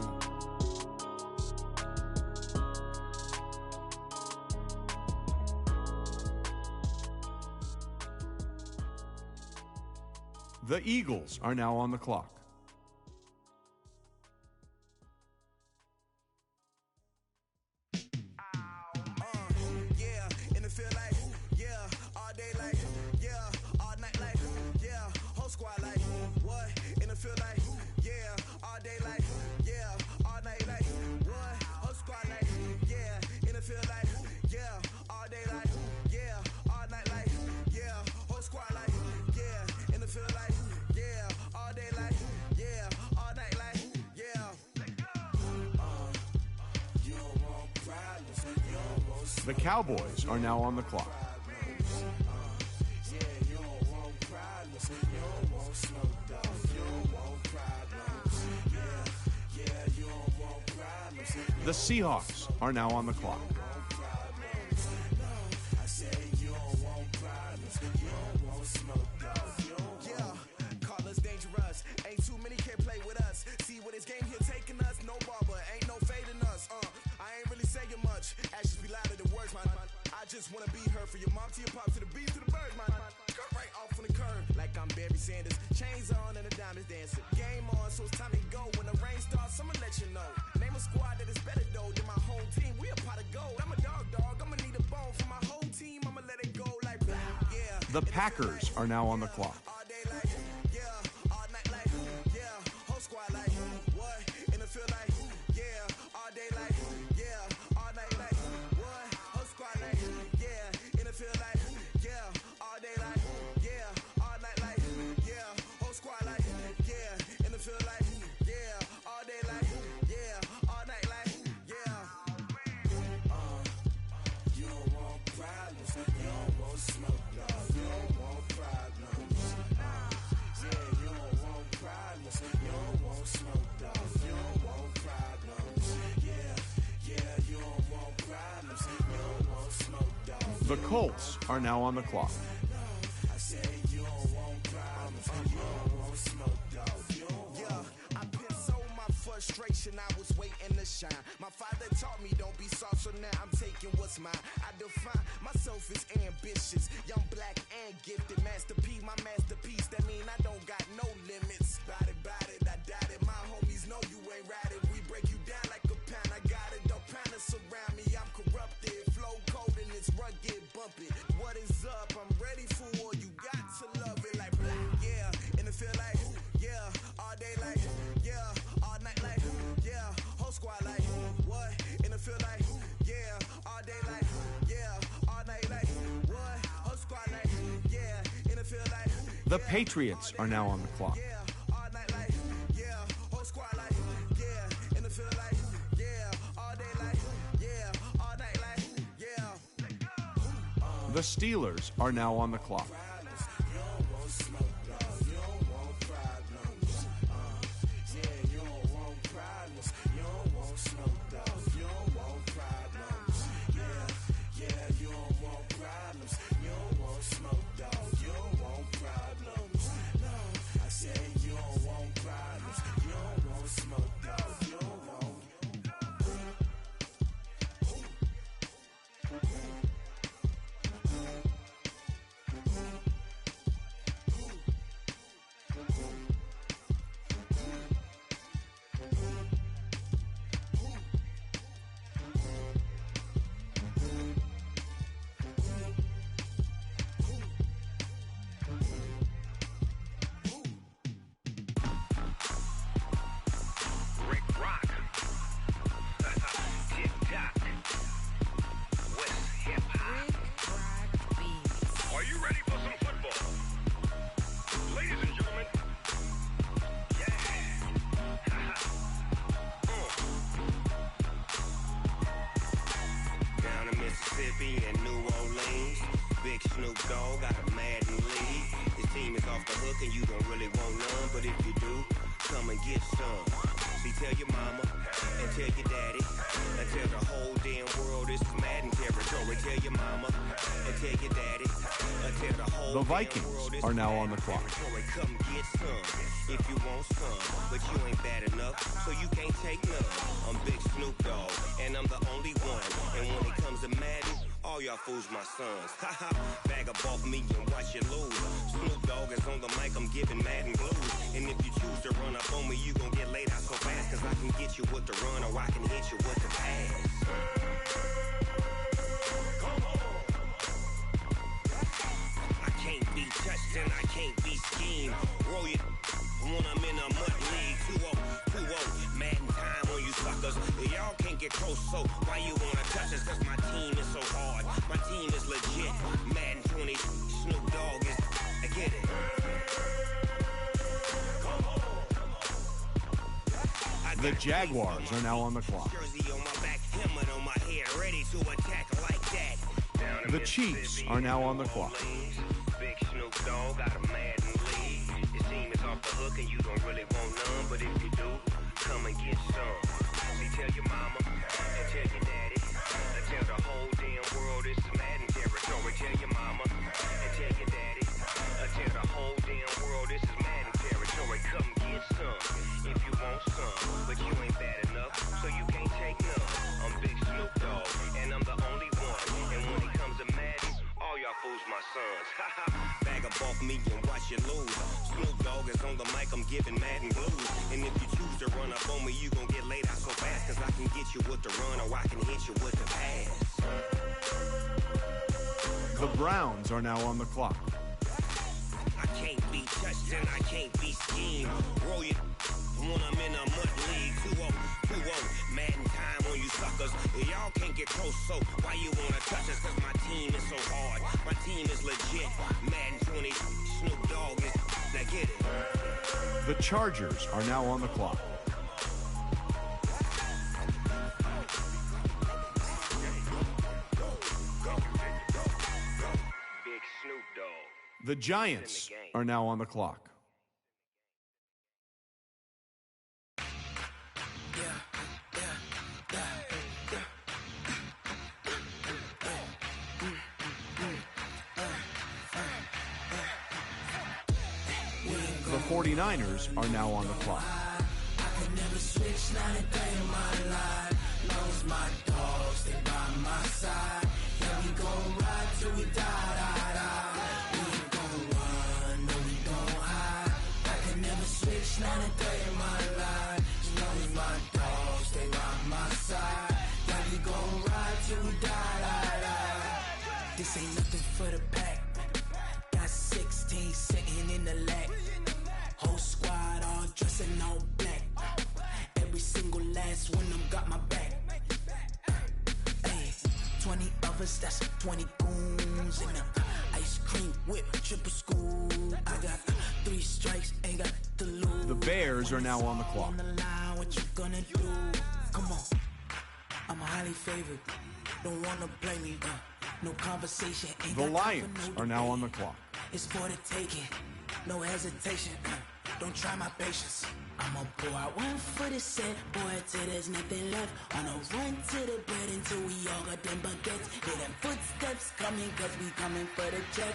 The Eagles are now on the clock. Yeah, in the field like, yeah, all day like, yeah, all night like, yeah, whole squad like, what? In the field like, yeah, all day like, yeah, all night like, what? Whole squad like, yeah, in the field like, yeah, all day like, yeah, all night like, yeah, whole squad like, yeah, in the field like, yeah, all day like, yeah, all night like, yeah. You don't want problems, you don't want The Cowboys are now on the clock. yeah, you don't want problems, you don't want smoke dog, you don't want problems, yeah, you don't want problems. The Seahawks are now on the clock. I said you don't want problems, you don't want smoke dog, yeah, call us dangerous, ain't too many can play with us, see what this game here taking us, no barber, ain't no fading us, I ain't really saying much, actions be louder than words, man. I just wanna be heard from your mom to your pop to the beat to the birds, man. Cut right off on the curb, like I'm Barry Sanders. Chains on and the diamonds dancing. Game on, so it's time to go. When the rain starts, I'ma let you know. Name a squad that is better though than my home team. We a pot of gold. I'm a dog. I'ma need a bone for my whole team. I'ma let it go like blah. Yeah. The Packers are now on the clock. All day like, yeah, all night like, yeah, whole squad like, what? In the field like, yeah, all day like, yeah, all night like, what? Whole squad like, yeah, in the field like, yeah, all day like, yeah, all night like, yeah, whole squad like, yeah, in the field like, yeah, all day like, yeah, all night like, yeah. You don't want problems, you don't want smoke, dog, you don't want problems. Yeah, you don't want problems, you don't want smoke, dog, you don't want problems. Yeah, you don't want problems, you don't want smoke, dog. The Colts are now on the clock. I said you don't want problems, you don't want smoke, dog. Yeah, I been so my frustration, I was waiting to shine. My father taught me don't be soft, so now I'm taking what's mine. I define myself as ambitious, young, black, and gifted. Master P, my masterpiece. That mean I don't got no limits. Bout it, I doubt it. My homies know you ain't ratted. We break you down like a pound. I got it, don't pound to surround me. I'm corrupted, flow cold and it's rugged, bumpy. What is up? I'm ready for war. You got to love it like blah. Yeah, in the field like, yeah, all day like, yeah, all night like, yeah, whole squad like, what? In the field like, yeah, all day like, yeah, all night like, what? Whole squad like, yeah, in the field like, The Patriots are now on the clock. yeah, all night like, yeah, whole squad like, yeah, in the field like, yeah, all day like, yeah, all night like, yeah. The Steelers are now on the clock. You don't want smoke, dog. You don't want problems. Yeah, you don't want problems. You don't want smoke, dog. You don't want problems. Yeah, you don't want problems. You don't want smoke, dog. You don't want problems. No, I said you don't want problems. You don't want smoke, dog. You don't want. hook and you don't really want none, but if you do, come and get some. See, tell your mama and tell your daddy and tell the whole damn world this is Madden territory. Tell your mama and tell your daddy and tell the whole The Vikings are now on the clock. Come get some if you want some, but you ain't bad enough, so you can't take none. I'm Big Snoop Dogg, and I'm the only one. And when it comes to Madden, all y'all fools my sons. Haha, bag up off me and watch you lose. Snoop Dogg is on the mic, I'm giving Madden blues. And if you choose to run up on me, you gon' get laid out so fast, cause I can get you with the run or I can hit you with the pass. I can't be touched and I can't be schemed. Roll you when I'm in a mud league. 2-0, Madden time on you suckers. Y'all can't get close, so why you wanna touch us? Cause my team is so hard. My team is legit. Madden 20, Snoop Dogg is, I get it. The Jaguars are now on the clock. Jersey on my back, helmet on my head, ready to attack like that. The Chiefs are now on the clock. Big Snoop Dogg got a Madden league. Your team is off the hook and you don't really want none, but if you do, come and get some. See, tell your mama and tell your daddy and tell the whole damn world this is Madden territory. Tell your mama and tell your daddy and tell the whole damn world this is Madden territory. Come get some if you want some, but you ain't bad enough, so you can't take none. I'm Big Snoop Dogg, and I'm the only one. And when it comes to Madden, all y'all fools my sons. Bag up off me and watch you lose. Snoop Dogg is on the mic, I'm giving Madden blues. And if you choose to run up on me, you gon' get laid out so fast, cause I can get you with the run or I can hit you with the pass. The Browns are now on the clock. I can't be touched and I can't be schemed. Roll you when I'm in a mud league. 2-0, Madden time on you suckers. Y'all can't get close, so why you wanna touch us? Cause my team is so hard. My team is legit. Madden 20, Snoop Dogg is, now get it. The Chargers are now on the clock. Big Snoop Dogg. The Giants are now on the clock. The 49ers are now on the clock. I could never switch, not a day in my life. Long as my dogs, they by my side. Yeah, we gon' ride till we die. We ain't gon' run, no, we gon' hide. I could never switch, not a day in my life. As long as my dogs, they by my side. Yeah, we gon' ride till we die. This ain't nothing for the pack. Got 16 sitting in the lap. Whole squad all dressed in all black. Every single last one of them got my back. Hey, 20 of us, that's 20 goons in the ice cream whip, triple school. I got 3 strikes, ain't got to lose. The Bears are now on the clock. On the line, what you gonna do? Come on, I'm highly favored. Don't wanna blame me, no conversation. Ain't The got Lions time for no are now debate. on the clock. It's for the taking, no hesitation. Don't try my patience. I'ma pour out one for the set, boy, till there's nothing left. On a run to the bread until we all got them baguettes. Hear them footsteps coming, cause we coming for the check.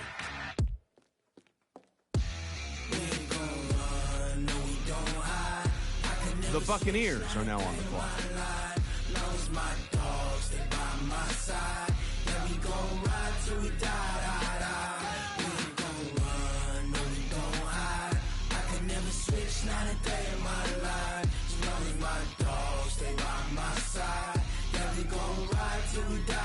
We ain't gon' run, no, we don't hide. I could never The Buccaneers are now on the clock. long as my dogs, they by my side. Yeah, we gon' ride till we die. We ain't gon' run, no, we don't hide. I could never switch, not a day in my life. As long as my dogs, they by my side. Yeah, we gon' ride till we die.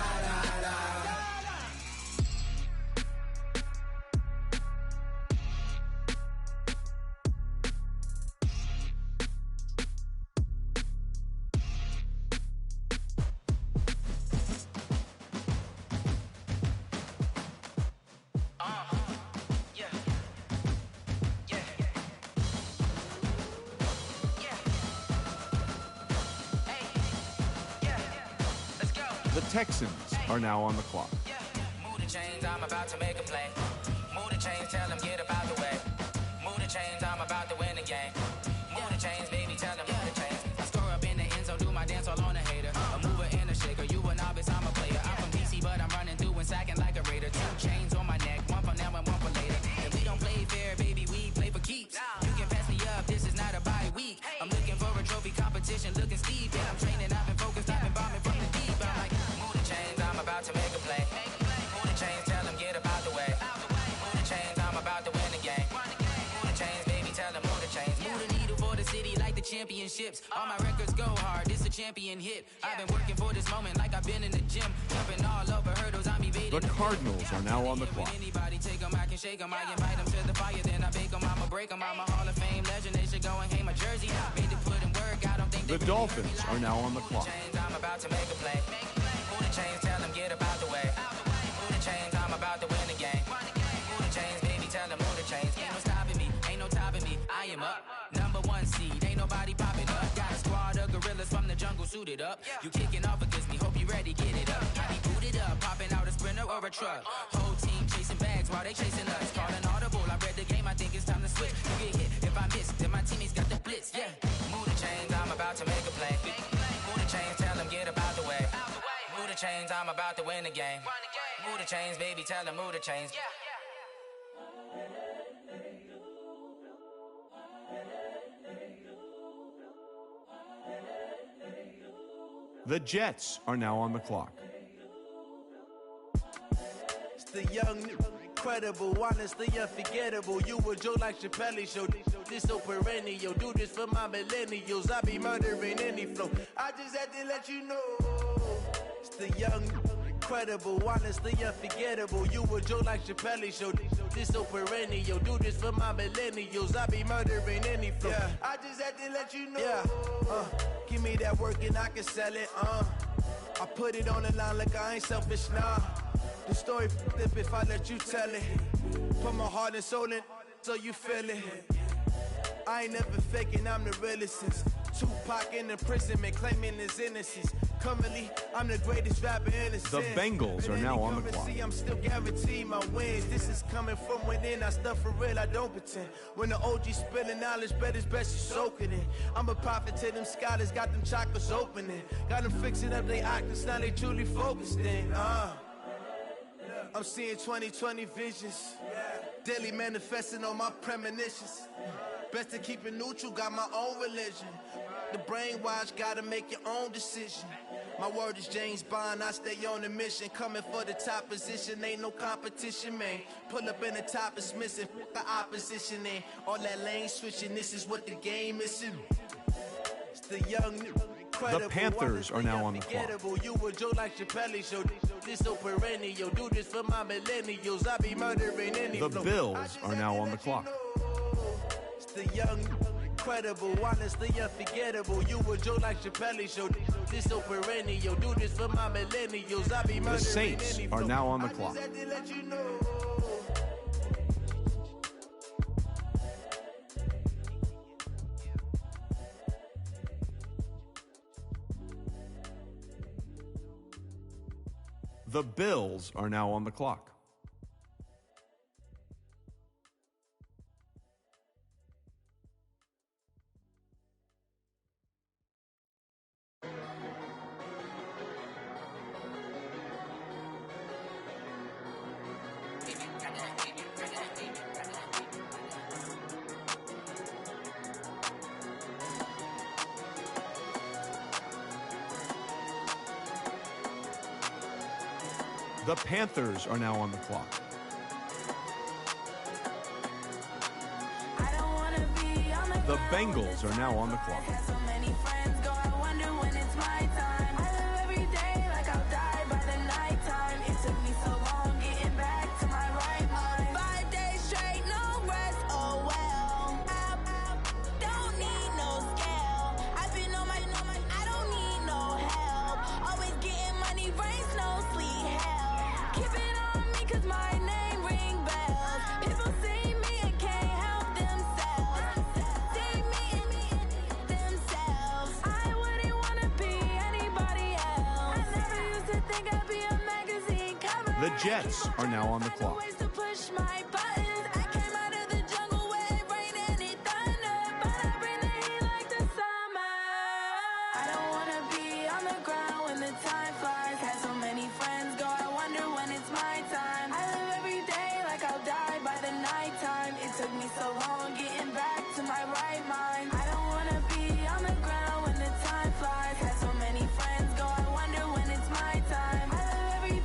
The Texans are now on the clock. Move the chains, I'm about to make a play. Move the chains, tell them get up out the way. Move the chains, I'm about to win the game. Move the chains, baby, tell them move the chains. I score up in the end zone, do my dance all on a hater. A mover and a shaker, you a novice, I'm a player. I'm from DC, but I'm running through and sacking like a raider. 2 chains on my neck, one for now and one for later. If we don't play fair, baby, we play for keeps. You can pass me up, this is not a bye week. I'm looking for a trophy competition, looking steep. And I'm training, I've been focused, I've been bombing from the deep. I'm like, move the chains, I'm about to make a play. Move the chains, tell them get up out the way. Move the chains, I'm about to win the game. Move the chains, baby, tell them move the chains. Move the needle for the city like the championships. All my records go hard, this a champion hit. I've been working for this moment like I've been in the gym. Jumping all over hurdles, I'm evading. The Cardinals are now on the clock. Anybody take them, I can shake them. I invite them to the fire, then I bake them. I'ma break them. I'm a Hall of Fame legend. They should go and hang my jersey. Made to put in work, I don't think the Dolphins are now on the clock. I'm about to make a play. Move the chains, tell them get up out the way. Move the chains, I'm about to win the game. Move the chains, baby, tell them move the chains. Ain't no stopping me, ain't no topping me. I am up, number 1 seed. Ain't nobody popping up. Got a squad of gorillas from the jungle suited up. You kicking off against me, hope you ready, get it up. I be booted up, popping out a sprinter or a truck. Whole team chasing bags while they chasing us. Calling audible, I read the game, I think it's time to switch. You get hit, if I miss, then my teammates got the blitz, yeah. Move the chains, I'm about to make a play. Move the chains, tell them get up out the way. Move the chains, I'm about to win the game. Move the chains, baby, tell them move the chains. The Jets are now on the clock. It's the young, incredible, honestly unforgettable. You a joke like Chappelle Show. This so perennial. Do this for my millennials. I be murdering any flow. I just had to let you know. It's the young, incredible, honestly unforgettable. You a joke like Chappelle Show. This so perennial. Do this for my millennials. I be murdering any flow. Yeah. I just had to let you know. Yeah. Give me that work and I can sell it. I put it on the line like I ain't selfish, nah. The story flip if I let you tell it. Put my heart and soul in so you feel it. I ain't never faking, I'm the realest since Tupac in imprisonment, claiming his innocence. Currently, I'm the greatest rapper in the The Bengals are now on the clock. I'm still guaranteed my wins. This is coming from within. I stuff for real, I don't pretend. When the OG spilling knowledge, bet it's best you soak it in. I'm a prophet to them scholars, got them chakras opening. Got them fixing up their octaves, now they truly focused in. I'm seeing 2020 visions. Daily manifesting on my premonitions. Best to keep it neutral, got my own religion. The brainwash, gotta make your own decision. My word is James Bond, I stay on a mission. Coming for the top position, ain't no competition, man. Pull up in the top, it's missing, the opposition ain't. All that lane switching, this is what the game is. It's the young, the Panthers are now on the clock. You a joke like Chappelle Show. This so perennial. Do this for my millennials. I be murdering any The Bills are now on the clock. It's the young, incredible, honestly unforgettable. You a joke like Chappelle Show. This so perennial. Do this for my millennials. I be murdering The Saints are now on the clock. The Bills are now on the clock. The Panthers are now on the clock. The Bengals are now on the clock. The Jets are now on the clock.